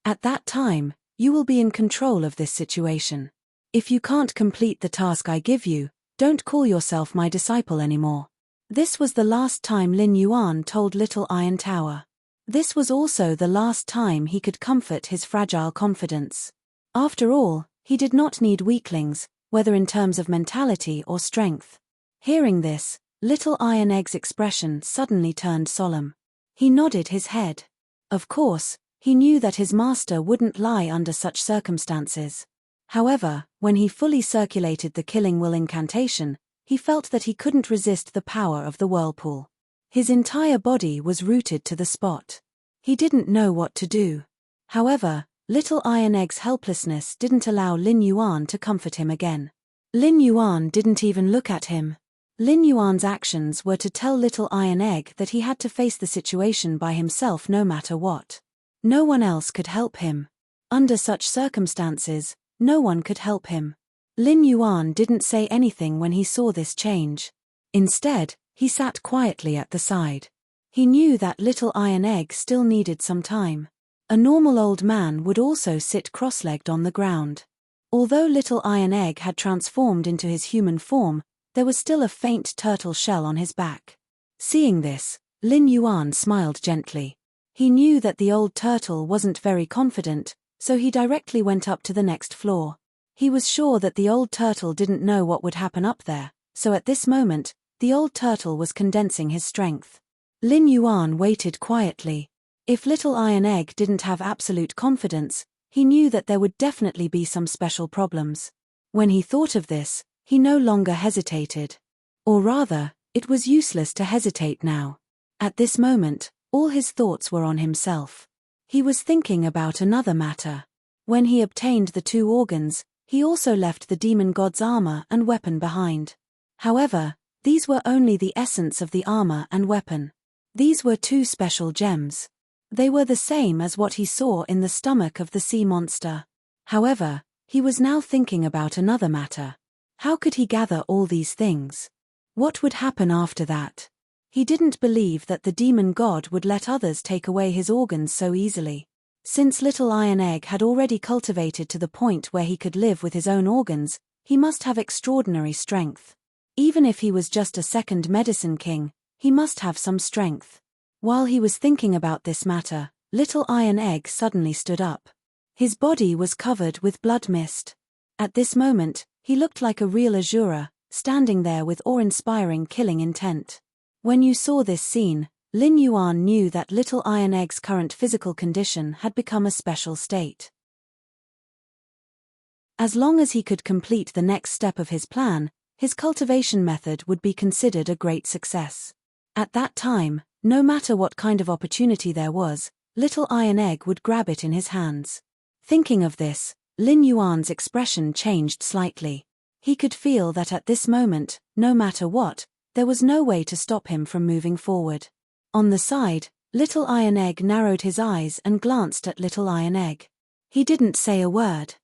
At that time, you will be in control of this situation. If you can't complete the task I give you, don't call yourself my disciple anymore. This was the last time Lin Yuan told Little Iron Tower. This was also the last time he could comfort his fragile confidence. After all, he did not need weaklings, whether in terms of mentality or strength. Hearing this, Little Iron Egg's expression suddenly turned solemn. He nodded his head. Of course, he knew that his master wouldn't lie under such circumstances. However, when he fully circulated the killing will incantation, he felt that he couldn't resist the power of the whirlpool. His entire body was rooted to the spot. He didn't know what to do. However, Little Iron Egg's helplessness didn't allow Lin Yuan to comfort him again. Lin Yuan didn't even look at him. Lin Yuan's actions were to tell Little Iron Egg that he had to face the situation by himself no matter what. No one else could help him. Under such circumstances, no one could help him. Lin Yuan didn't say anything when he saw this change. Instead, he sat quietly at the side. He knew that Little Iron Egg still needed some time. A normal old man would also sit cross-legged on the ground. Although Little Iron Egg had transformed into his human form, there was still a faint turtle shell on his back. Seeing this, Lin Yuan smiled gently. He knew that the old turtle wasn't very confident, so he directly went up to the next floor. He was sure that the old turtle didn't know what would happen up there, so at this moment, the old turtle was condensing his strength. Lin Yuan waited quietly. If Little Iron Egg didn't have absolute confidence, he knew that there would definitely be some special problems. When he thought of this, he no longer hesitated. Or rather, it was useless to hesitate now. At this moment, all his thoughts were on himself. He was thinking about another matter. When he obtained the 2 organs, he also left the demon god's armor and weapon behind. However, these were only the essence of the armor and weapon. These were 2 special gems. They were the same as what he saw in the stomach of the sea monster. However, he was now thinking about another matter. How could he gather all these things? What would happen after that? He didn't believe that the demon god would let others take away his organs so easily. Since Little Iron Egg had already cultivated to the point where he could live with his own organs, he must have extraordinary strength. Even if he was just a second medicine king, he must have some strength. While he was thinking about this matter, Little Iron Egg suddenly stood up. His body was covered with blood mist. At this moment, he looked like a real Azura, standing there with awe-inspiring killing intent. When you saw this scene, Lin Yuan knew that Little Iron Egg's current physical condition had become a special state. As long as he could complete the next step of his plan, his cultivation method would be considered a great success. At that time, no matter what kind of opportunity there was, Little Iron Egg would grab it in his hands. Thinking of this, Lin Yuan's expression changed slightly. He could feel that at this moment, no matter what, there was no way to stop him from moving forward. On the side, Little Iron Egg narrowed his eyes and glanced at Little Iron Egg. He didn't say a word.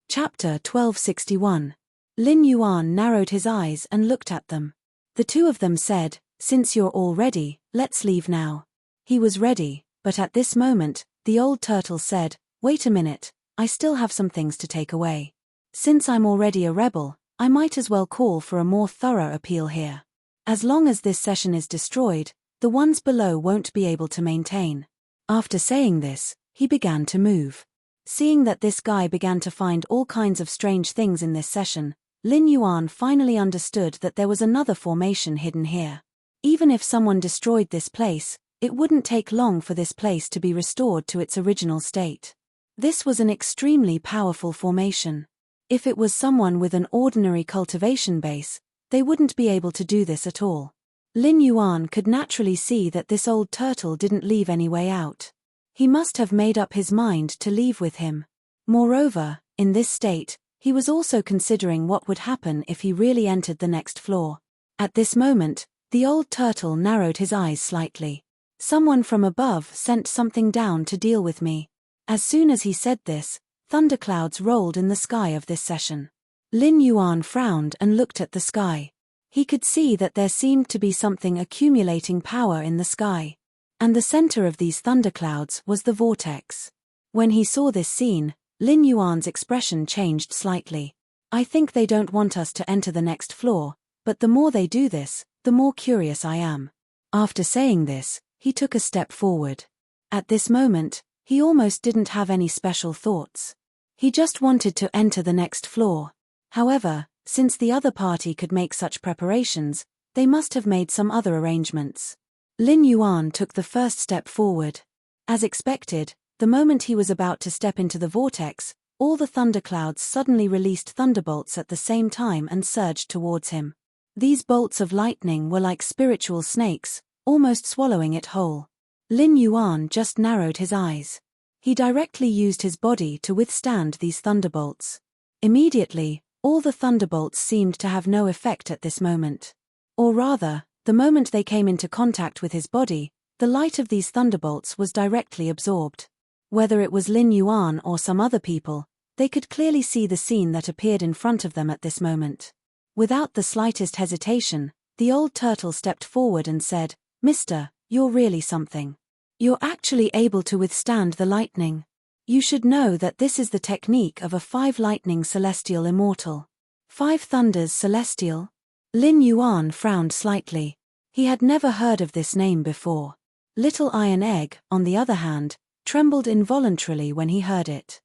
Chapter 1261. Lin Yuan narrowed his eyes and looked at them. The two of them said, "Since you're all ready, let's leave now." He was ready, but at this moment, the old turtle said, "Wait a minute, I still have some things to take away. Since I'm already a rebel, I might as well call for a more thorough appeal here. As long as this session is destroyed, the ones below won't be able to maintain." After saying this, he began to move. Seeing that this guy began to find all kinds of strange things in this session, Lin Yuan finally understood that there was another formation hidden here. Even if someone destroyed this place, it wouldn't take long for this place to be restored to its original state. This was an extremely powerful formation. If it was someone with an ordinary cultivation base, they wouldn't be able to do this at all. Lin Yuan could naturally see that this old turtle didn't leave any way out. He must have made up his mind to leave with him. Moreover, in this state, he was also considering what would happen if he really entered the next floor. At this moment, the old turtle narrowed his eyes slightly. "Someone from above sent something down to deal with me." As soon as he said this, thunderclouds rolled in the sky of this session. Lin Yuan frowned and looked at the sky. He could see that there seemed to be something accumulating power in the sky. And the center of these thunderclouds was the vortex. When he saw this scene, Lin Yuan's expression changed slightly. "I think they don't want us to enter the next floor, but the more they do this, the more curious I am." After saying this, he took a step forward. At this moment, he almost didn't have any special thoughts. He just wanted to enter the next floor. However, since the other party could make such preparations, they must have made some other arrangements. Lin Yuan took the first step forward. As expected, the moment he was about to step into the vortex, all the thunderclouds suddenly released thunderbolts at the same time and surged towards him. These bolts of lightning were like spiritual snakes, almost swallowing it whole. Lin Yuan just narrowed his eyes. He directly used his body to withstand these thunderbolts. Immediately, all the thunderbolts seemed to have no effect at this moment. Or rather, the moment they came into contact with his body, the light of these thunderbolts was directly absorbed. Whether it was Lin Yuan or some other people, they could clearly see the scene that appeared in front of them at this moment. Without the slightest hesitation, the old turtle stepped forward and said, "Mister, you're really something. You're actually able to withstand the lightning. You should know that this is the technique of a 5 lightning celestial immortal." 5 thunders celestial? Lin Yuan frowned slightly. He had never heard of this name before. Little Iron Egg, on the other hand, trembled involuntarily when he heard it.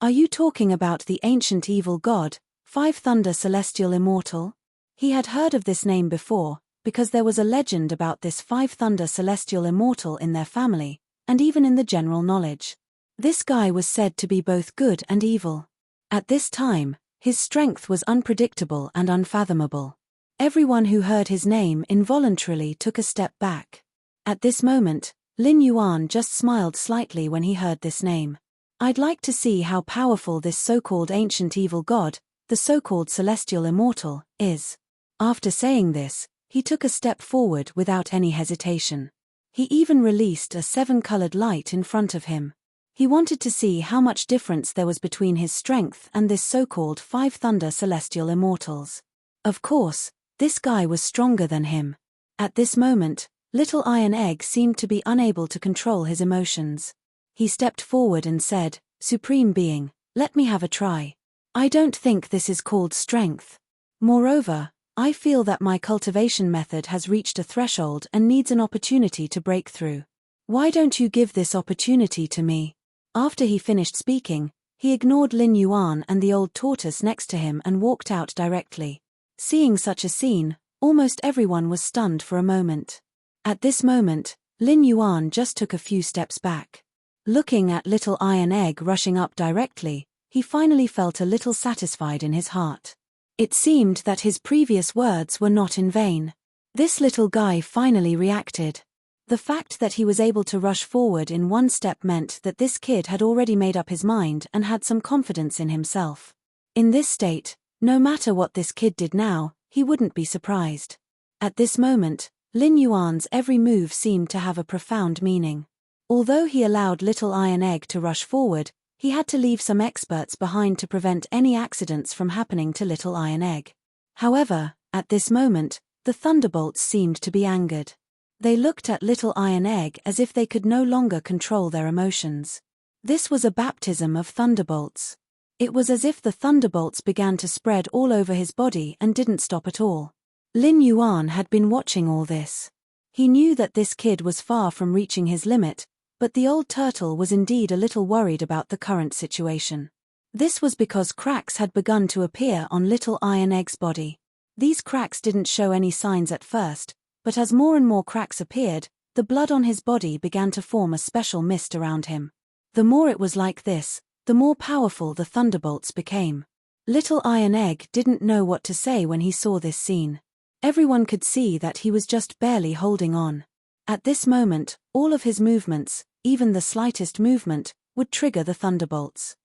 "Are you talking about the ancient evil god, 5 thunder celestial immortal?" He had heard of this name before, because there was a legend about this 5 thunder celestial immortal in their family, and even in the general knowledge. This guy was said to be both good and evil. At this time, his strength was unpredictable and unfathomable. Everyone who heard his name involuntarily took a step back. At this moment, Lin Yuan just smiled slightly when he heard this name. "I'd like to see how powerful this so-called ancient evil god, the so-called celestial immortal, is." After saying this, he took a step forward without any hesitation. He even released a 7-colored light in front of him. He wanted to see how much difference there was between his strength and this so-called 5 thunder celestial immortals. Of course, this guy was stronger than him. At this moment, Little Iron Egg seemed to be unable to control his emotions. He stepped forward and said, "Supreme Being, let me have a try. I don't think this is called strength. Moreover, I feel that my cultivation method has reached a threshold and needs an opportunity to break through. Why don't you give this opportunity to me?" After he finished speaking, he ignored Lin Yuan and the old tortoise next to him and walked out directly. Seeing such a scene, almost everyone was stunned for a moment. At this moment, Lin Yuan just took a few steps back. Looking at little Iron Egg rushing up directly, he finally felt a little satisfied in his heart. It seemed that his previous words were not in vain. This little guy finally reacted. The fact that he was able to rush forward in one step meant that this kid had already made up his mind and had some confidence in himself. In this state, no matter what this kid did now, he wouldn't be surprised. At this moment, Lin Yuan's every move seemed to have a profound meaning. Although he allowed little Iron Egg to rush forward, he had to leave some experts behind to prevent any accidents from happening to little Iron Egg. However, at this moment, the Thunderbolts seemed to be angered. They looked at little Iron Egg as if they could no longer control their emotions. This was a baptism of thunderbolts. It was as if the thunderbolts began to spread all over his body and didn't stop at all. Lin Yuan had been watching all this. He knew that this kid was far from reaching his limit, but the old turtle was indeed a little worried about the current situation. This was because cracks had begun to appear on little Iron Egg's body. These cracks didn't show any signs at first, but as more and more cracks appeared, the blood on his body began to form a special mist around him. The more it was like this, the more powerful the thunderbolts became. Little Iron Egg didn't know what to say when he saw this scene. Everyone could see that he was just barely holding on. At this moment, all of his movements, even the slightest movement, would trigger the thunderbolts.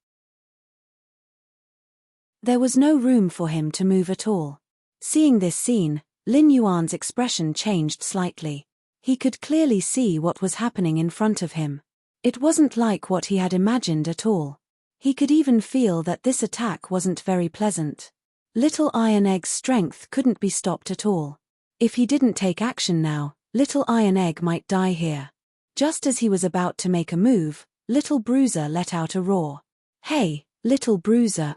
There was no room for him to move at all. Seeing this scene, Lin Yuan's expression changed slightly. He could clearly see what was happening in front of him. It wasn't like what he had imagined at all. He could even feel that this attack wasn't very pleasant. Little Iron Egg's strength couldn't be stopped at all. If he didn't take action now, little Iron Egg might die here. Just as he was about to make a move, little Bruiser let out a roar. "Hey, little Bruiser!"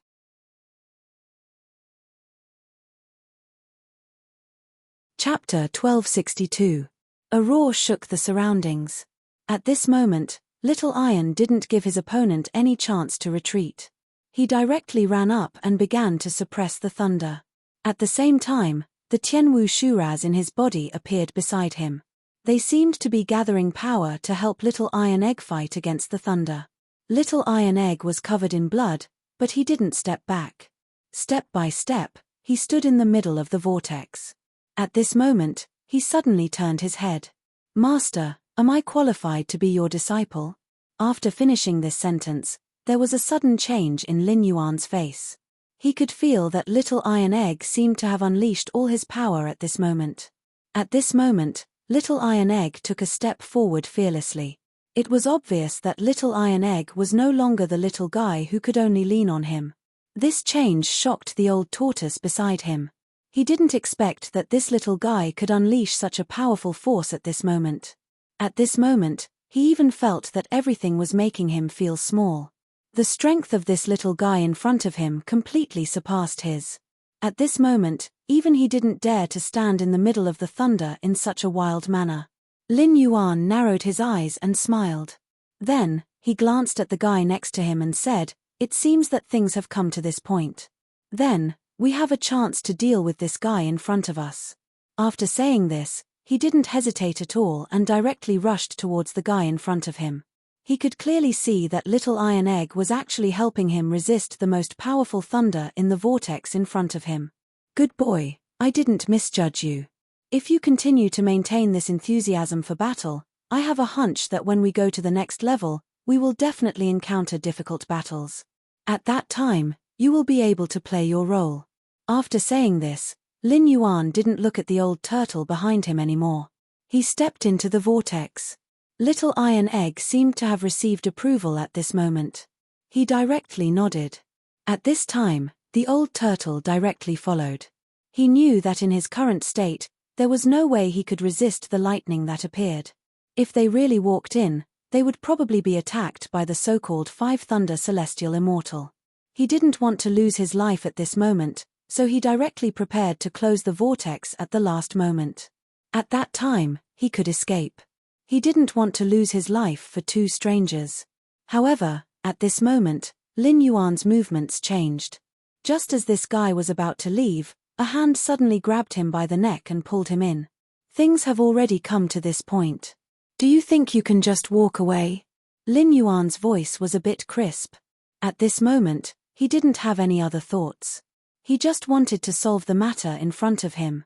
Chapter 1262. A roar shook the surroundings. At this moment, little Iron didn't give his opponent any chance to retreat. He directly ran up and began to suppress the thunder. At the same time, the Tianwu Shuraz in his body appeared beside him. They seemed to be gathering power to help little Iron Egg fight against the thunder. Little Iron Egg was covered in blood, but he didn't step back. Step by step, he stood in the middle of the vortex. At this moment, he suddenly turned his head. "Master, am I qualified to be your disciple?" After finishing this sentence, there was a sudden change in Lin Yuan's face. He could feel that little Iron Egg seemed to have unleashed all his power at this moment. At this moment, little Iron Egg took a step forward fearlessly. It was obvious that little Iron Egg was no longer the little guy who could only lean on him. This change shocked the old tortoise beside him. He didn't expect that this little guy could unleash such a powerful force at this moment. At this moment, he even felt that everything was making him feel small. The strength of this little guy in front of him completely surpassed his. At this moment, even he didn't dare to stand in the middle of the thunder in such a wild manner. Lin Yuan narrowed his eyes and smiled. Then, he glanced at the guy next to him and said, "It seems that things have come to this point. Then, we have a chance to deal with this guy in front of us." After saying this, he didn't hesitate at all and directly rushed towards the guy in front of him. He could clearly see that little Iron Egg was actually helping him resist the most powerful thunder in the vortex in front of him. "Good boy, I didn't misjudge you. If you continue to maintain this enthusiasm for battle, I have a hunch that when we go to the next level, we will definitely encounter difficult battles. At that time, you will be able to play your role." After saying this, Lin Yuan didn't look at the old turtle behind him anymore. He stepped into the vortex. Little Iron Egg seemed to have received approval at this moment. He directly nodded. At this time, the old turtle directly followed. He knew that in his current state, there was no way he could resist the lightning that appeared. If they really walked in, they would probably be attacked by the so-called Five Thunder Celestial Immortal. He didn't want to lose his life at this moment, so he directly prepared to close the vortex at the last moment. At that time, he could escape. He didn't want to lose his life for two strangers. However, at this moment, Lin Yuan's movements changed. Just as this guy was about to leave, a hand suddenly grabbed him by the neck and pulled him in. "Things have already come to this point. Do you think you can just walk away?" Lin Yuan's voice was a bit crisp. At this moment, he didn't have any other thoughts. He just wanted to solve the matter in front of him.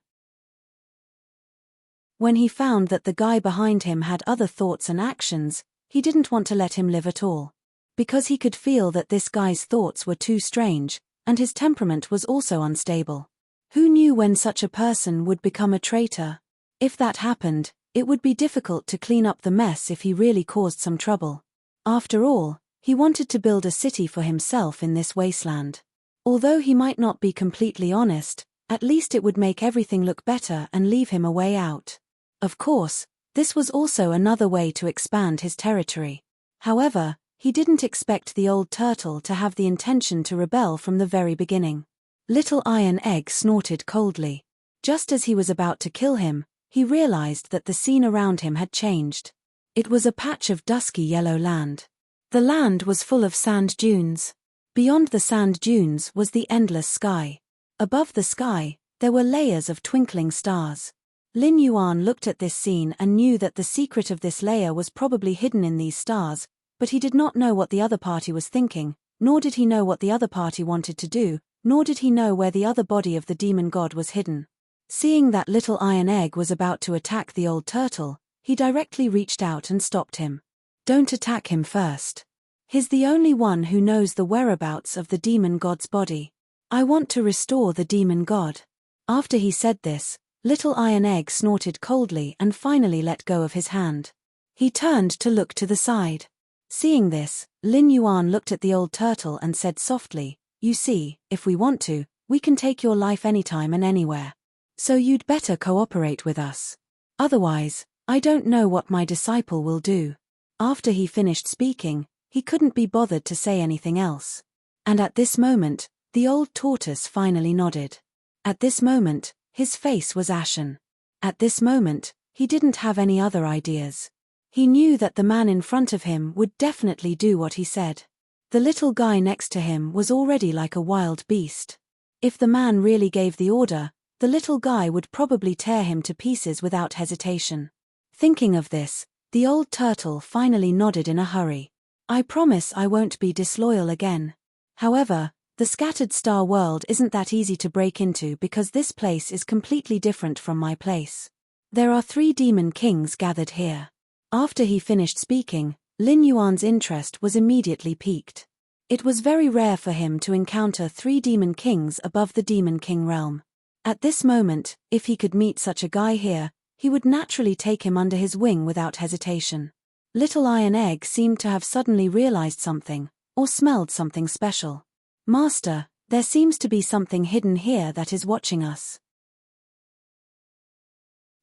When he found that the guy behind him had other thoughts and actions, he didn't want to let him live at all. Because he could feel that this guy's thoughts were too strange, and his temperament was also unstable. Who knew when such a person would become a traitor? If that happened, it would be difficult to clean up the mess if he really caused some trouble. After all, he wanted to build a city for himself in this wasteland. Although he might not be completely honest, at least it would make everything look better and leave him a way out. Of course, this was also another way to expand his territory. However, he didn't expect the old turtle to have the intention to rebel from the very beginning. Little Iron Egg snorted coldly. Just as he was about to kill him, he realized that the scene around him had changed. It was a patch of dusky yellow land. The land was full of sand dunes. Beyond the sand dunes was the endless sky. Above the sky, there were layers of twinkling stars. Lin Yuan looked at this scene and knew that the secret of this layer was probably hidden in these stars, but he did not know what the other party was thinking, nor did he know what the other party wanted to do, nor did he know where the other body of the demon god was hidden. Seeing that Little Iron Egg was about to attack the old turtle, he directly reached out and stopped him. Don't attack him first. He's the only one who knows the whereabouts of the demon god's body. I want to restore the demon god. After he said this, Little Iron Egg snorted coldly and finally let go of his hand. He turned to look to the side. Seeing this, Lin Yuan looked at the old turtle and said softly, "You see, if we want to, we can take your life anytime and anywhere. So you'd better cooperate with us. Otherwise, I don't know what my disciple will do." After he finished speaking, he couldn't be bothered to say anything else. And at this moment, the old tortoise finally nodded. At this moment, his face was ashen. At this moment, he didn't have any other ideas. He knew that the man in front of him would definitely do what he said. The little guy next to him was already like a wild beast. If the man really gave the order, the little guy would probably tear him to pieces without hesitation. Thinking of this, the old turtle finally nodded in a hurry. "I promise I won't be disloyal again. However, the scattered star world isn't that easy to break into because this place is completely different from my place. There are 3 demon kings gathered here." After he finished speaking, Lin Yuan's interest was immediately piqued. It was very rare for him to encounter 3 demon kings above the demon king realm. At this moment, if he could meet such a guy here, he would naturally take him under his wing without hesitation. Little Iron Egg seemed to have suddenly realized something, or smelled something special. "Master, there seems to be something hidden here that is watching us.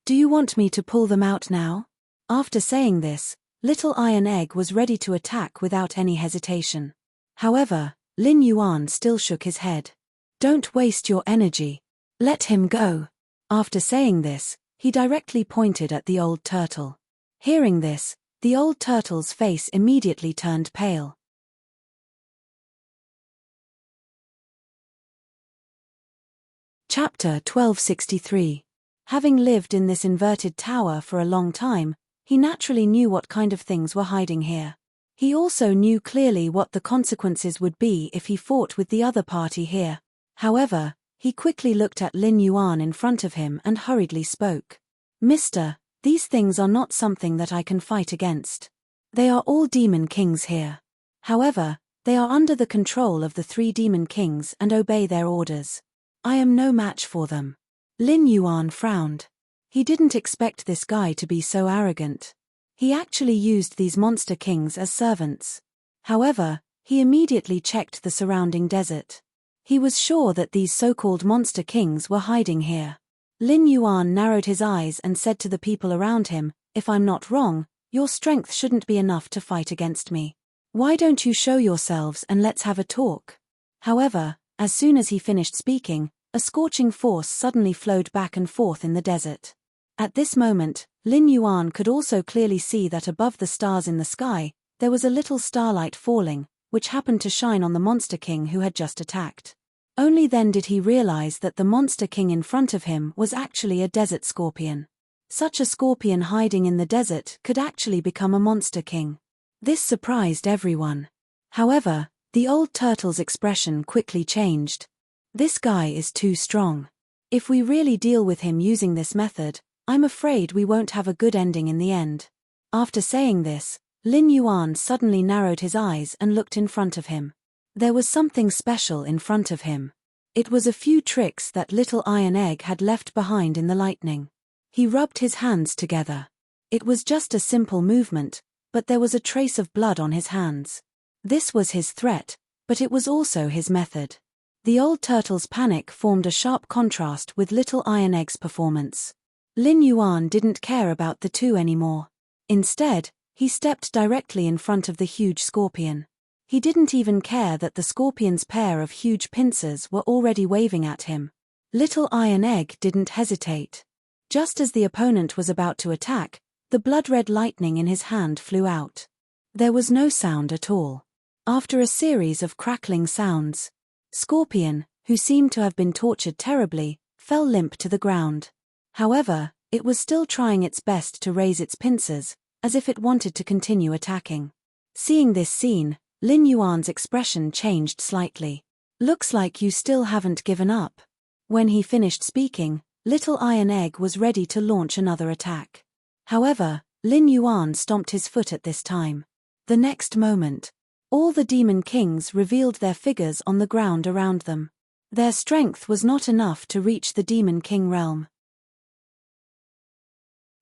Do you want me to pull them out now?" After saying this, Little Iron Egg was ready to attack without any hesitation. However, Lin Yuan still shook his head. "Don't waste your energy. Let him go." After saying this, he directly pointed at the old turtle. Hearing this, the old turtle's face immediately turned pale. Chapter 1263. Having lived in this inverted tower for a long time, he naturally knew what kind of things were hiding here. He also knew clearly what the consequences would be if he fought with the other party here. However, he quickly looked at Lin Yuan in front of him and hurriedly spoke. "Mister, these things are not something that I can fight against. They are all demon kings here. However, they are under the control of the 3 demon kings and obey their orders. I am no match for them." Lin Yuan frowned. He didn't expect this guy to be so arrogant. He actually used these monster kings as servants. However, he immediately checked the surrounding desert. He was sure that these so-called monster kings were hiding here. Lin Yuan narrowed his eyes and said to the people around him, "If I'm not wrong, your strength shouldn't be enough to fight against me. Why don't you show yourselves and let's have a talk?" However, as soon as he finished speaking, a scorching force suddenly flowed back and forth in the desert. At this moment, Lin Yuan could also clearly see that above the stars in the sky, there was a little starlight falling, which happened to shine on the monster king who had just attacked. Only then did he realize that the monster king in front of him was actually a desert scorpion. Such a scorpion hiding in the desert could actually become a monster king. This surprised everyone. However, the old turtle's expression quickly changed. This guy is too strong. If we really deal with him using this method, I'm afraid we won't have a good ending in the end. After saying this, Lin Yuan suddenly narrowed his eyes and looked in front of him. There was something special in front of him. It was a few tricks that little Iron Egg had left behind in the lightning. He rubbed his hands together. It was just a simple movement, but there was a trace of blood on his hands. This was his threat, but it was also his method. The old turtle's panic formed a sharp contrast with little Iron Egg's performance. Lin Yuan didn't care about the two anymore. Instead, he stepped directly in front of the huge scorpion. He didn't even care that the scorpion's pair of huge pincers were already waving at him. Little Iron Egg didn't hesitate. Just as the opponent was about to attack, the blood-red lightning in his hand flew out. There was no sound at all. After a series of crackling sounds, Scorpion, who seemed to have been tortured terribly, fell limp to the ground. However, it was still trying its best to raise its pincers, as if it wanted to continue attacking. Seeing this scene, Lin Yuan's expression changed slightly. Looks like you still haven't given up. When he finished speaking, little Iron Egg was ready to launch another attack. However, Lin Yuan stomped his foot at this time. The next moment, all the Demon Kings revealed their figures on the ground around them. Their strength was not enough to reach the Demon King realm.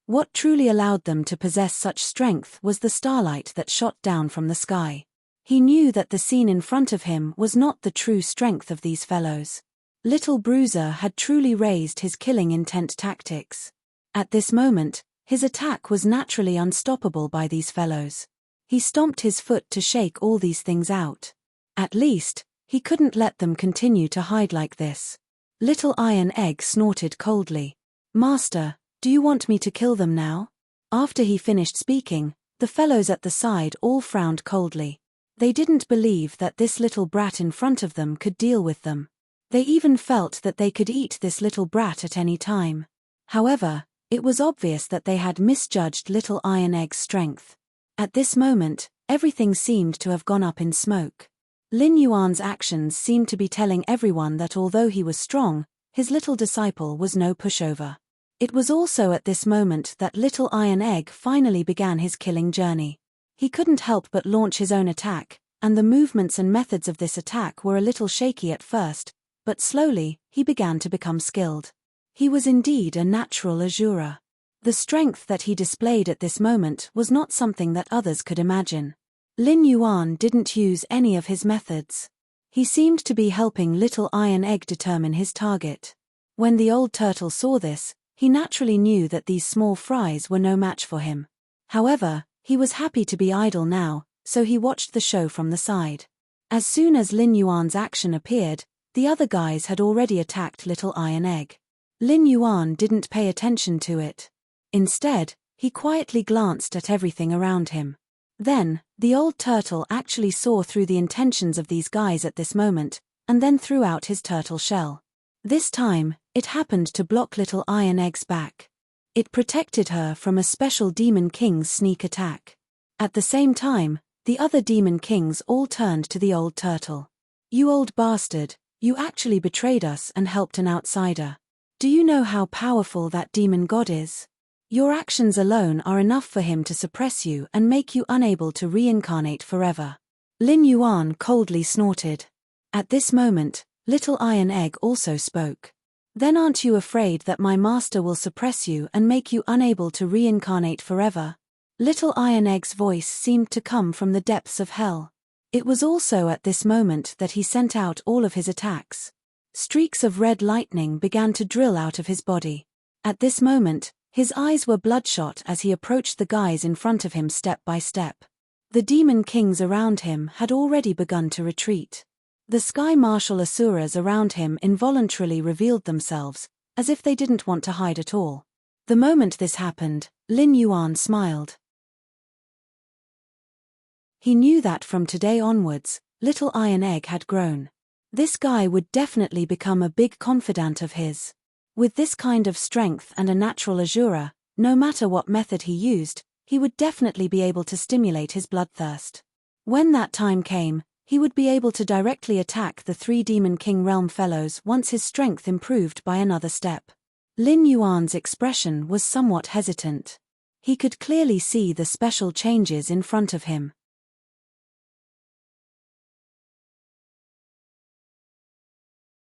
What truly allowed them to possess such strength was the starlight that shot down from the sky. He knew that the scene in front of him was not the true strength of these fellows. Little Bruiser had truly raised his killing intent tactics. At this moment, his attack was naturally unstoppable by these fellows. He stomped his foot to shake all these things out. At least, he couldn't let them continue to hide like this. Little Iron Egg snorted coldly. "Master, do you want me to kill them now?" After he finished speaking, the fellows at the side all frowned coldly. They didn't believe that this little brat in front of them could deal with them. They even felt that they could eat this little brat at any time. However, it was obvious that they had misjudged little Iron Egg's strength. At this moment, everything seemed to have gone up in smoke. Lin Yuan's actions seemed to be telling everyone that although he was strong, his little disciple was no pushover. It was also at this moment that little Iron Egg finally began his killing journey. He couldn't help but launch his own attack, and the movements and methods of this attack were a little shaky at first, but slowly, he began to become skilled. He was indeed a natural Azura. The strength that he displayed at this moment was not something that others could imagine. Lin Yuan didn't use any of his methods. He seemed to be helping little Iron Egg determine his target. When the old turtle saw this, he naturally knew that these small fries were no match for him. However, he was happy to be idle now, so he watched the show from the side. As soon as Lin Yuan's action appeared, the other guys had already attacked little Iron Egg. Lin Yuan didn't pay attention to it. Instead, he quietly glanced at everything around him. Then, the old turtle actually saw through the intentions of these guys at this moment, and then threw out his turtle shell. This time, it happened to block little Iron Egg's back. It protected her from a special Demon King's sneak attack. At the same time, the other Demon Kings all turned to the old turtle. "You old bastard, you actually betrayed us and helped an outsider. Do you know how powerful that demon god is? Your actions alone are enough for him to suppress you and make you unable to reincarnate forever." Lin Yuan coldly snorted. At this moment, little Iron Egg also spoke. "Then aren't you afraid that my master will suppress you and make you unable to reincarnate forever?" Little Iron Egg's voice seemed to come from the depths of hell. It was also at this moment that he sent out all of his attacks. Streaks of red lightning began to drill out of his body. At this moment, his eyes were bloodshot as he approached the guys in front of him step by step. The Demon Kings around him had already begun to retreat. The Sky Martial Asuras around him involuntarily revealed themselves, as if they didn't want to hide at all. The moment this happened, Lin Yuan smiled. He knew that from today onwards, little Iron Egg had grown. This guy would definitely become a big confidant of his. With this kind of strength and a natural Azura, no matter what method he used, he would definitely be able to stimulate his bloodthirst. When that time came, he would be able to directly attack the 3 Demon King Realm fellows once his strength improved by another step. Lin Yuan's expression was somewhat hesitant. He could clearly see the special changes in front of him.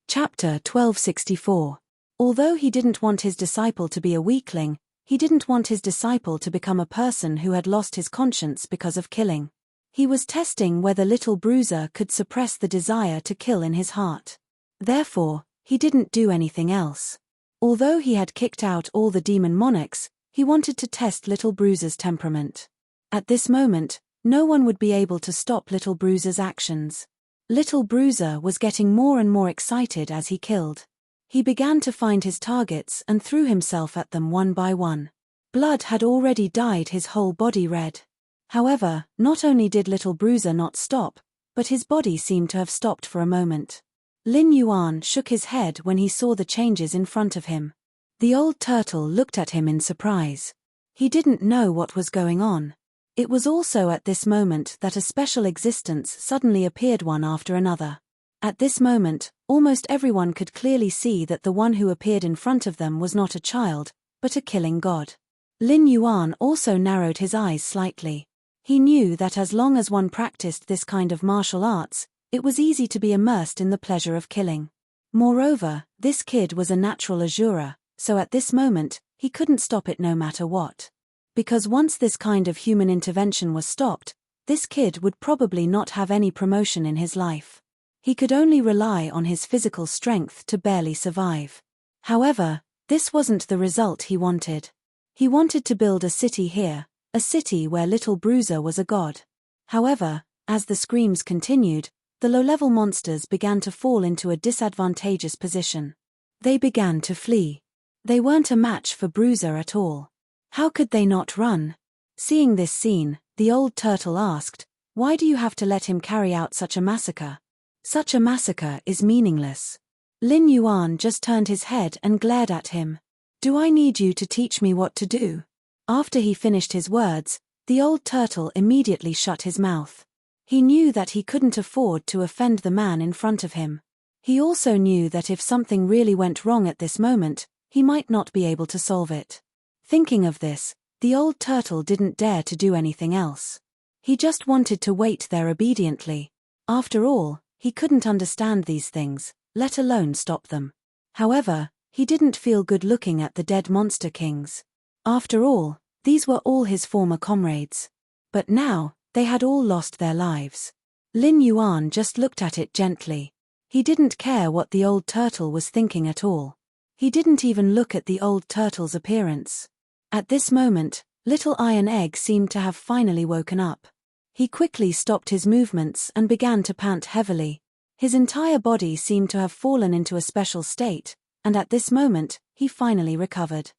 Chapter 1264. Although he didn't want his disciple to be a weakling, he didn't want his disciple to become a person who had lost his conscience because of killing. He was testing whether Little Bruiser could suppress the desire to kill in his heart. Therefore, he didn't do anything else. Although he had kicked out all the demon monarchs, he wanted to test Little Bruiser's temperament. At this moment, no one would be able to stop Little Bruiser's actions. Little Bruiser was getting more and more excited as he killed. He began to find his targets and threw himself at them one by one. Blood had already dyed his whole body red. However, not only did Little Bruiser not stop, but his body seemed to have stopped for a moment. Lin Yuan shook his head when he saw the changes in front of him. The old turtle looked at him in surprise. He didn't know what was going on. It was also at this moment that a special existence suddenly appeared one after another. At this moment, almost everyone could clearly see that the one who appeared in front of them was not a child, but a killing god. Lin Yuan also narrowed his eyes slightly. He knew that as long as one practiced this kind of martial arts, it was easy to be immersed in the pleasure of killing. Moreover, this kid was a natural Azura, so at this moment, he couldn't stop it no matter what. Because once this kind of human intervention was stopped, this kid would probably not have any promotion in his life. He could only rely on his physical strength to barely survive. However, this wasn't the result he wanted. He wanted to build a city here, a city where Little Bruiser was a god. However, as the screams continued, the low-level monsters began to fall into a disadvantageous position. They began to flee. They weren't a match for Bruiser at all. How could they not run? Seeing this scene, the old turtle asked, "Why do you have to let him carry out such a massacre? Such a massacre is meaningless." Lin Yuan just turned his head and glared at him. "Do I need you to teach me what to do?" After he finished his words, the old turtle immediately shut his mouth. He knew that he couldn't afford to offend the man in front of him. He also knew that if something really went wrong at this moment, he might not be able to solve it. Thinking of this, the old turtle didn't dare to do anything else. He just wanted to wait there obediently. After all, he couldn't understand these things, let alone stop them. However, he didn't feel good looking at the dead monster kings. After all, these were all his former comrades. But now, they had all lost their lives. Lin Yuan just looked at it gently. He didn't care what the old turtle was thinking at all. He didn't even look at the old turtle's appearance. At this moment, Little Iron Egg seemed to have finally woken up. He quickly stopped his movements and began to pant heavily. His entire body seemed to have fallen into a special state, and at this moment, he finally recovered.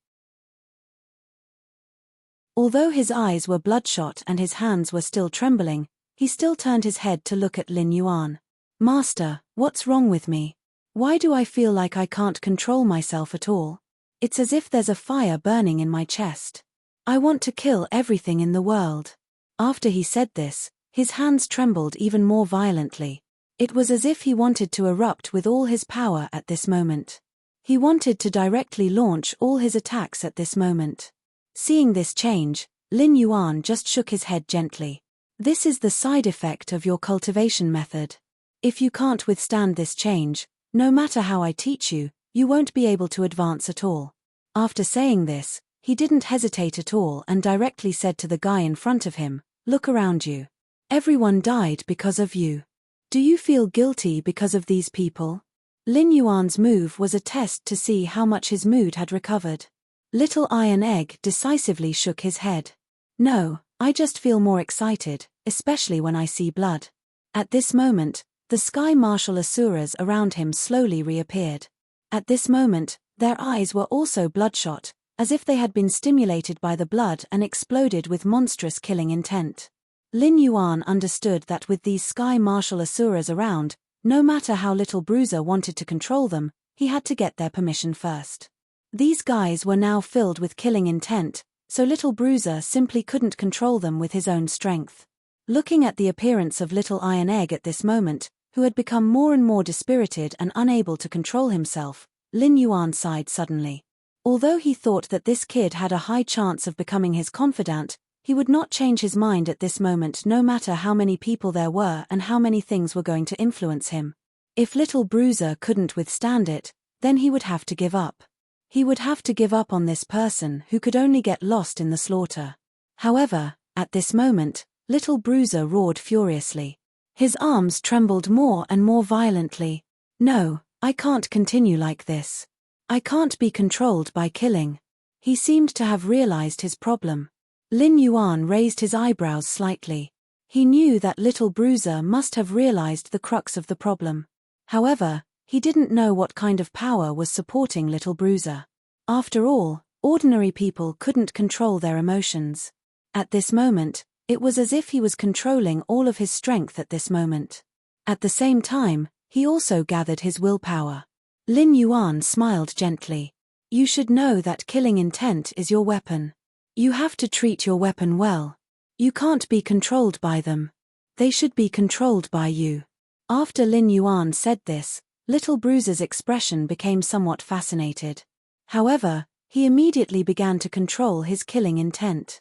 Although his eyes were bloodshot and his hands were still trembling, he still turned his head to look at Lin Yuan. "Master, what's wrong with me? Why do I feel like I can't control myself at all? It's as if there's a fire burning in my chest. I want to kill everything in the world." After he said this, his hands trembled even more violently. It was as if he wanted to erupt with all his power at this moment. He wanted to directly launch all his attacks at this moment. Seeing this change, Lin Yuan just shook his head gently. "This is the side effect of your cultivation method. If you can't withstand this change, no matter how I teach you, you won't be able to advance at all." After saying this, he didn't hesitate at all and directly said to the guy in front of him, "Look around you. Everyone died because of you. Do you feel guilty because of these people?" Lin Yuan's move was a test to see how much his mood had recovered. Little Iron Egg decisively shook his head. "No, I just feel more excited, especially when I see blood." At this moment, the sky martial asuras around him slowly reappeared. At this moment, their eyes were also bloodshot, as if they had been stimulated by the blood and exploded with monstrous killing intent. Lin Yuan understood that with these sky martial asuras around, no matter how Little Bruiser wanted to control them, he had to get their permission first. These guys were now filled with killing intent, so Little Bruiser simply couldn't control them with his own strength. Looking at the appearance of Little Iron Egg at this moment, who had become more and more dispirited and unable to control himself, Lin Yuan sighed suddenly. Although he thought that this kid had a high chance of becoming his confidant, he would not change his mind at this moment no matter how many people there were and how many things were going to influence him. If Little Bruiser couldn't withstand it, then he would have to give up. He would have to give up on this person who could only get lost in the slaughter. However, at this moment, Little Bruiser roared furiously. His arms trembled more and more violently. No, I can't continue like this. I can't be controlled by killing. He seemed to have realized his problem. Lin Yuan raised his eyebrows slightly. He knew that Little Bruiser must have realized the crux of the problem. However, he didn't know what kind of power was supporting Little Bruiser. After all, ordinary people couldn't control their emotions. At this moment, it was as if he was controlling all of his strength at this moment. At the same time, he also gathered his willpower. Lin Yuan smiled gently. You should know that killing intent is your weapon. You have to treat your weapon well. You can't be controlled by them. They should be controlled by you. After Lin Yuan said this, Little Bruiser's expression became somewhat fascinated. However, he immediately began to control his killing intent.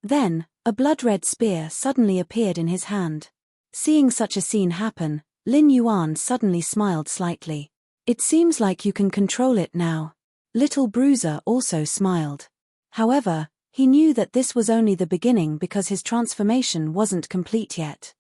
Then, a blood-red spear suddenly appeared in his hand. Seeing such a scene happen, Lin Yuan suddenly smiled slightly. It seems like you can control it now. Little Bruiser also smiled. However, he knew that this was only the beginning because his transformation wasn't complete yet.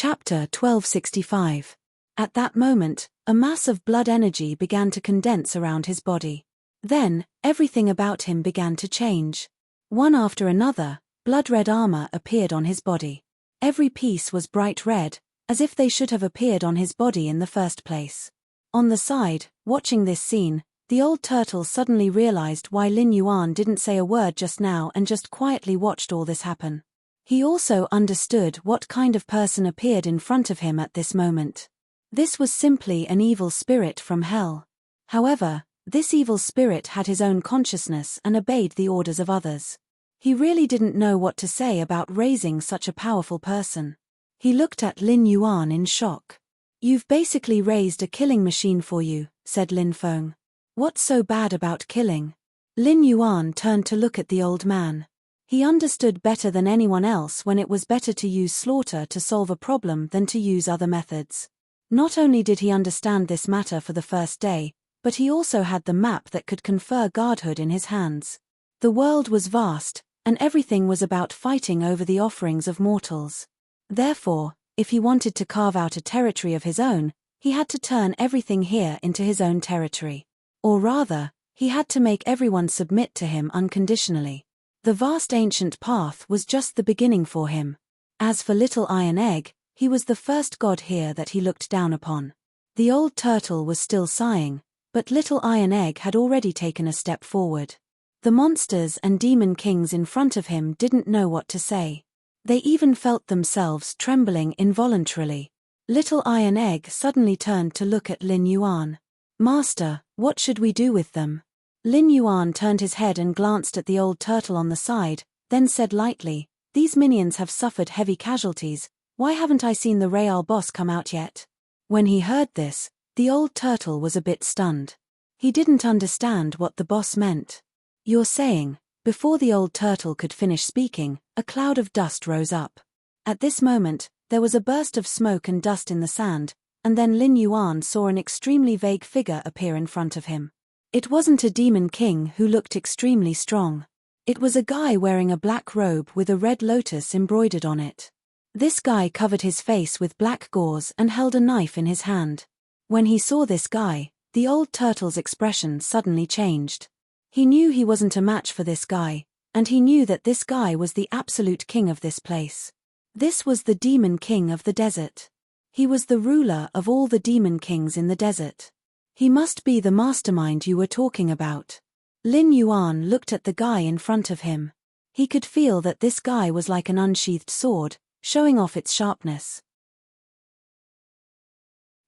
Chapter 1265. At that moment, a mass of blood energy began to condense around his body. Then, everything about him began to change. One after another, blood-red armor appeared on his body. Every piece was bright red, as if they should have appeared on his body in the first place. On the side, watching this scene, the old turtle suddenly realized why Lin Yuan didn't say a word just now and just quietly watched all this happen. He also understood what kind of person appeared in front of him at this moment. This was simply an evil spirit from hell. However, this evil spirit had his own consciousness and obeyed the orders of others. He really didn't know what to say about raising such a powerful person. He looked at Lin Yuan in shock. You've basically raised a killing machine for you, said Lin Feng. What's so bad about killing? Lin Yuan turned to look at the old man. He understood better than anyone else when it was better to use slaughter to solve a problem than to use other methods. Not only did he understand this matter for the first day, but he also had the map that could confer godhood in his hands. The world was vast, and everything was about fighting over the offerings of mortals. Therefore, if he wanted to carve out a territory of his own, he had to turn everything here into his own territory. Or rather, he had to make everyone submit to him unconditionally. The vast ancient path was just the beginning for him. As for Little Iron Egg, he was the first god here that he looked down upon. The old turtle was still sighing, but Little Iron Egg had already taken a step forward. The monsters and demon kings in front of him didn't know what to say. They even felt themselves trembling involuntarily. Little Iron Egg suddenly turned to look at Lin Yuan. Master, what should we do with them? Lin Yuan turned his head and glanced at the old turtle on the side, then said lightly, These minions have suffered heavy casualties, why haven't I seen the Real boss come out yet? When he heard this, the old turtle was a bit stunned. He didn't understand what the boss meant. You're saying, before the old turtle could finish speaking, a cloud of dust rose up. At this moment, there was a burst of smoke and dust in the sand, and then Lin Yuan saw an extremely vague figure appear in front of him. It wasn't a demon king who looked extremely strong. It was a guy wearing a black robe with a red lotus embroidered on it. This guy covered his face with black gauze and held a knife in his hand. When he saw this guy, the old turtle's expression suddenly changed. He knew he wasn't a match for this guy, and he knew that this guy was the absolute king of this place. This was the demon king of the desert. He was the ruler of all the demon kings in the desert. He must be the mastermind you were talking about. Lin Yuan looked at the guy in front of him. He could feel that this guy was like an unsheathed sword, showing off its sharpness.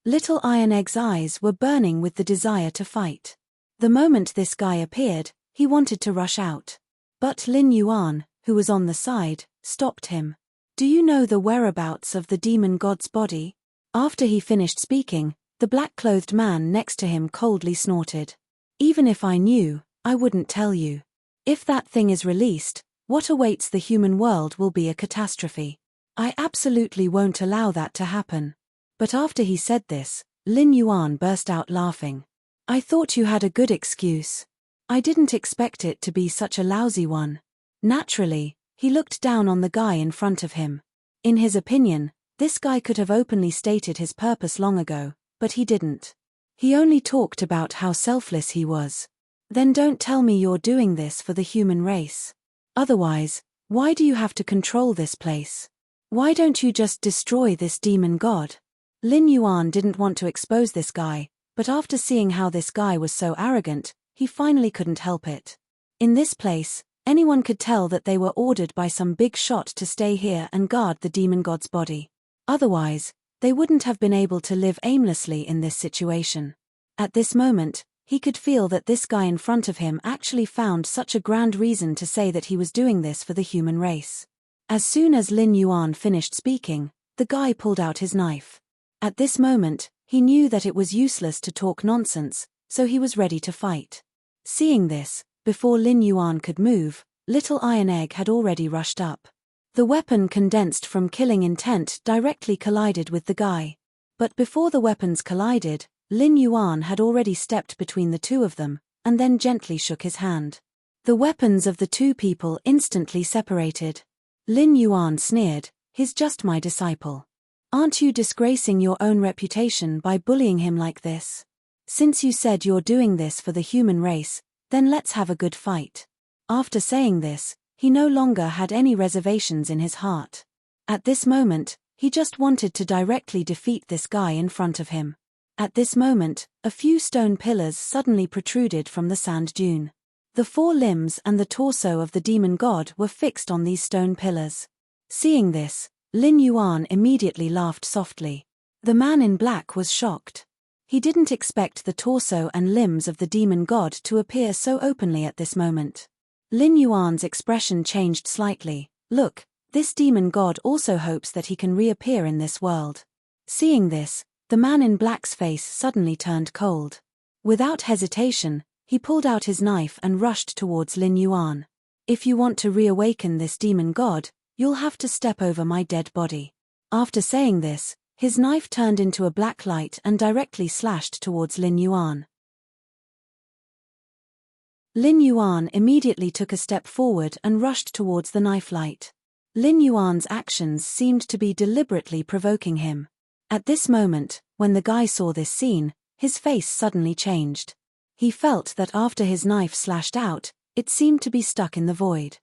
Little Iron Egg's eyes were burning with the desire to fight. The moment this guy appeared, he wanted to rush out. But Lin Yuan, who was on the side, stopped him. Do you know the whereabouts of the demon god's body? After he finished speaking, the black-clothed man next to him coldly snorted. Even if I knew, I wouldn't tell you. If that thing is released, what awaits the human world will be a catastrophe. I absolutely won't allow that to happen. But after he said this, Lin Yuan burst out laughing. I thought you had a good excuse. I didn't expect it to be such a lousy one. Naturally, he looked down on the guy in front of him. In his opinion, this guy could have openly stated his purpose long ago, but he didn't. He only talked about how selfless he was. Then don't tell me you're doing this for the human race. Otherwise, why do you have to control this place? Why don't you just destroy this demon god? Lin Yuan didn't want to expose this guy, but after seeing how this guy was so arrogant, he finally couldn't help it. In this place, anyone could tell that they were ordered by some big shot to stay here and guard the demon god's body. Otherwise, they wouldn't have been able to live aimlessly in this situation. At this moment, he could feel that this guy in front of him actually found such a grand reason to say that he was doing this for the human race. As soon as Lin Yuan finished speaking, the guy pulled out his knife. At this moment, he knew that it was useless to talk nonsense, so he was ready to fight. Seeing this, before Lin Yuan could move, Little Iron Egg had already rushed up. The weapon condensed from killing intent directly collided with the guy. But before the weapons collided, Lin Yuan had already stepped between the two of them, and then gently shook his hand. The weapons of the two people instantly separated. Lin Yuan sneered, "He's just my disciple. Aren't you disgracing your own reputation by bullying him like this? Since you said you're doing this for the human race, then let's have a good fight." After saying this, he no longer had any reservations in his heart. At this moment, he just wanted to directly defeat this guy in front of him. At this moment, a few stone pillars suddenly protruded from the sand dune. The four limbs and the torso of the demon god were fixed on these stone pillars. Seeing this, Lin Yuan immediately laughed softly. The man in black was shocked. He didn't expect the torso and limbs of the demon god to appear so openly at this moment. Lin Yuan's expression changed slightly. Look, this demon god also hopes that he can reappear in this world. Seeing this, the man in black's face suddenly turned cold. Without hesitation, he pulled out his knife and rushed towards Lin Yuan. If you want to reawaken this demon god, you'll have to step over my dead body. After saying this, his knife turned into a black light and directly slashed towards Lin Yuan. Lin Yuan immediately took a step forward and rushed towards the knife light. Lin Yuan's actions seemed to be deliberately provoking him. At this moment, when the guy saw this scene, his face suddenly changed. He felt that after his knife slashed out, it seemed to be stuck in the void.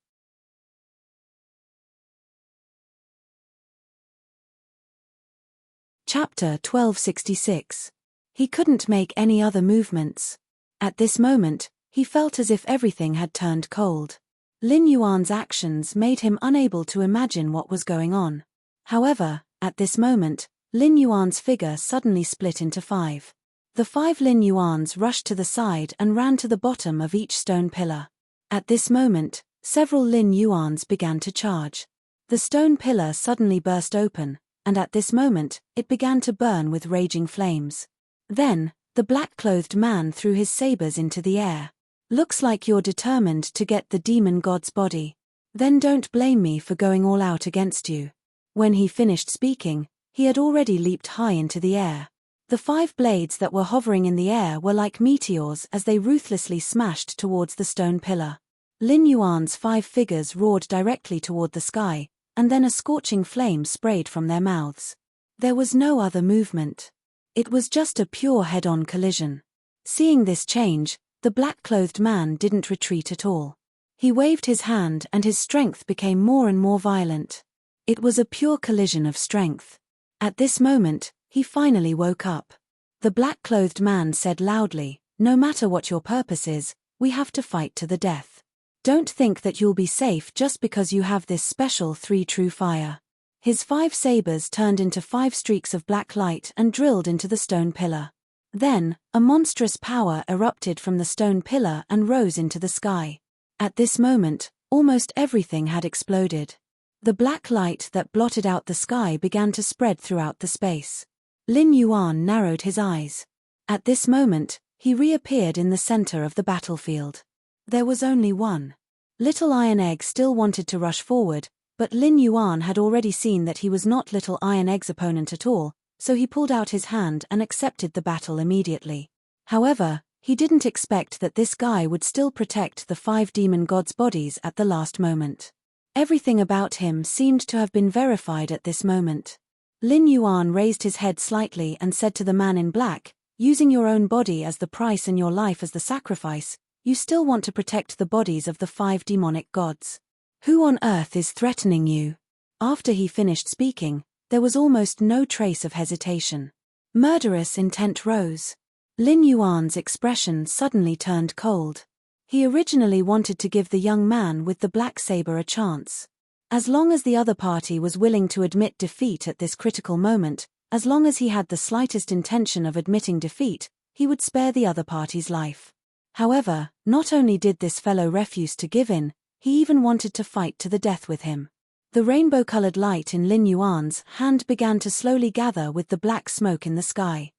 Chapter 1266. He couldn't make any other movements. At this moment, he felt as if everything had turned cold. Lin Yuan's actions made him unable to imagine what was going on. However, at this moment, Lin Yuan's figure suddenly split into 5. The 5 Lin Yuans rushed to the side and ran to the bottom of each stone pillar. At this moment, several Lin Yuans began to charge. The stone pillar suddenly burst open, and at this moment, it began to burn with raging flames. Then, the black-clothed man threw his sabers into the air. Looks like you're determined to get the demon god's body. Then don't blame me for going all out against you. When he finished speaking, he had already leaped high into the air. The 5 blades that were hovering in the air were like meteors as they ruthlessly smashed towards the stone pillar. Lin Yuan's 5 figures roared directly toward the sky, and then a scorching flame sprayed from their mouths. There was no other movement. It was just a pure head-on collision. Seeing this change, the black-clothed man didn't retreat at all. He waved his hand and his strength became more and more violent. It was a pure collision of strength. At this moment, he finally woke up. The black-clothed man said loudly, "No matter what your purpose is, we have to fight to the death. Don't think that you'll be safe just because you have this special 3 true fire. His 5 sabers turned into 5 streaks of black light and drilled into the stone pillar. Then, a monstrous power erupted from the stone pillar and rose into the sky. At this moment, almost everything had exploded. The black light that blotted out the sky began to spread throughout the space. Lin Yuan narrowed his eyes. At this moment, he reappeared in the center of the battlefield. There was only one. Little Iron Egg still wanted to rush forward, but Lin Yuan had already seen that he was not Little Iron Egg's opponent at all, so he pulled out his hand and accepted the battle immediately. However, he didn't expect that this guy would still protect the 5 demon gods' bodies at the last moment. Everything about him seemed to have been verified at this moment. Lin Yuan raised his head slightly and said to the man in black, "Using your own body as the price and your life as the sacrifice, you still want to protect the bodies of the 5 demonic gods. Who on earth is threatening you?" After he finished speaking, there was almost no trace of hesitation. Murderous intent rose. Lin Yuan's expression suddenly turned cold. He originally wanted to give the young man with the black saber a chance. As long as the other party was willing to admit defeat at this critical moment, as long as he had the slightest intention of admitting defeat, he would spare the other party's life. However, not only did this fellow refuse to give in, he even wanted to fight to the death with him. The rainbow-colored light in Lin Yuan's hand began to slowly gather with the black smoke in the sky.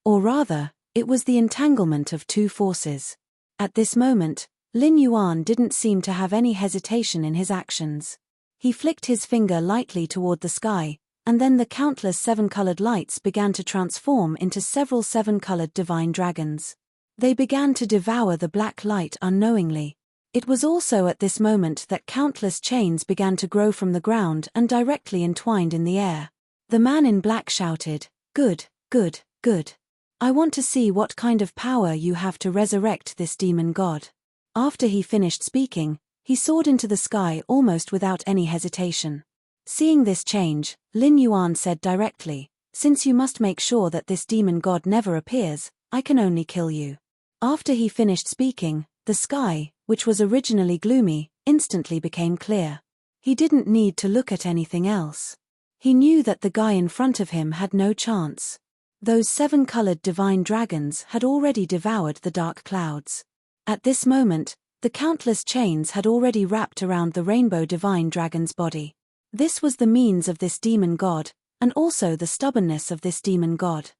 Or rather, it was the entanglement of 2 forces. At this moment, Lin Yuan didn't seem to have any hesitation in his actions. He flicked his finger lightly toward the sky, and then the countless 7-colored lights began to transform into several 7-colored divine dragons. They began to devour the black light unknowingly. It was also at this moment that countless chains began to grow from the ground and directly entwined in the air. The man in black shouted, "Good, good, good. I want to see what kind of power you have to resurrect this demon god." After he finished speaking, he soared into the sky almost without any hesitation. Seeing this change, Lin Yuan said directly, "Since you must make sure that this demon god never appears, I can only kill you." After he finished speaking, the sky, which was originally gloomy, instantly became clear. He didn't need to look at anything else. He knew that the guy in front of him had no chance. Those 7-colored divine dragons had already devoured the dark clouds. At this moment, the countless chains had already wrapped around the rainbow divine dragon's body. This was the means of this demon god, and also the stubbornness of this demon god.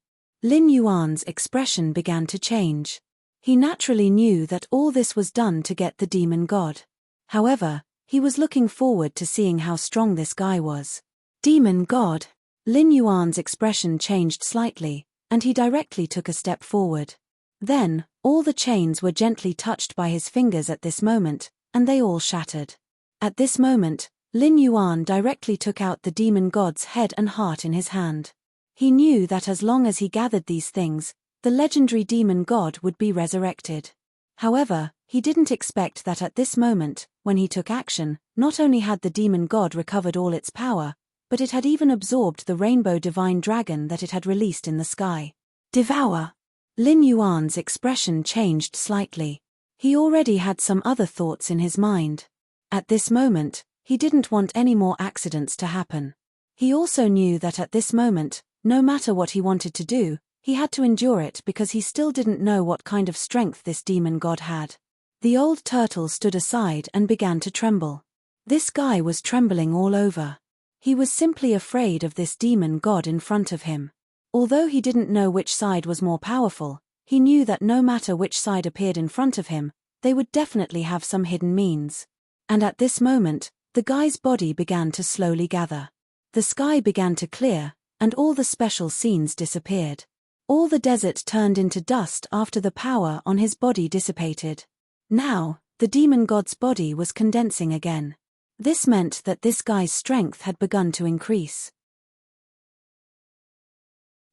Lin Yuan's expression began to change. He naturally knew that all this was done to get the demon god. However, he was looking forward to seeing how strong this guy was. Demon god! Lin Yuan's expression changed slightly, and he directly took a step forward. Then, all the chains were gently touched by his fingers at this moment, and they all shattered. At this moment, Lin Yuan directly took out the demon god's head and heart in his hand. He knew that as long as he gathered these things, the legendary demon god would be resurrected. However, he didn't expect that at this moment, when he took action, not only had the demon god recovered all its power, but it had even absorbed the rainbow divine dragon that it had released in the sky. Devour! Lin Yuan's expression changed slightly. He already had some other thoughts in his mind. At this moment, he didn't want any more accidents to happen. He also knew that at this moment, no matter what he wanted to do, he had to endure it because he still didn't know what kind of strength this demon god had. The old turtle stood aside and began to tremble. This guy was trembling all over. He was simply afraid of this demon god in front of him. Although he didn't know which side was more powerful, he knew that no matter which side appeared in front of him, they would definitely have some hidden means. And at this moment, the guy's body began to slowly gather. The sky began to clear, and all the special scenes disappeared. All the desert turned into dust after the power on his body dissipated. Now, the demon god's body was condensing again. This meant that this guy's strength had begun to increase.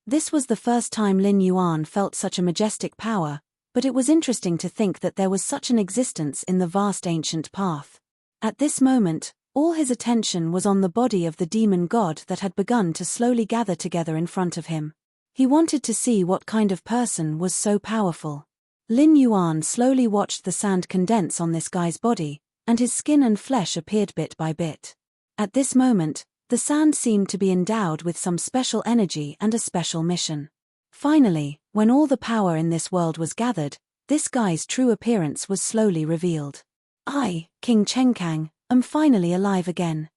This was the first time Lin Yuan felt such a majestic power, but it was interesting to think that there was such an existence in the vast ancient path. At this moment, all his attention was on the body of the demon god that had begun to slowly gather together in front of him. He wanted to see what kind of person was so powerful. Lin Yuan slowly watched the sand condense on this guy's body, and his skin and flesh appeared bit by bit. At this moment, the sand seemed to be endowed with some special energy and a special mission. Finally, when all the power in this world was gathered, this guy's true appearance was slowly revealed. I, King Chenkang, am finally alive again.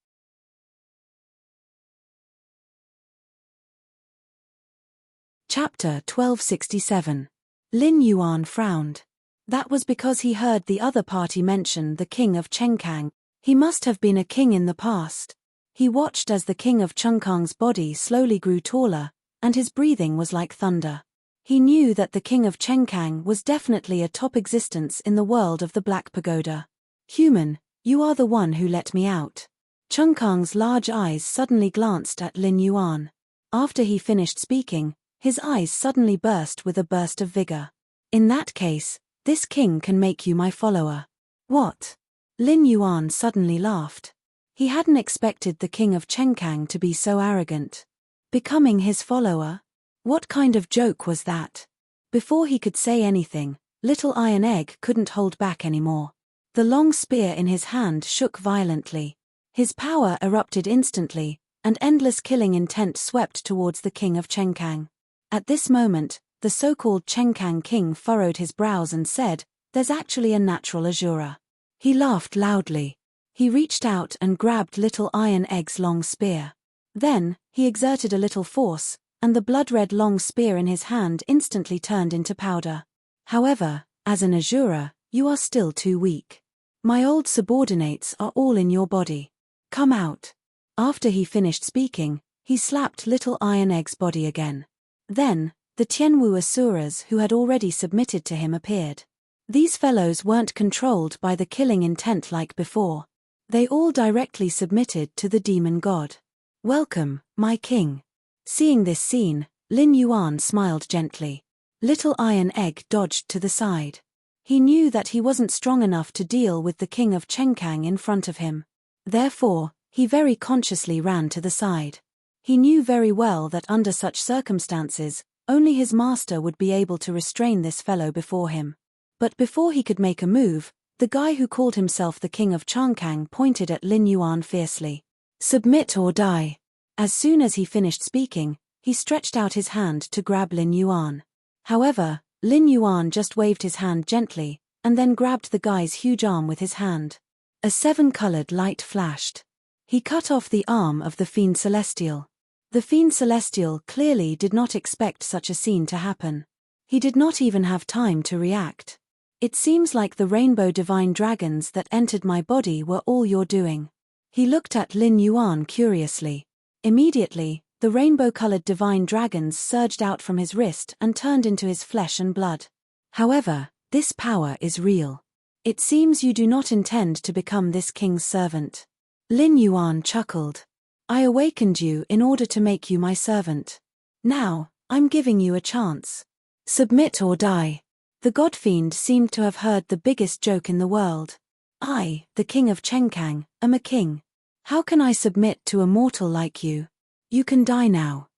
Chapter 1267. Lin Yuan frowned. That was because he heard the other party mention the king of Chenkang. He must have been a king in the past. He watched as the king of Chenkang's body slowly grew taller, and his breathing was like thunder. He knew that the king of Chenkang was definitely a top existence in the world of the Black Pagoda. Human, you are the one who let me out. Chenkang's large eyes suddenly glanced at Lin Yuan. After he finished speaking, his eyes suddenly burst with a burst of vigor. In that case, this king can make you my follower. What? Lin Yuan suddenly laughed. He hadn't expected the king of Chenkang to be so arrogant. Becoming his follower? What kind of joke was that? Before he could say anything, Little Iron Egg couldn't hold back anymore. The long spear in his hand shook violently. His power erupted instantly, and endless killing intent swept towards the king of Chenkang. At this moment, the so-called Chenkang king furrowed his brows and said, "There's actually a natural Azura." He laughed loudly. He reached out and grabbed Little Iron Egg's long spear. Then, he exerted a little force, and the blood-red long spear in his hand instantly turned into powder. However, as an Azura, you are still too weak. My old subordinates are all in your body. Come out. After he finished speaking, he slapped Little Iron Egg's body again. Then, the Tianwu Asuras who had already submitted to him appeared. These fellows weren't controlled by the killing intent like before. They all directly submitted to the demon god. Welcome, my king. Seeing this scene, Lin Yuan smiled gently. Little Iron Egg dodged to the side. He knew that he wasn't strong enough to deal with the king of Chenkang in front of him. Therefore, he very consciously ran to the side. He knew very well that under such circumstances, only his master would be able to restrain this fellow before him. But before he could make a move, the guy who called himself the king of Chenkang pointed at Lin Yuan fiercely. Submit or die. As soon as he finished speaking, he stretched out his hand to grab Lin Yuan. However, Lin Yuan just waved his hand gently, and then grabbed the guy's huge arm with his hand. A seven-colored light flashed. He cut off the arm of the Fiend Celestial. The Fiend Celestial clearly did not expect such a scene to happen. He did not even have time to react. It seems like the rainbow divine dragons that entered my body were all your doing. He looked at Lin Yuan curiously. Immediately, the rainbow-colored divine dragons surged out from his wrist and turned into his flesh and blood. However, this power is real. It seems you do not intend to become this king's servant. Lin Yuan chuckled. I awakened you in order to make you my servant. Now, I'm giving you a chance. Submit or die. The God-Fiend seemed to have heard the biggest joke in the world. I, the king of Chenkang, am a king. How can I submit to a mortal like you? You can die now.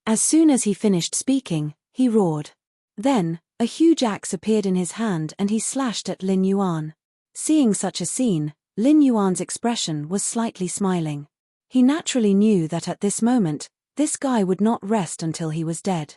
As soon as he finished speaking, he roared. Then, a huge axe appeared in his hand and he slashed at Lin Yuan. Seeing such a scene, Lin Yuan's expression was slightly smiling. He naturally knew that at this moment, this guy would not rest until he was dead.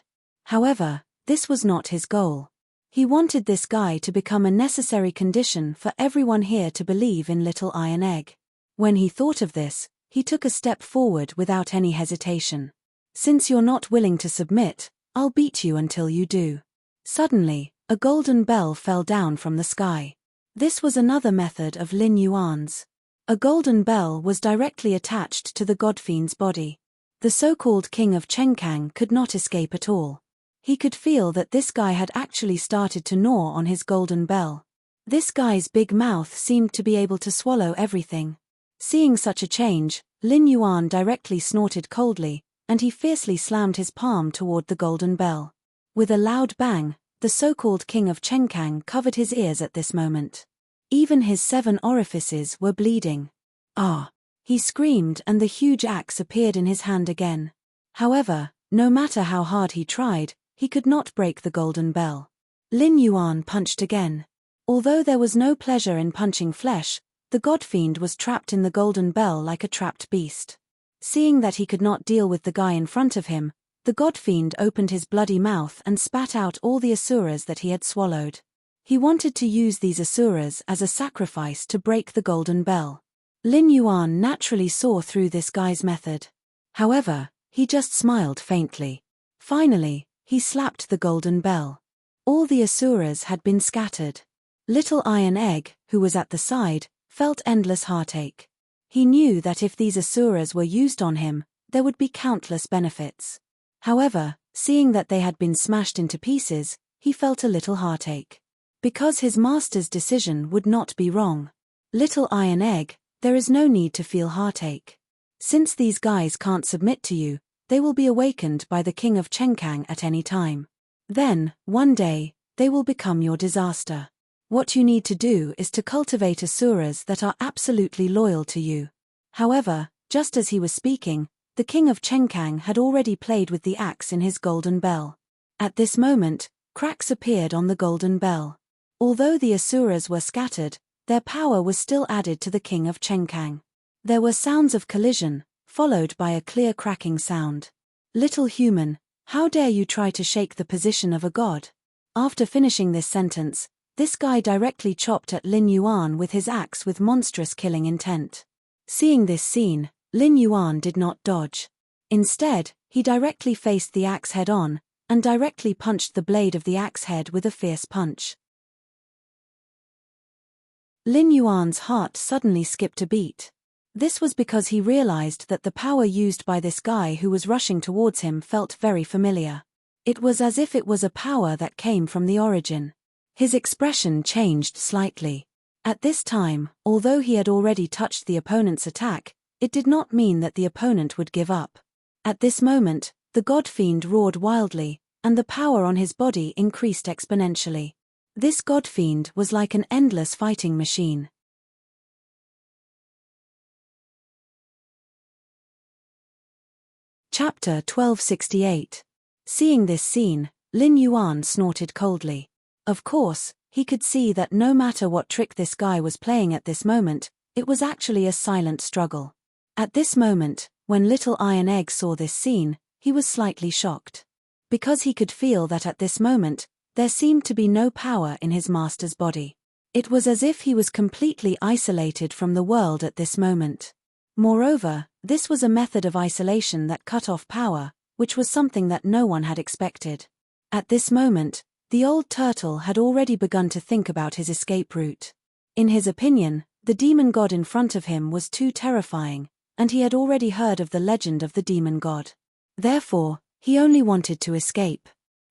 However, this was not his goal. He wanted this guy to become a necessary condition for everyone here to believe in Little Iron Egg. When he thought of this, he took a step forward without any hesitation. Since you're not willing to submit, I'll beat you until you do. Suddenly, a golden bell fell down from the sky. This was another method of Lin Yuan's. A golden bell was directly attached to the God-Fiend's body. The so-called king of Chenkang could not escape at all. He could feel that this guy had actually started to gnaw on his golden bell. This guy's big mouth seemed to be able to swallow everything. Seeing such a change, Lin Yuan directly snorted coldly, and he fiercely slammed his palm toward the golden bell. With a loud bang, the so-called king of Chenkang covered his ears at this moment. Even his 7 orifices were bleeding. Ah! He screamed and the huge axe appeared in his hand again. However, no matter how hard he tried, he could not break the golden bell. Lin Yuan punched again. Although there was no pleasure in punching flesh, The god fiend was trapped in the golden bell like a trapped beast. Seeing that he could not deal with the guy in front of him, the god fiend opened his bloody mouth and spat out all the asuras that he had swallowed. He wanted to use these asuras as a sacrifice to break the golden bell. Lin Yuan naturally saw through this guy's method. However, he just smiled faintly. Finally, he slapped the golden bell. All the asuras had been scattered. Little Iron Egg, who was at the side, felt endless heartache. He knew that if these asuras were used on him, there would be countless benefits. However, seeing that they had been smashed into pieces, he felt a little heartache. Because his master's decision would not be wrong. Little Iron Egg, there is no need to feel heartache. Since these guys can't submit to you, they will be awakened by the king of Chenkang at any time. Then, one day, they will become your disaster. What you need to do is to cultivate asuras that are absolutely loyal to you. However, just as he was speaking, the king of Chenkang had already played with the axe in his golden bell. At this moment, cracks appeared on the golden bell. Although the asuras were scattered, their power was still added to the king of Chenkang. There were sounds of collision, followed by a clear cracking sound. Little human, how dare you try to shake the position of a god? After finishing this sentence, this guy directly chopped at Lin Yuan with his axe with monstrous killing intent. Seeing this scene, Lin Yuan did not dodge. Instead, he directly faced the axe head-on, and directly punched the blade of the axe head with a fierce punch. Lin Yuan's heart suddenly skipped a beat. This was because he realized that the power used by this guy who was rushing towards him felt very familiar. It was as if it was a power that came from the origin. His expression changed slightly. At this time, although he had already touched the opponent's attack, it did not mean that the opponent would give up. At this moment, the god fiend roared wildly, and the power on his body increased exponentially. This god fiend was like an endless fighting machine. Chapter 1268. Seeing this scene, Lin Yuan snorted coldly. Of course, he could see that no matter what trick this guy was playing at this moment, it was actually a silent struggle. At this moment, when Little Iron Egg saw this scene, he was slightly shocked. Because he could feel that at this moment, there seemed to be no power in his master's body. It was as if he was completely isolated from the world at this moment. Moreover, this was a method of isolation that cut off power, which was something that no one had expected. At this moment, the old turtle had already begun to think about his escape route. In his opinion, the demon god in front of him was too terrifying, and he had already heard of the legend of the demon god. Therefore, he only wanted to escape.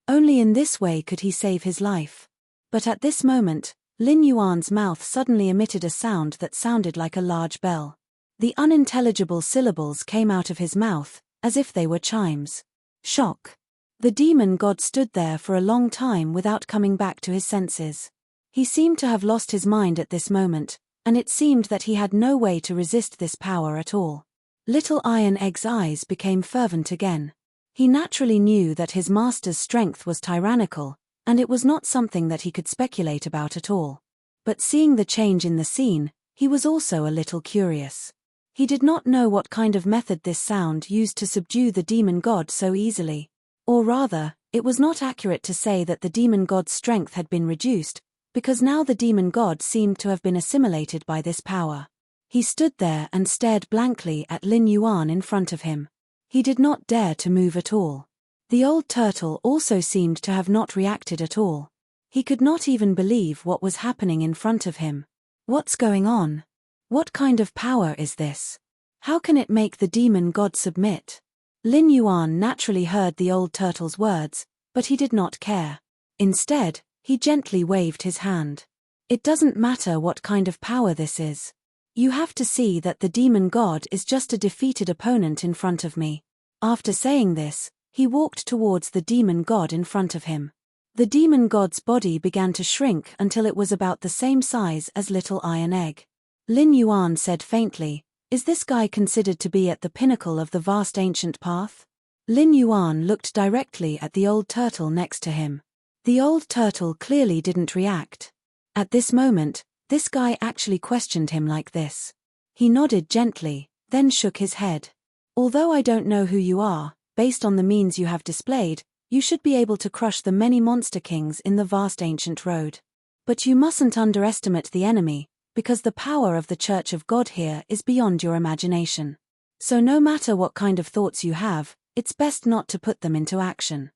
Only in this way could he save his life. But at this moment, Lin Yuan's mouth suddenly emitted a sound that sounded like a large bell. The unintelligible syllables came out of his mouth, as if they were chimes. Shock. The demon god stood there for a long time without coming back to his senses. He seemed to have lost his mind at this moment, and it seemed that he had no way to resist this power at all. Little Iron Egg's eyes became fervent again. He naturally knew that his master's strength was tyrannical, and it was not something that he could speculate about at all. But seeing the change in the scene, he was also a little curious. He did not know what kind of method this sound used to subdue the demon god so easily. Or rather, it was not accurate to say that the demon god's strength had been reduced, because now the demon god seemed to have been assimilated by this power. He stood there and stared blankly at Lin Yuan in front of him. He did not dare to move at all. The old turtle also seemed to have not reacted at all. He could not even believe what was happening in front of him. What's going on? What kind of power is this? How can it make the demon god submit? Lin Yuan naturally heard the old turtle's words, but he did not care. Instead, he gently waved his hand. It doesn't matter what kind of power this is. You have to see that the demon god is just a defeated opponent in front of me. After saying this, he walked towards the demon god in front of him. The demon god's body began to shrink until it was about the same size as Little Iron Egg. Lin Yuan said faintly, "Is this guy considered to be at the pinnacle of the vast ancient path?" Lin Yuan looked directly at the old turtle next to him. The old turtle clearly didn't react. At this moment, This guy actually questioned him like this. He nodded gently, then shook his head. Although I don't know who you are, based on the means you have displayed, you should be able to crush the many monster kings in the vast ancient road. But you mustn't underestimate the enemy, because the power of the Church of God here is beyond your imagination. So no matter what kind of thoughts you have, it's best not to put them into action.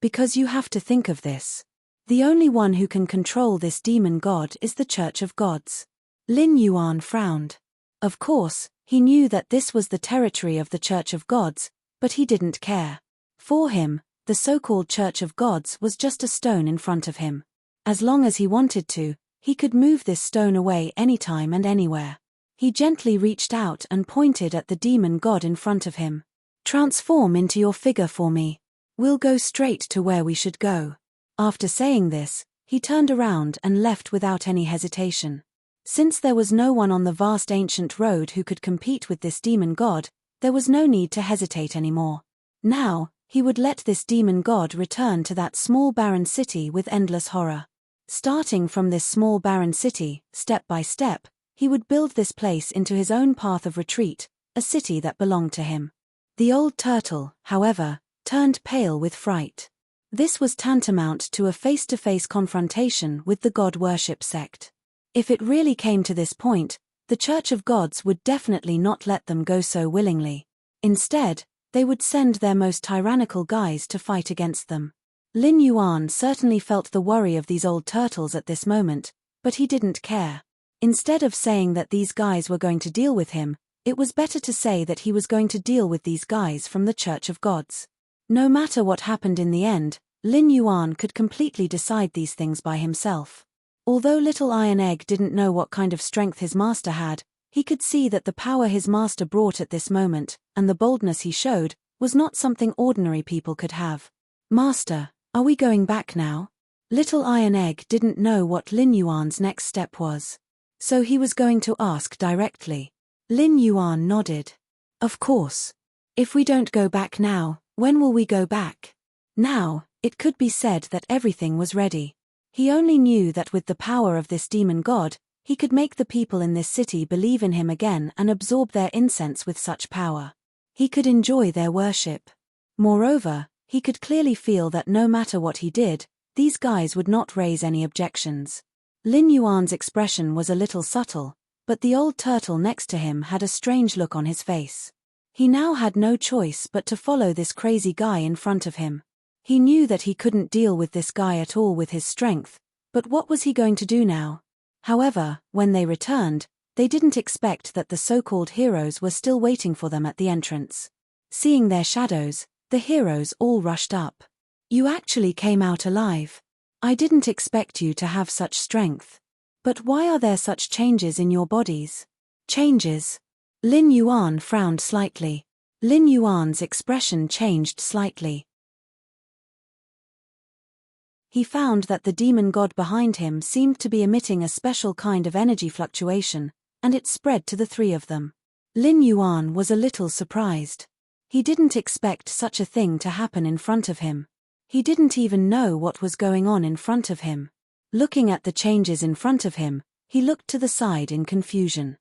Because you have to think of this. The only one who can control this demon god is the Church of Gods. Lin Yuan frowned. Of course, he knew that this was the territory of the Church of Gods, but he didn't care. For him, the so-called Church of Gods was just a stone in front of him. As long as he wanted to, he could move this stone away anytime and anywhere. He gently reached out and pointed at the demon god in front of him. Transform into your figure for me. We'll go straight to where we should go. After saying this, he turned around and left without any hesitation. Since there was no one on the vast ancient road who could compete with this demon god, there was no need to hesitate anymore. Now, he would let this demon god return to that small barren city with endless horror. Starting from this small barren city, step by step, he would build this place into his own path of retreat, a city that belonged to him. The old turtle, however, turned pale with fright. This was tantamount to a face-to-face confrontation with the god worship sect. If it really came to this point, the Church of Gods would definitely not let them go so willingly. Instead, they would send their most tyrannical guys to fight against them. Lin Yuan certainly felt the worry of these old turtles at this moment, but he didn't care. Instead of saying that these guys were going to deal with him, it was better to say that he was going to deal with these guys from the Church of Gods. No matter what happened in the end, Lin Yuan could completely decide these things by himself. Although Little Iron Egg didn't know what kind of strength his master had, he could see that the power his master brought at this moment, and the boldness he showed, was not something ordinary people could have. Master, are we going back now? Little Iron Egg didn't know what Lin Yuan's next step was. So he was going to ask directly. Lin Yuan nodded. Of course. If we don't go back now, when will we go back? Now, it could be said that everything was ready. He only knew that with the power of this demon god, he could make the people in this city believe in him again and absorb their incense with such power. He could enjoy their worship. Moreover, he could clearly feel that no matter what he did, these guys would not raise any objections. Lin Yuan's expression was a little subtle, but the old turtle next to him had a strange look on his face. He now had no choice but to follow this crazy guy in front of him. He knew that he couldn't deal with this guy at all with his strength, but what was he going to do now? However, when they returned, they didn't expect that the so-called heroes were still waiting for them at the entrance. Seeing their shadows, the heroes all rushed up. You actually came out alive. I didn't expect you to have such strength. But why are there such changes in your bodies? Changes? Lin Yuan frowned slightly. Lin Yuan's expression changed slightly. He found that the demon god behind him seemed to be emitting a special kind of energy fluctuation, and it spread to the three of them. Lin Yuan was a little surprised. He didn't expect such a thing to happen in front of him. He didn't even know what was going on in front of him. Looking at the changes in front of him, he looked to the side in confusion.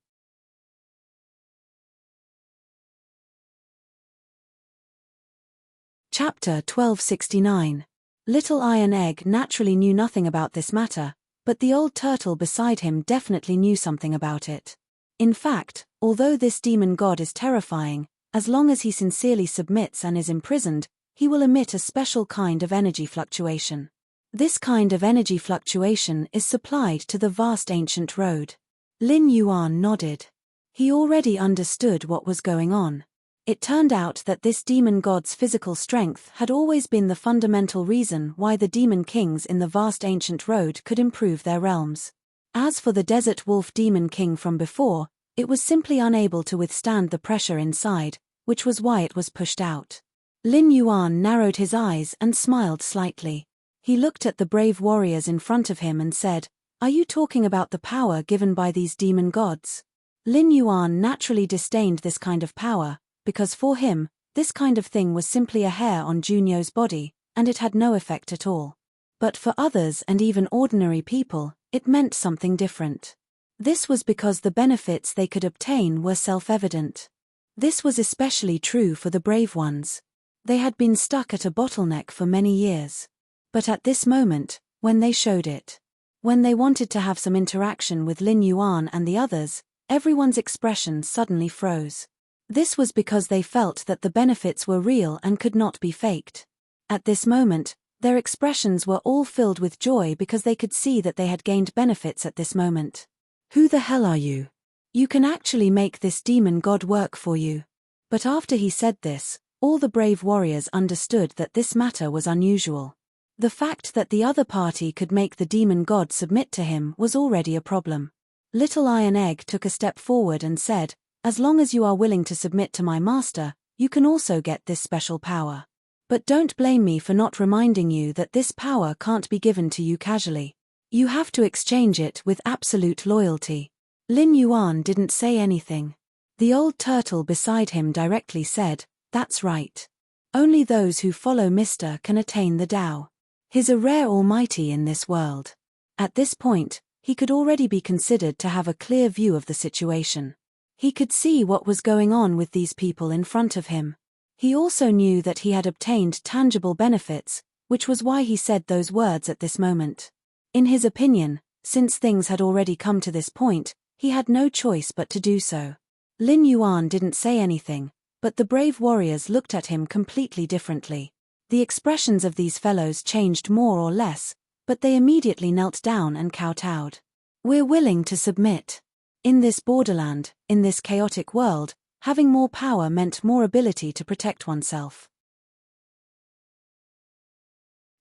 Chapter 1269. Little Iron Egg naturally knew nothing about this matter, but the old turtle beside him definitely knew something about it. In fact, although this demon god is terrifying, as long as he sincerely submits and is imprisoned, he will emit a special kind of energy fluctuation. This kind of energy fluctuation is supplied to the vast ancient road. Lin Yuan nodded. He already understood what was going on. It turned out that this demon god's physical strength had always been the fundamental reason why the demon kings in the vast ancient road could improve their realms. As for the desert wolf demon king from before, it was simply unable to withstand the pressure inside, which was why it was pushed out. Lin Yuan narrowed his eyes and smiled slightly. He looked at the brave warriors in front of him and said, "Are you talking about the power given by these demon gods?" Lin Yuan naturally disdained this kind of power, because for him, this kind of thing was simply a hair on Junyo's body, and it had no effect at all. But for others and even ordinary people, it meant something different. This was because the benefits they could obtain were self-evident. This was especially true for the brave ones. They had been stuck at a bottleneck for many years. But at this moment, when they showed it, when they wanted to have some interaction with Lin Yuan and the others, everyone's expression suddenly froze. This was because they felt that the benefits were real and could not be faked. At this moment, their expressions were all filled with joy because they could see that they had gained benefits at this moment. Who the hell are you? You can actually make this demon god work for you. But after he said this, all the brave warriors understood that this matter was unusual. The fact that the other party could make the demon god submit to him was already a problem. Little Iron Egg took a step forward and said, "As long as you are willing to submit to my master, you can also get this special power. But don't blame me for not reminding you that this power can't be given to you casually. You have to exchange it with absolute loyalty." Lin Yuan didn't say anything. The old turtle beside him directly said, "That's right. Only those who follow Mr. can attain the Tao. He's a rare almighty in this world." At this point, he could already be considered to have a clear view of the situation. He could see what was going on with these people in front of him. He also knew that he had obtained tangible benefits, which was why he said those words at this moment. In his opinion, since things had already come to this point, he had no choice but to do so. Lin Yuan didn't say anything, but the brave warriors looked at him completely differently. The expressions of these fellows changed more or less, but they immediately knelt down and kowtowed. "We're willing to submit." In this borderland, in this chaotic world, having more power meant more ability to protect oneself.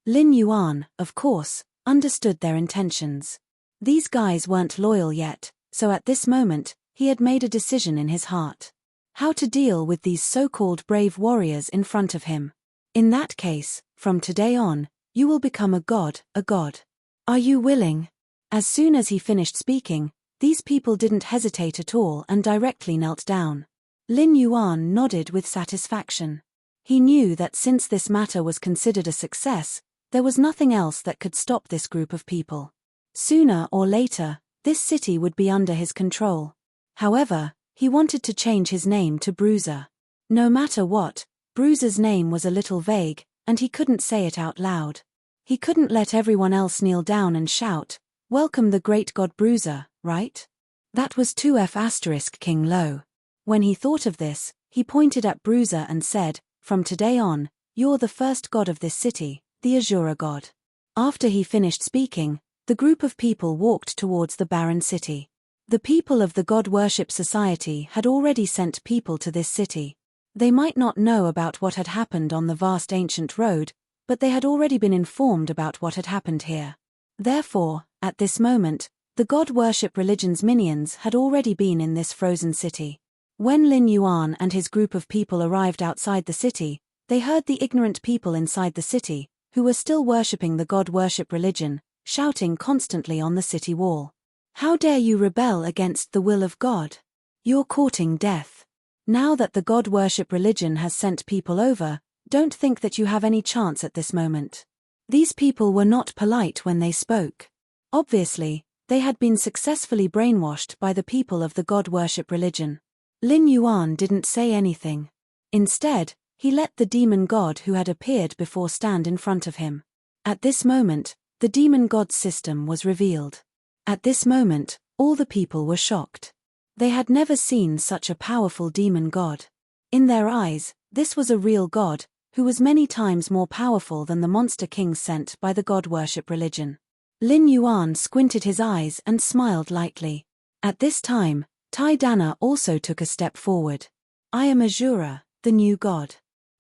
Lin Yuan, of course, understood their intentions. These guys weren't loyal yet, so at this moment, he had made a decision in his heart. How to deal with these so-called brave warriors in front of him. In that case, from today on, you will become a god, a god. Are you willing? As soon as he finished speaking, these people didn't hesitate at all and directly knelt down. Lin Yuan nodded with satisfaction. He knew that since this matter was considered a success, there was nothing else that could stop this group of people. Sooner or later, this city would be under his control. However, he wanted to change his name to Bruiser. No matter what, Bruiser's name was a little vague, and he couldn't say it out loud. He couldn't let everyone else kneel down and shout, "Welcome the great god Bruiser," right? That was 2F** King Lo. When he thought of this, he pointed at Bruiser and said, "From today on, you're the first god of this city, the Azura god." After he finished speaking, the group of people walked towards the barren city. The people of the God Worship Society had already sent people to this city. They might not know about what had happened on the vast ancient road, but they had already been informed about what had happened here. Therefore, at this moment, the God Worship religion's minions had already been in this frozen city. When Lin Yuan and his group of people arrived outside the city, they heard the ignorant people inside the city, who were still worshipping the God Worship religion, shouting constantly on the city wall. "How dare you rebel against the will of God? You're courting death. Now that the God Worship religion has sent people over, don't think that you have any chance at this moment." These people were not polite when they spoke. Obviously, they had been successfully brainwashed by the people of the God Worship religion. Lin Yuan didn't say anything. Instead, he let the demon god who had appeared before stand in front of him. At this moment, the demon god's system was revealed. At this moment, all the people were shocked. They had never seen such a powerful demon god. In their eyes, this was a real god, who was many times more powerful than the monster kings sent by the God Worship religion. Lin Yuan squinted his eyes and smiled lightly. At this time, Tai Dana also took a step forward. "I am Azura, the new god.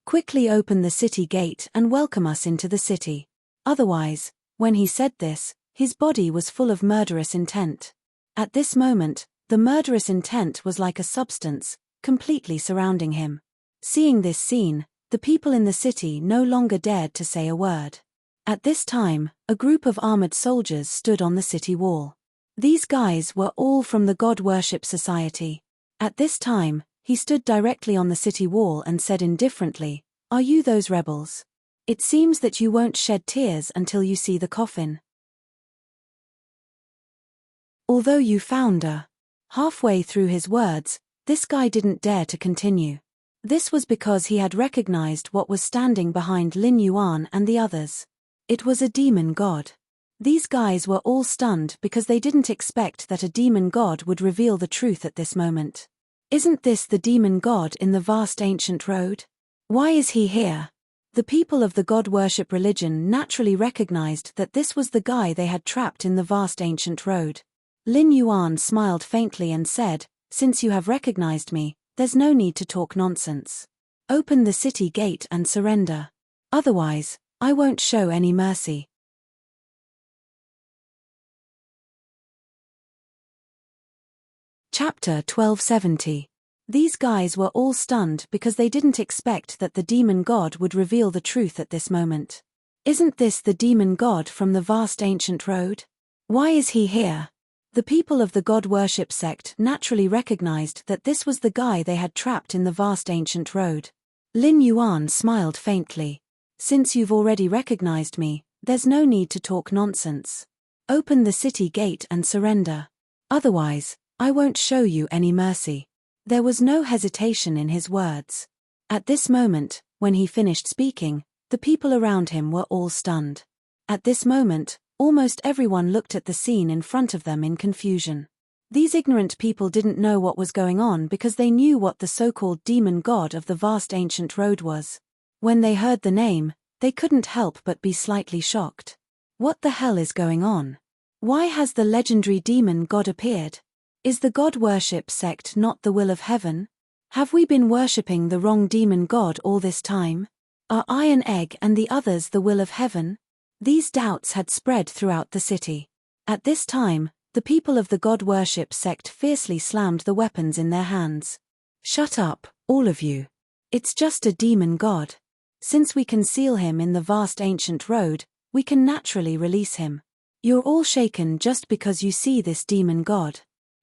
Quickly open the city gate and welcome us into the city." Otherwise, when he said this, his body was full of murderous intent. At this moment, the murderous intent was like a substance, completely surrounding him. Seeing this scene, the people in the city no longer dared to say a word. At this time, a group of armored soldiers stood on the city wall. These guys were all from the God Worship Society. At this time, he stood directly on the city wall and said indifferently, "Are you those rebels?" It seems that you won't shed tears until you see the coffin. Although you found her. Halfway through his words, this guy didn't dare to continue. This was because he had recognized what was standing behind Lin Yuan and the others. It was a demon god. These guys were all stunned because they didn't expect that a demon god would reveal the truth at this moment. Isn't this the demon god in the vast ancient road? Why is he here? The people of the god worship religion naturally recognized that this was the guy they had trapped in the vast ancient road. Lin Yuan smiled faintly and said, "Since you have recognized me, there's no need to talk nonsense. Open the city gate and surrender. Otherwise, I won't show any mercy." Chapter 1270. These guys were all stunned because they didn't expect that the demon god would reveal the truth at this moment. Isn't this the demon god from the vast ancient road? Why is he here? The people of the god worship sect naturally recognized that this was the guy they had trapped in the vast ancient road. Lin Yuan smiled faintly. "Since you've already recognized me, there's no need to talk nonsense. Open the city gate and surrender. Otherwise, I won't show you any mercy." There was no hesitation in his words. At this moment, when he finished speaking, the people around him were all stunned. At this moment, almost everyone looked at the scene in front of them in confusion. These ignorant people didn't know what was going on because they knew what the so-called demon god of the vast ancient road was. When they heard the name, they couldn't help but be slightly shocked. What the hell is going on? Why has the legendary demon god appeared? Is the god worship sect not the will of heaven? Have we been worshipping the wrong demon god all this time? Are Iron Egg and the others the will of heaven? These doubts had spread throughout the city. At this time, the people of the god worship sect fiercely slammed the weapons in their hands. "Shut up, all of you. It's just a demon god. Since we can seal him in the vast ancient road, we can naturally release him. You're all shaken just because you see this demon god.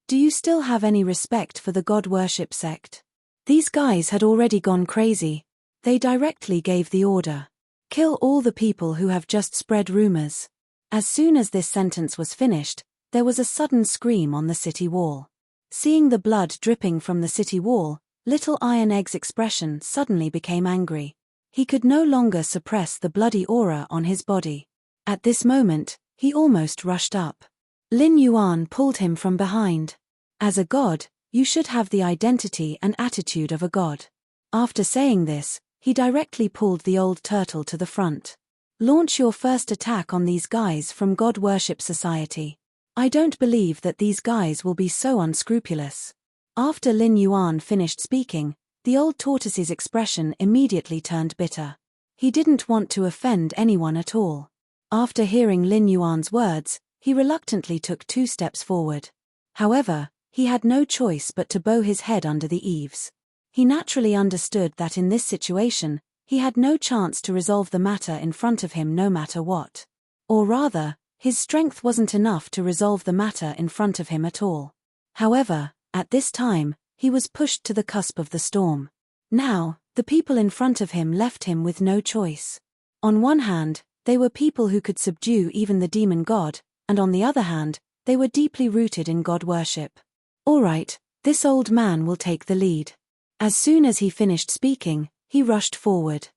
Do you still have any respect for the god worship sect?" These guys had already gone crazy. They directly gave the order. "Kill all the people who have just spread rumors." As soon as this sentence was finished, there was a sudden scream on the city wall. Seeing the blood dripping from the city wall, Little Iron Egg's expression suddenly became angry. He could no longer suppress the bloody aura on his body. At this moment, he almost rushed up. Lin Yuan pulled him from behind. "As a god, you should have the identity and attitude of a god." After saying this, he directly pulled the old turtle to the front. "Launch your first attack on these guys from God Worship Society. I don't believe that these guys will be so unscrupulous." After Lin Yuan finished speaking, the old tortoise's expression immediately turned bitter. He didn't want to offend anyone at all. After hearing Lin Yuan's words, he reluctantly took 2 steps forward. However, he had no choice but to bow his head under the eaves. He naturally understood that in this situation, he had no chance to resolve the matter in front of him no matter what. Or rather, his strength wasn't enough to resolve the matter in front of him at all. However, at this time, he was pushed to the cusp of the storm. Now, the people in front of him left him with no choice. On one hand, they were people who could subdue even the demon god, and on the other hand, they were deeply rooted in god worship. "All right, this old man will take the lead." As soon as he finished speaking, he rushed forward.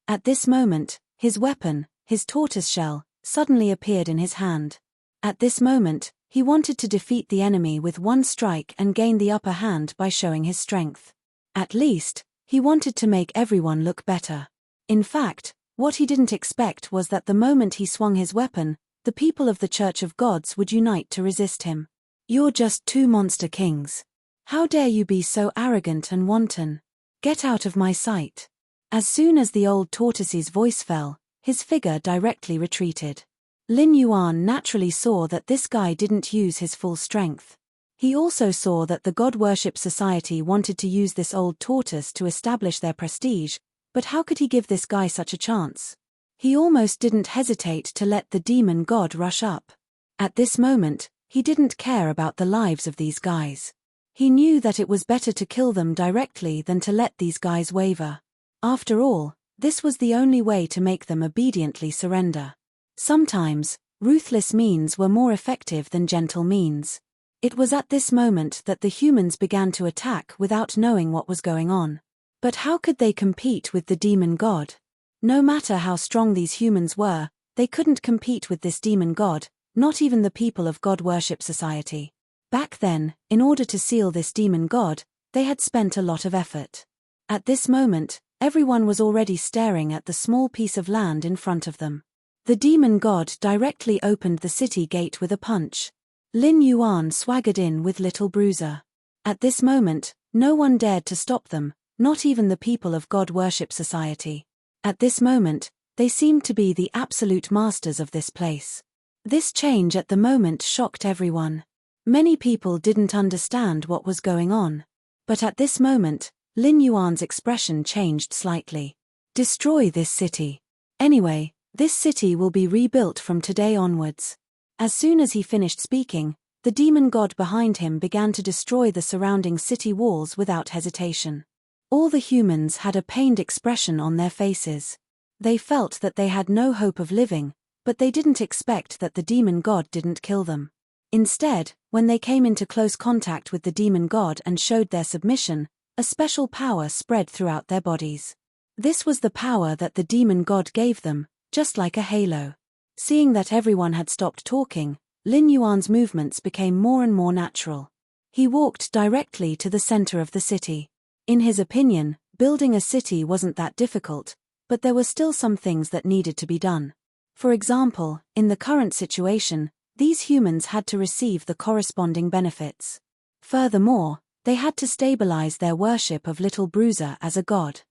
At this moment, his weapon, his tortoise shell, suddenly appeared in his hand. At this moment, he wanted to defeat the enemy with one strike and gain the upper hand by showing his strength. At least, he wanted to make everyone look better. In fact, what he didn't expect was that the moment he swung his weapon, the people of the Church of Gods would unite to resist him. "You're just 2 monster kings. How dare you be so arrogant and wanton? Get out of my sight." As soon as the old tortoise's voice fell, his figure directly retreated. Lin Yuan naturally saw that this guy didn't use his full strength. He also saw that the God Worship Society wanted to use this old tortoise to establish their prestige, but how could he give this guy such a chance? He almost didn't hesitate to let the demon god rush up. At this moment, he didn't care about the lives of these guys. He knew that it was better to kill them directly than to let these guys waver. After all, this was the only way to make them obediently surrender. Sometimes, ruthless means were more effective than gentle means. It was at this moment that the humans began to attack without knowing what was going on. But how could they compete with the demon god? No matter how strong these humans were, they couldn't compete with this demon god, not even the people of God Worship Society. Back then, in order to seal this demon god, they had spent a lot of effort. At this moment, everyone was already staring at the small piece of land in front of them. The demon god directly opened the city gate with a punch. Lin Yuan swaggered in with Little Bruiser. At this moment, no one dared to stop them, not even the people of God Worship Society. At this moment, they seemed to be the absolute masters of this place. This change at the moment shocked everyone. Many people didn't understand what was going on. But at this moment, Lin Yuan's expression changed slightly. Destroy this city. Anyway, this city will be rebuilt from today onwards. As soon as he finished speaking, the demon god behind him began to destroy the surrounding city walls without hesitation. All the humans had a pained expression on their faces. They felt that they had no hope of living, but they didn't expect that the demon god didn't kill them. Instead, when they came into close contact with the demon god and showed their submission, a special power spread throughout their bodies. This was the power that the demon god gave them, just like a halo. Seeing that everyone had stopped talking, Lin Yuan's movements became more and more natural. He walked directly to the center of the city. In his opinion, building a city wasn't that difficult, but there were still some things that needed to be done. For example, in the current situation, these humans had to receive the corresponding benefits. Furthermore, they had to stabilize their worship of Little Bruiser as a god.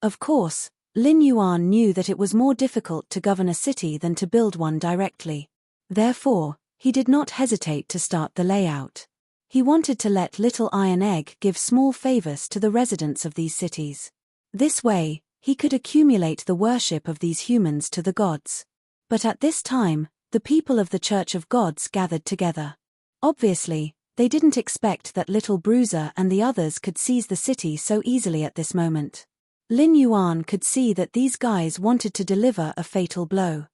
Of course, Lin Yuan knew that it was more difficult to govern a city than to build one directly. Therefore, he did not hesitate to start the layout. He wanted to let Little Iron Egg give small favors to the residents of these cities. This way, he could accumulate the worship of these humans to the gods. But at this time, the people of the Church of Gods gathered together. Obviously, they didn't expect that Little Bruiser and the others could seize the city so easily at this moment. Lin Yuan could see that these guys wanted to deliver a fatal blow.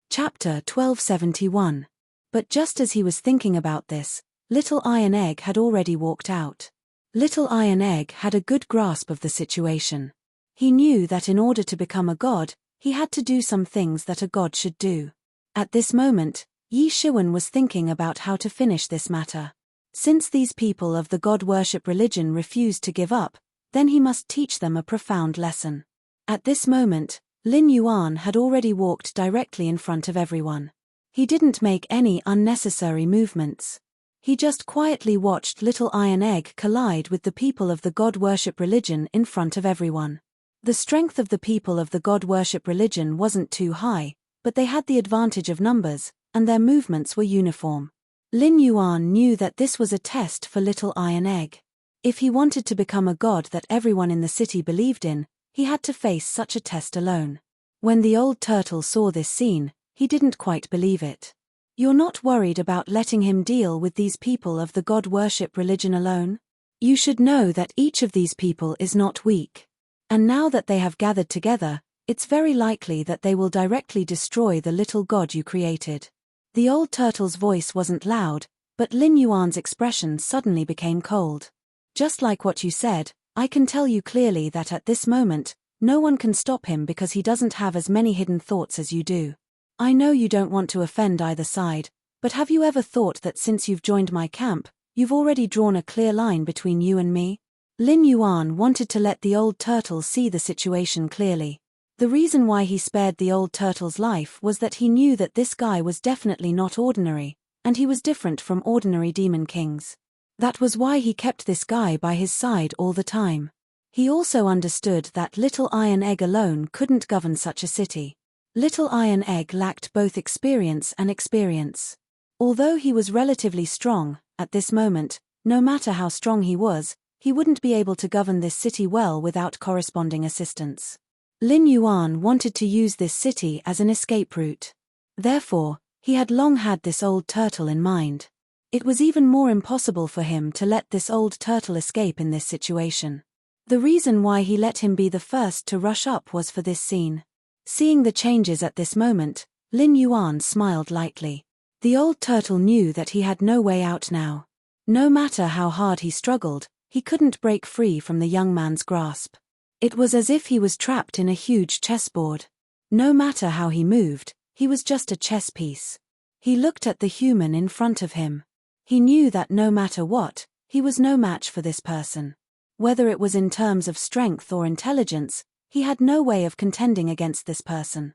Chapter 1271. But just as he was thinking about this, Little Iron Egg had already walked out. Little Iron Egg had a good grasp of the situation. He knew that in order to become a god, he had to do some things that a god should do. At this moment, Yi Shiwen was thinking about how to finish this matter. Since these people of the god worship religion refused to give up, then he must teach them a profound lesson. At this moment, Lin Yuan had already walked directly in front of everyone. He didn't make any unnecessary movements. He just quietly watched Little Iron Egg collide with the people of the god worship religion in front of everyone. The strength of the people of the god worship religion wasn't too high, but they had the advantage of numbers, and their movements were uniform. Lin Yuan knew that this was a test for Little Iron Egg. If he wanted to become a god that everyone in the city believed in, he had to face such a test alone. When the old turtle saw this scene, he didn't quite believe it. You're not worried about letting him deal with these people of the god worship religion alone? You should know that each of these people is not weak. And now that they have gathered together, it's very likely that they will directly destroy the little god you created. The old turtle's voice wasn't loud, but Lin Yuan's expression suddenly became cold. Just like what you said, I can tell you clearly that at this moment, no one can stop him because he doesn't have as many hidden thoughts as you do. I know you don't want to offend either side, but have you ever thought that since you've joined my camp, you've already drawn a clear line between you and me? Lin Yuan wanted to let the old turtle see the situation clearly. The reason why he spared the old turtle's life was that he knew that this guy was definitely not ordinary, and he was different from ordinary demon kings. That was why he kept this guy by his side all the time. He also understood that Little Iron Egg alone couldn't govern such a city. Little Iron Egg lacked both experience and experience. Although he was relatively strong, at this moment, no matter how strong he wouldn't be able to govern this city well without corresponding assistance. Lin Yuan wanted to use this city as an escape route. Therefore, He had long had this old turtle in mind. It was even more impossible for him to let this old turtle escape in this situation. The reason why he let him be the first to rush up was for this scene. Seeing the changes at this moment, Lin Yuan smiled lightly. The old turtle knew that he had no way out now. No matter how hard he struggled, he couldn't break free from the young man's grasp. It was as if he was trapped in a huge chessboard. No matter how he moved, he was just a chess piece. He looked at the human in front of him. He knew that no matter what, he was no match for this person. Whether it was in terms of strength or intelligence, he had no way of contending against this person.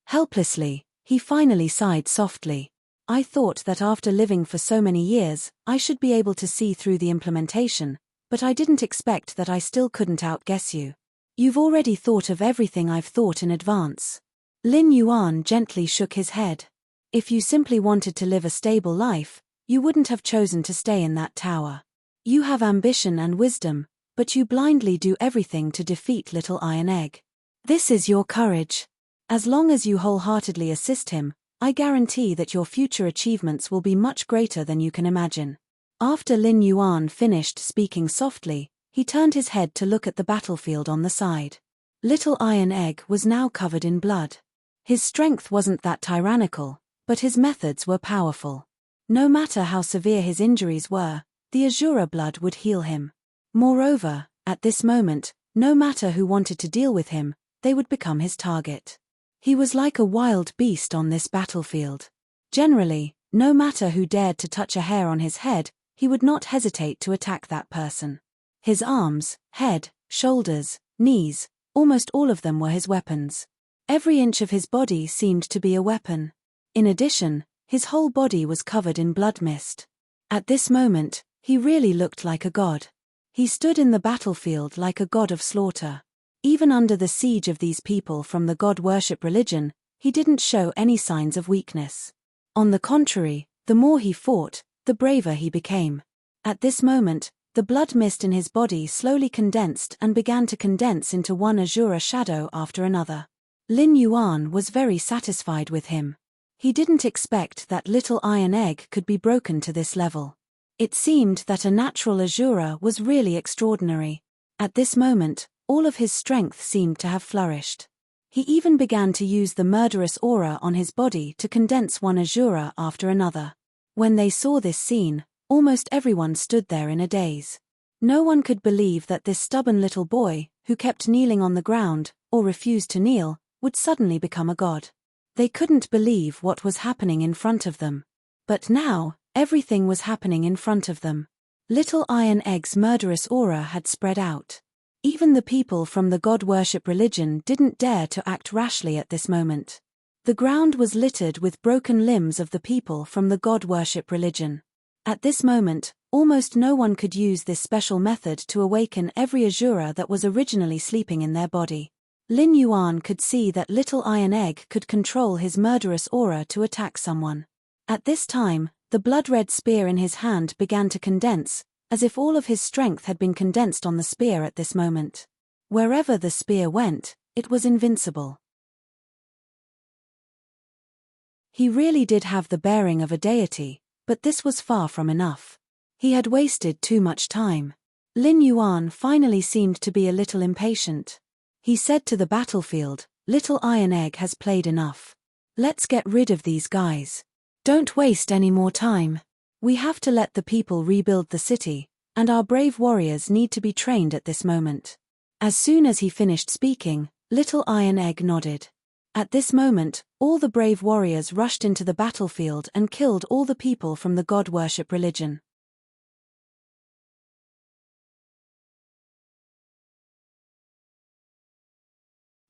Helplessly, he finally sighed softly. I thought that after living for so many years, I should be able to see through the implementation, but I didn't expect that I still couldn't outguess you. You've already thought of everything I've thought in advance. Lin Yuan gently shook his head. If you simply wanted to live a stable life, you wouldn't have chosen to stay in that tower. You have ambition and wisdom, but you blindly do everything to defeat Little Iron Egg. This is your courage. As long as you wholeheartedly assist him, I guarantee that your future achievements will be much greater than you can imagine. After Lin Yuan finished speaking softly, he turned his head to look at the battlefield on the side. Little Iron Egg was now covered in blood. His strength wasn't that tyrannical, but his methods were powerful. No matter how severe his injuries were, the Azura blood would heal him. Moreover, at this moment, no matter who wanted to deal with him, they would become his target. He was like a wild beast on this battlefield. Generally, no matter who dared to touch a hair on his head, he would not hesitate to attack that person. His arms, head, shoulders, knees, almost all of them were his weapons. Every inch of his body seemed to be a weapon. In addition, his whole body was covered in blood mist. At this moment, he really looked like a god. He stood in the battlefield like a god of slaughter. Even under the siege of these people from the god-worship religion, he didn't show any signs of weakness. On the contrary, the more he fought, the braver he became. At this moment, the blood mist in his body slowly condensed and began to condense into one Azura shadow after another. Lin Yuan was very satisfied with him. He didn't expect that Little Iron Egg could be broken to this level. It seemed that a natural Azura was really extraordinary. At this moment, all of his strength seemed to have flourished. He even began to use the murderous aura on his body to condense one Azura after another. When they saw this scene, almost everyone stood there in a daze. No one could believe that this stubborn little boy, who kept kneeling on the ground, or refused to kneel, would suddenly become a god. They couldn't believe what was happening in front of them. But now, everything was happening in front of them. Little Iron Egg's murderous aura had spread out. Even the people from the god-worship religion didn't dare to act rashly at this moment. The ground was littered with broken limbs of the people from the god-worship religion. At this moment, almost no one could use this special method to awaken every Azura that was originally sleeping in their body. Lin Yuan could see that Little Iron Egg could control his murderous aura to attack someone. At this time, the blood-red spear in his hand began to condense, as if all of his strength had been condensed on the spear at this moment. Wherever the spear went, it was invincible. He really did have the bearing of a deity, but this was far from enough. He had wasted too much time. Lin Yuan finally seemed to be a little impatient. He said to the battlefield, "Little Iron Egg has played enough. Let's get rid of these guys. Don't waste any more time. We have to let the people rebuild the city, and our brave warriors need to be trained at this moment." As soon as he finished speaking, Little Iron Egg nodded. At this moment, all the brave warriors rushed into the battlefield and killed all the people from the god-worship religion.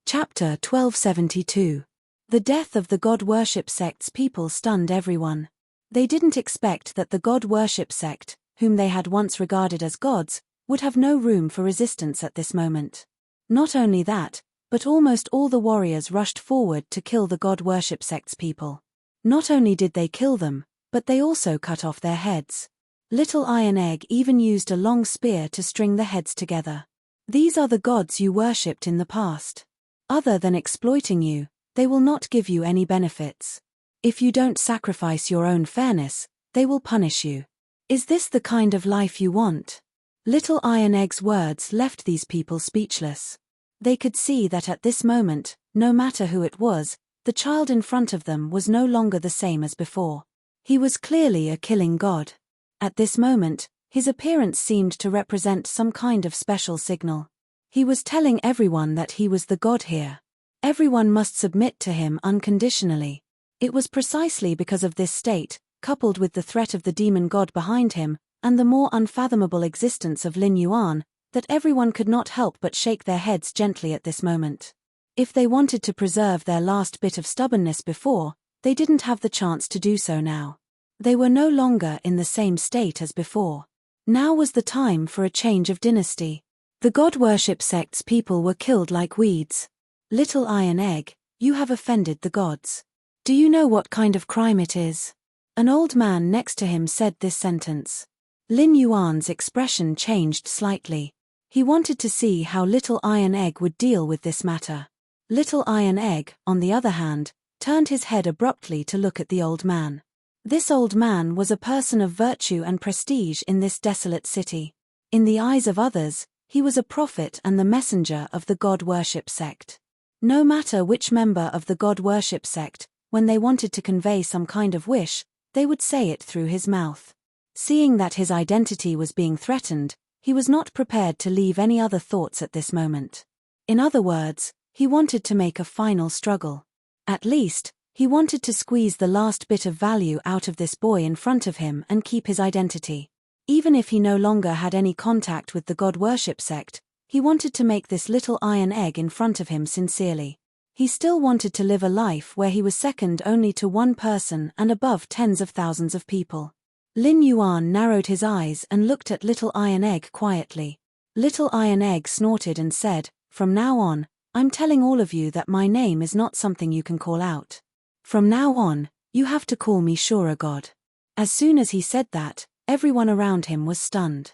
Chapter 1272. The death of the god-worship sect's people stunned everyone. They didn't expect that the god-worship sect, whom they had once regarded as gods, would have no room for resistance at this moment. Not only that, but almost all the warriors rushed forward to kill the god-worship sect's people. Not only did they kill them, but they also cut off their heads. Little Iron Egg even used a long spear to string the heads together. These are the gods you worshipped in the past. Other than exploiting you, They will not give you any benefits. If you don't sacrifice your own fairness, they will punish you. Is this the kind of life you want? Little Iron Egg's words left these people speechless. They could see that at this moment, no matter who it was, the child in front of them was no longer the same as before. He was clearly a killing god. At this moment, his appearance seemed to represent some kind of special signal. He was telling everyone that he was the god here. Everyone must submit to him unconditionally. It was precisely because of this state, coupled with the threat of the demon god behind him, and the more unfathomable existence of Lin Yuan, that everyone could not help but shake their heads gently at this moment. If they wanted to preserve their last bit of stubbornness before, they didn't have the chance to do so now. They were no longer in the same state as before. Now was the time for a change of dynasty. The god worship sect's people were killed like weeds. Little Iron Egg, you have offended the gods. Do you know what kind of crime it is? An old man next to him said this sentence. Lin Yuan's expression changed slightly. He wanted to see how Little Iron Egg would deal with this matter. Little Iron Egg, on the other hand, turned his head abruptly to look at the old man. This old man was a person of virtue and prestige in this desolate city. In the eyes of others, he was a prophet and the messenger of the god worship sect. No matter which member of the god worship sect, when they wanted to convey some kind of wish, they would say it through his mouth. Seeing that his identity was being threatened, he was not prepared to leave any other thoughts at this moment. In other words, he wanted to make a final struggle. At least, he wanted to squeeze the last bit of value out of this boy in front of him and keep his identity. Even if he no longer had any contact with the god worship sect, he wanted to make this Little Iron Egg in front of him sincerely. He still wanted to live a life where he was second only to one person and above tens of thousands of people. Lin Yuan narrowed his eyes and looked at Little Iron Egg quietly. Little Iron Egg snorted and said, "From now on, I'm telling all of you that my name is not something you can call out. From now on, you have to call me Shura God." As soon as he said that, everyone around him was stunned.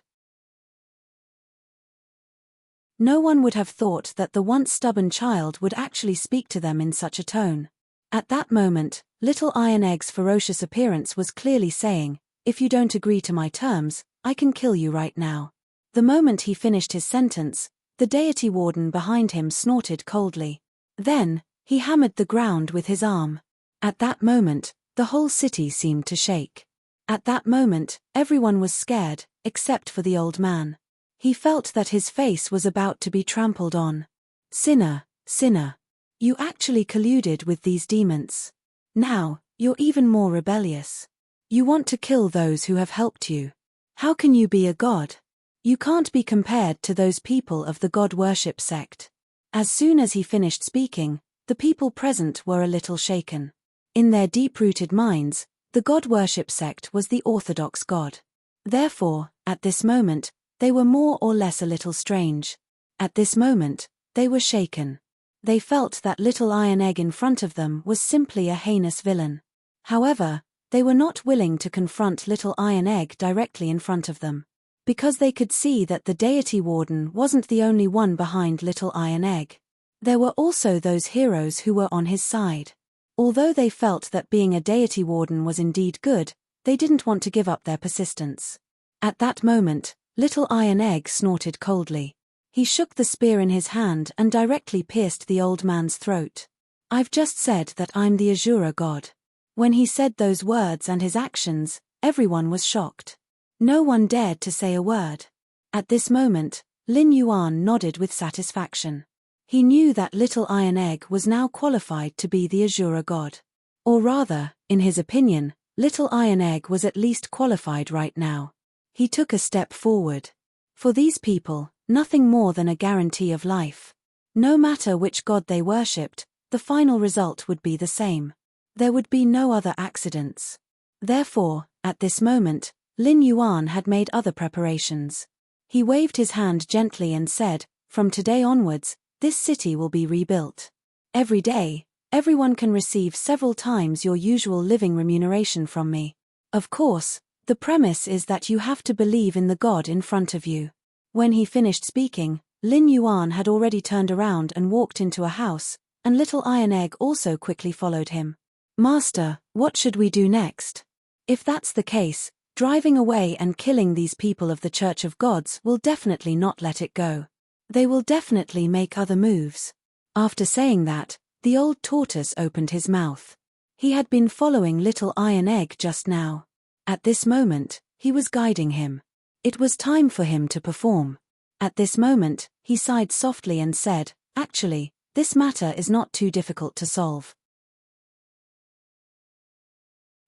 No one would have thought that the once stubborn child would actually speak to them in such a tone. At that moment, Little Iron Egg's ferocious appearance was clearly saying, "If you don't agree to my terms, I can kill you right now." The moment he finished his sentence, the deity warden behind him snorted coldly. Then, he hammered the ground with his arm. At that moment, the whole city seemed to shake. At that moment, everyone was scared, except for the old man. He felt that his face was about to be trampled on. Sinner, sinner. You actually colluded with these demons. Now, you're even more rebellious. You want to kill those who have helped you. How can you be a god? You can't be compared to those people of the god worship sect. As soon as he finished speaking, the people present were a little shaken. In their deep-rooted minds, the god worship sect was the orthodox god. Therefore, at this moment, they were more or less a little strange. At this moment, they were shaken. They felt that Little Iron Egg in front of them was simply a heinous villain. However, they were not willing to confront Little Iron Egg directly in front of them. Because they could see that the deity warden wasn't the only one behind Little Iron Egg. There were also those heroes who were on his side. Although they felt that being a deity warden was indeed good, they didn't want to give up their persistence. At that moment, Little Iron Egg snorted coldly. He shook the spear in his hand and directly pierced the old man's throat. "I've just said that I'm the Azura god." When he said those words and his actions, everyone was shocked. No one dared to say a word. At this moment, Lin Yuan nodded with satisfaction. He knew that Little Iron Egg was now qualified to be the Azura god. Or rather, in his opinion, Little Iron Egg was at least qualified right now. He took a step forward. For these people, nothing more than a guarantee of life. No matter which god they worshipped, the final result would be the same. There would be no other accidents. Therefore, at this moment, Lin Yuan had made other preparations. He waved his hand gently and said, "From today onwards, this city will be rebuilt. Every day, everyone can receive several times your usual living remuneration from me. Of course, the premise is that you have to believe in the god in front of you." When he finished speaking, Lin Yuan had already turned around and walked into a house, and Little Iron Egg also quickly followed him. Master, what should we do next? If that's the case, driving away and killing these people of the Church of Gods will definitely not let it go. They will definitely make other moves. After saying that, the old tortoise opened his mouth. He had been following Little Iron Egg just now. At this moment, he was guiding him. It was time for him to perform. At this moment, he sighed softly and said, "Actually, this matter is not too difficult to solve.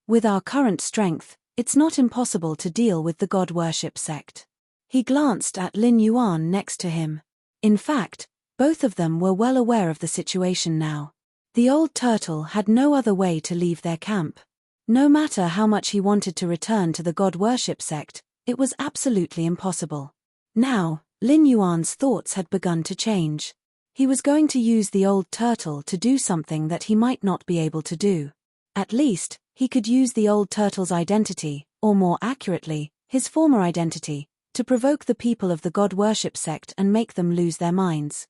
With our current strength, it's not impossible to deal with the God worship sect." He glanced at Lin Yuan next to him. In fact, both of them were well aware of the situation now. The old turtle had no other way to leave their camp. No matter how much he wanted to return to the God worship sect, it was absolutely impossible. Now, Lin Yuan's thoughts had begun to change. He was going to use the old turtle to do something that he might not be able to do. At least, he could use the old turtle's identity, or more accurately, his former identity, to provoke the people of the God worship sect and make them lose their minds.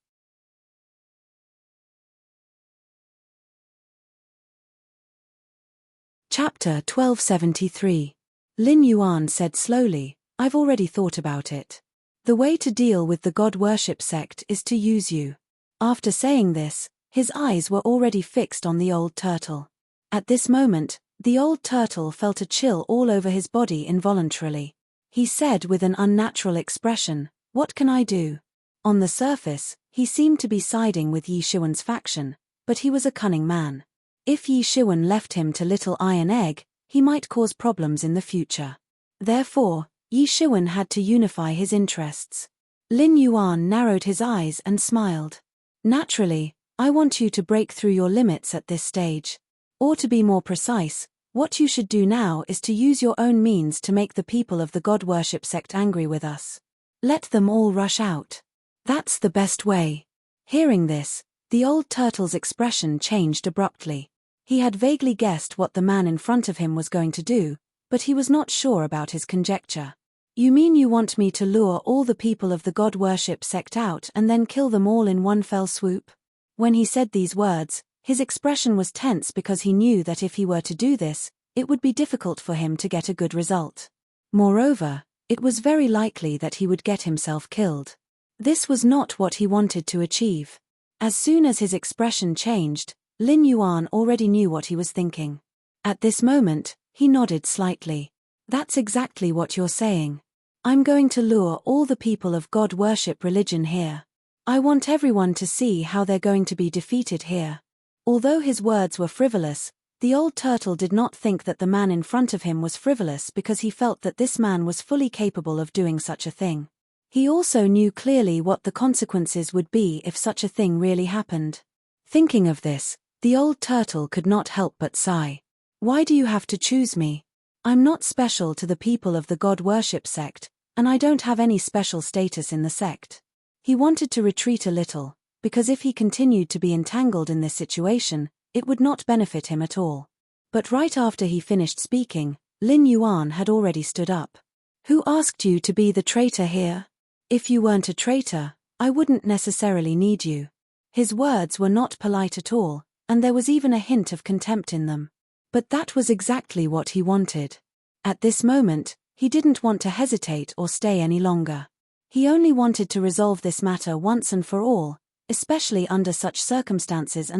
Chapter 1273. Lin Yuan said slowly, "I've already thought about it. The way to deal with the God worship sect is to use you." After saying this, his eyes were already fixed on the old turtle. At this moment, the old turtle felt a chill all over his body involuntarily. He said with an unnatural expression, "What can I do?" On the surface, he seemed to be siding with Yi Shiwen's faction, but he was a cunning man. If Yi Shiwen left him to Little Iron Egg, he might cause problems in the future. Therefore, Yi Shiwen had to unify his interests. Lin Yuan narrowed his eyes and smiled. "Naturally, I want you to break through your limits at this stage. Or to be more precise, what you should do now is to use your own means to make the people of the God worship sect angry with us. Let them all rush out. That's the best way." Hearing this, the old turtle's expression changed abruptly. He had vaguely guessed what the man in front of him was going to do, but he was not sure about his conjecture. "You mean you want me to lure all the people of the God worship sect out and then kill them all in one fell swoop?" When he said these words, his expression was tense because he knew that if he were to do this, it would be difficult for him to get a good result. Moreover, it was very likely that he would get himself killed. This was not what he wanted to achieve. As soon as his expression changed, Lin Yuan already knew what he was thinking. At this moment, he nodded slightly. "That's exactly what you're saying. I'm going to lure all the people of God worship religion here. I want everyone to see how they're going to be defeated here." Although his words were frivolous, the old turtle did not think that the man in front of him was frivolous because he felt that this man was fully capable of doing such a thing. He also knew clearly what the consequences would be if such a thing really happened. Thinking of this, the old turtle could not help but sigh. "Why do you have to choose me? I'm not special to the people of the God worship sect, and I don't have any special status in the sect." He wanted to retreat a little, because if he continued to be entangled in this situation, it would not benefit him at all. But right after he finished speaking, Lin Yuan had already stood up. "Who asked you to be the traitor here? If you weren't a traitor, I wouldn't necessarily need you." His words were not polite at all, and there was even a hint of contempt in them. But that was exactly what he wanted. At this moment, he didn't want to hesitate or stay any longer. He only wanted to resolve this matter once and for all, especially under such circumstances.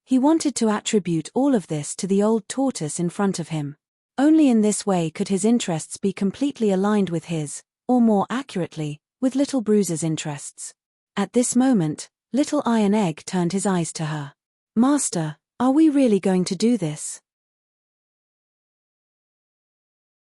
He wanted to attribute all of this to the old tortoise in front of him. Only in this way could his interests be completely aligned with his, or more accurately, with Little Bruiser's interests. At this moment, Little Iron Egg turned his eyes to her. "Master, are we really going to do this?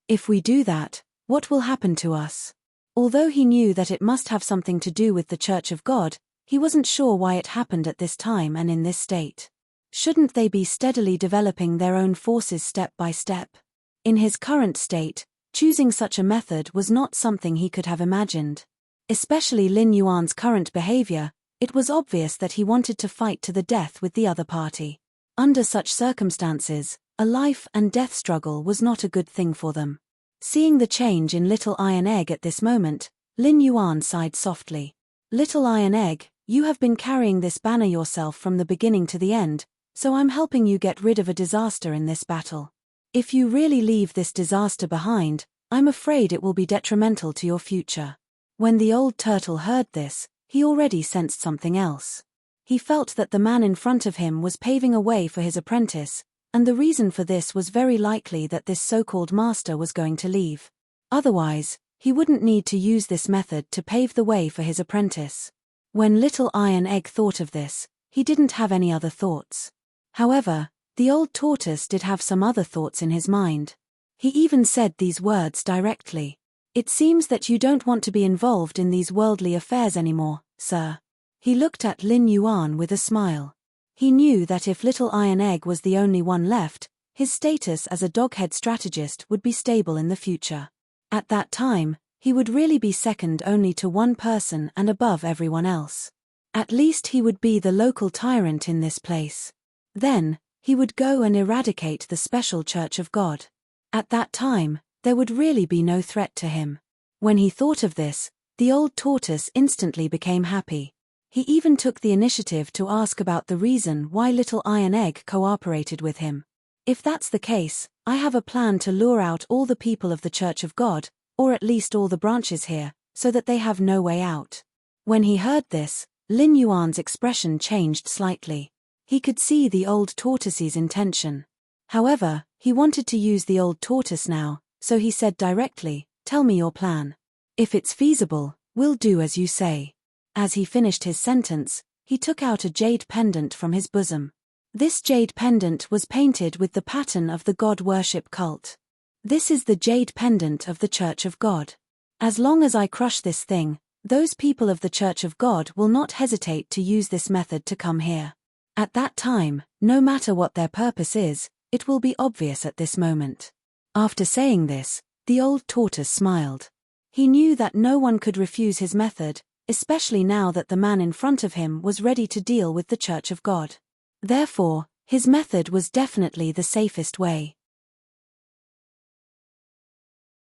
If we do that, what will happen to us?" Although he knew that it must have something to do with the Church of God, he wasn't sure why it happened at this time and in this state. Shouldn't they be steadily developing their own forces step by step? In his current state, choosing such a method was not something he could have imagined. Especially Lin Yuan's current behavior, it was obvious that he wanted to fight to the death with the other party. Under such circumstances, a life and death struggle was not a good thing for them. Seeing the change in Little Iron Egg at this moment, Lin Yuan sighed softly. "Little Iron Egg, You have been carrying this banner yourself from the beginning to the end, so I'm helping you get rid of a disaster in this battle. If you really leave this disaster behind, I'm afraid it will be detrimental to your future." When the old turtle heard this, he already sensed something else. He felt that the man in front of him was paving a way for his apprentice, and the reason for this was very likely that this so-called master was going to leave. Otherwise, he wouldn't need to use this method to pave the way for his apprentice. When Little Iron Egg thought of this, he didn't have any other thoughts. However, the old tortoise did have some other thoughts in his mind. He even said these words directly. "It seems that you don't want to be involved in these worldly affairs anymore, sir." He looked at Lin Yuan with a smile. He knew that if Little Iron Egg was the only one left, his status as a doghead strategist would be stable in the future. At that time, he would really be second only to one person and above everyone else. At least he would be the local tyrant in this place. Then, he would go and eradicate the special Church of God. At that time, there would really be no threat to him. When he thought of this, the old tortoise instantly became happy. He even took the initiative to ask about the reason why Little Iron Egg cooperated with him. "If that's the case, I have a plan to lure out all the people of the Church of God, or at least all the branches here, so that they have no way out." When he heard this, Lin Yuan's expression changed slightly. He could see the old tortoise's intention. However, he wanted to use the old tortoise now, so he said directly, "Tell me your plan. If it's feasible, we'll do as you say." As he finished his sentence, he took out a jade pendant from his bosom. This jade pendant was painted with the pattern of the God worship cult. "This is the jade pendant of the Church of God. As long as I crush this thing, those people of the Church of God will not hesitate to use this method to come here. At that time, no matter what their purpose is, it will be obvious at this moment." After saying this, the old tortoise smiled. He knew that no one could refuse his method, especially now that the man in front of him was ready to deal with the Church of God. Therefore, his method was definitely the safest way.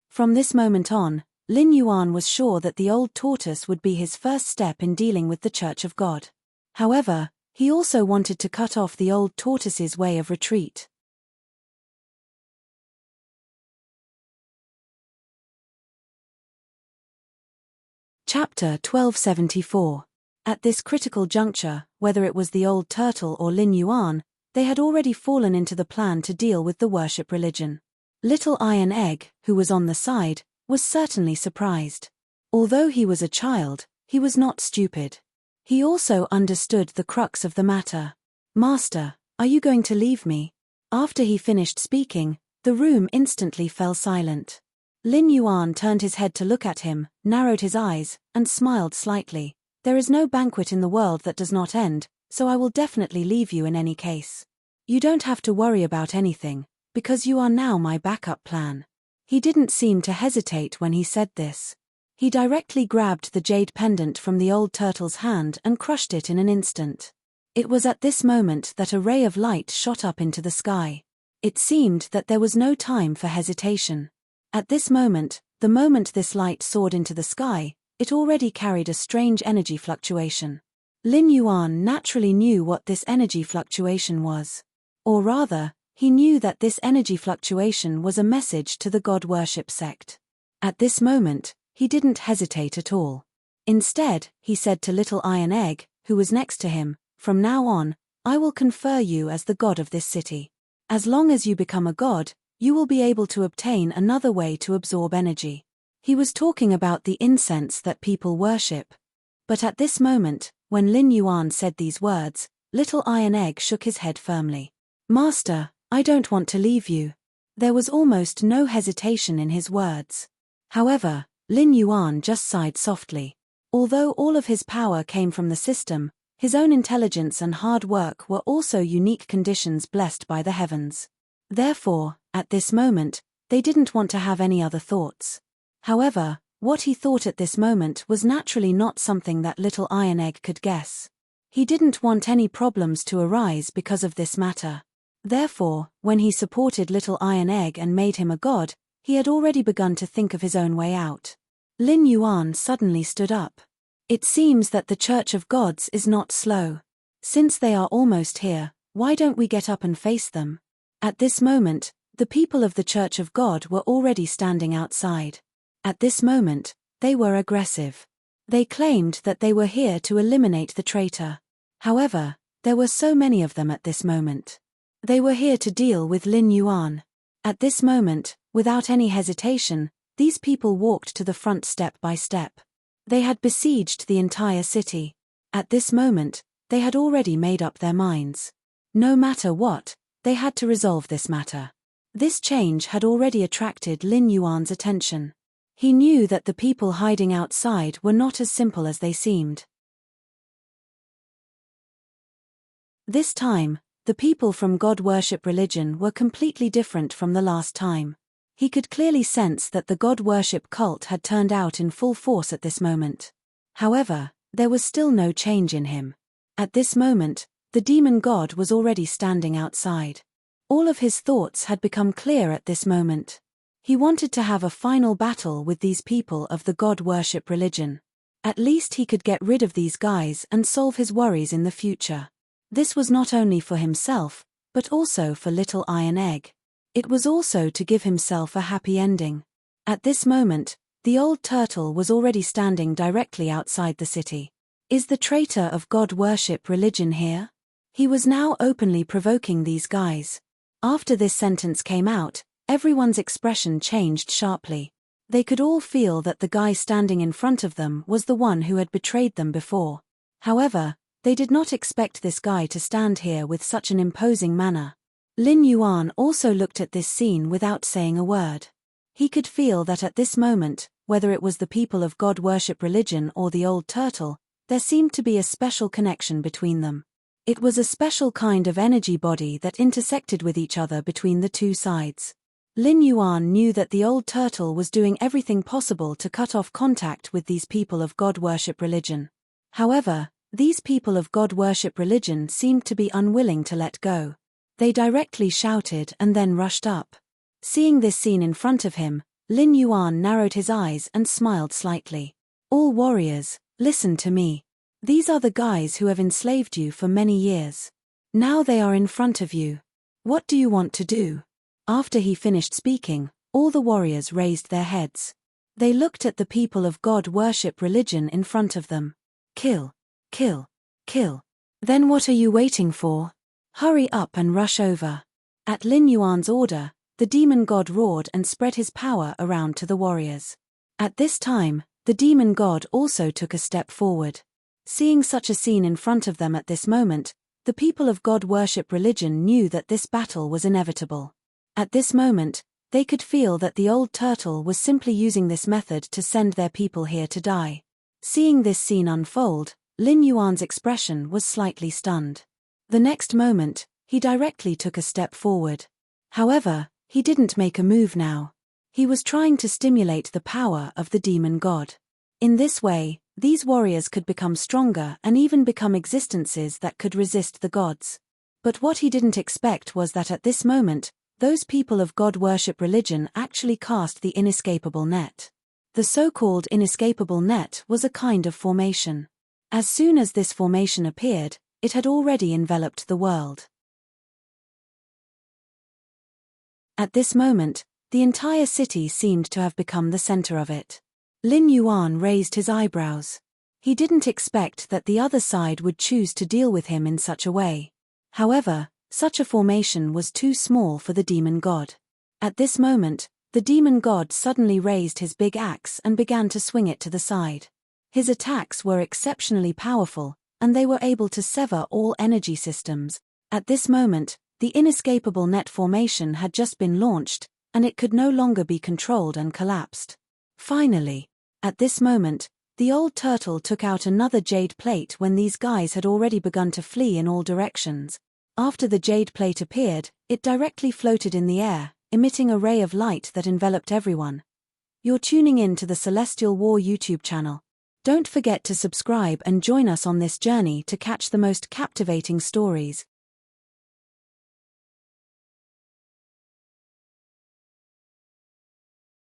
From this moment on, Lin Yuan was sure that the old tortoise would be his first step in dealing with the Church of God. However, he also wanted to cut off the old tortoise's way of retreat. Chapter 1274. At this critical juncture, whether it was the old turtle or Lin Yuan, they had already fallen into the plan to deal with the worship religion. Little Iron Egg, who was on the side, was certainly surprised. Although he was a child, he was not stupid. He also understood the crux of the matter. "Master, are you going to leave me?" After he finished speaking, the room instantly fell silent. Lin Yuan turned his head to look at him, narrowed his eyes, and smiled slightly. "There is no banquet in the world that does not end, so I will definitely leave you in any case. You don't have to worry about anything, because you are now my backup plan." He didn't seem to hesitate when he said this. He directly grabbed the jade pendant from the old turtle's hand and crushed it in an instant. It was at this moment that a ray of light shot up into the sky. It seemed that there was no time for hesitation. At this moment, the moment this light soared into the sky, it already carried a strange energy fluctuation. Lin Yuan naturally knew what this energy fluctuation was. Or rather, he knew that this energy fluctuation was a message to the God worship sect. At this moment, he didn't hesitate at all. Instead, he said to Little Iron Egg, who was next to him, "From now on, I will confer you as the god of this city. As long as you become a god, you will be able to obtain another way to absorb energy." He was talking about the incense that people worship. But at this moment, when Lin Yuan said these words, Little Iron Egg shook his head firmly. "Master, I don't want to leave you." There was almost no hesitation in his words. However, Lin Yuan just sighed softly. Although all of his power came from the system, his own intelligence and hard work were also unique conditions blessed by the heavens. Therefore, at this moment, they didn't want to have any other thoughts. However, what he thought at this moment was naturally not something that Little Iron Egg could guess. He didn't want any problems to arise because of this matter. Therefore, when he supported Little Iron Egg and made him a god, he had already begun to think of his own way out. Lin Yuan suddenly stood up. It seems that the Church of Gods is not slow. Since they are almost here, why don't we get up and face them? At this moment, the people of the Church of God were already standing outside. At this moment, they were aggressive. They claimed that they were here to eliminate the traitor. However, there were so many of them at this moment. They were here to deal with Lin Yuan. At this moment, without any hesitation, these people walked to the front step by step. They had besieged the entire city. At this moment, they had already made up their minds. No matter what, they had to resolve this matter. This change had already attracted Lin Yuan's attention. He knew that the people hiding outside were not as simple as they seemed. This time, the people from God worship religion were completely different from the last time. He could clearly sense that the God worship cult had turned out in full force at this moment. However, there was still no change in him. At this moment, the demon god was already standing outside. All of his thoughts had become clear at this moment. He wanted to have a final battle with these people of the God worship religion. At least he could get rid of these guys and solve his worries in the future. This was not only for himself, but also for Little Iron Egg. It was also to give himself a happy ending. At this moment, the old turtle was already standing directly outside the city. Is the traitor of God worship religion here? He was now openly provoking these guys. After this sentence came out, everyone's expression changed sharply. They could all feel that the guy standing in front of them was the one who had betrayed them before. However, they did not expect this guy to stand here with such an imposing manner. Lin Yuan also looked at this scene without saying a word. He could feel that at this moment, whether it was the people of God worship religion or the old turtle, there seemed to be a special connection between them. It was a special kind of energy body that intersected with each other between the two sides. Lin Yuan knew that the old turtle was doing everything possible to cut off contact with these people of God worship religion. However, these people of God worship religion seemed to be unwilling to let go. They directly shouted and then rushed up. Seeing this scene in front of him, Lin Yuan narrowed his eyes and smiled slightly. All warriors, listen to me. These are the guys who have enslaved you for many years. Now they are in front of you. What do you want to do? After he finished speaking, all the warriors raised their heads. They looked at the people of God worship religion in front of them. Kill, kill, kill. Then what are you waiting for? Hurry up and rush over. At Lin Yuan's order, the demon god roared and spread his power around to the warriors. At this time, the demon god also took a step forward. Seeing such a scene in front of them at this moment, the people of God worship religion knew that this battle was inevitable. At this moment, they could feel that the old turtle was simply using this method to send their people here to die. Seeing this scene unfold, Lin Yuan's expression was slightly stunned. The next moment, he directly took a step forward. However, he didn't make a move now. He was trying to stimulate the power of the demon god. In this way, these warriors could become stronger and even become existences that could resist the gods. But what he didn't expect was that at this moment, those people of God worship religion actually cast the inescapable net. The so-called inescapable net was a kind of formation. As soon as this formation appeared, it had already enveloped the world. At this moment, the entire city seemed to have become the center of it. Lin Yuan raised his eyebrows. He didn't expect that the other side would choose to deal with him in such a way. However, such a formation was too small for the demon god. At this moment, the demon god suddenly raised his big axe and began to swing it to the side. His attacks were exceptionally powerful, and they were able to sever all energy systems. At this moment, the inescapable net formation had just been launched, and it could no longer be controlled and collapsed. Finally, at this moment, the old turtle took out another jade plate when these guys had already begun to flee in all directions. After the jade plate appeared, it directly floated in the air, emitting a ray of light that enveloped everyone. You're tuning in to the Celestial War YouTube channel. Don't forget to subscribe and join us on this journey to catch the most captivating stories.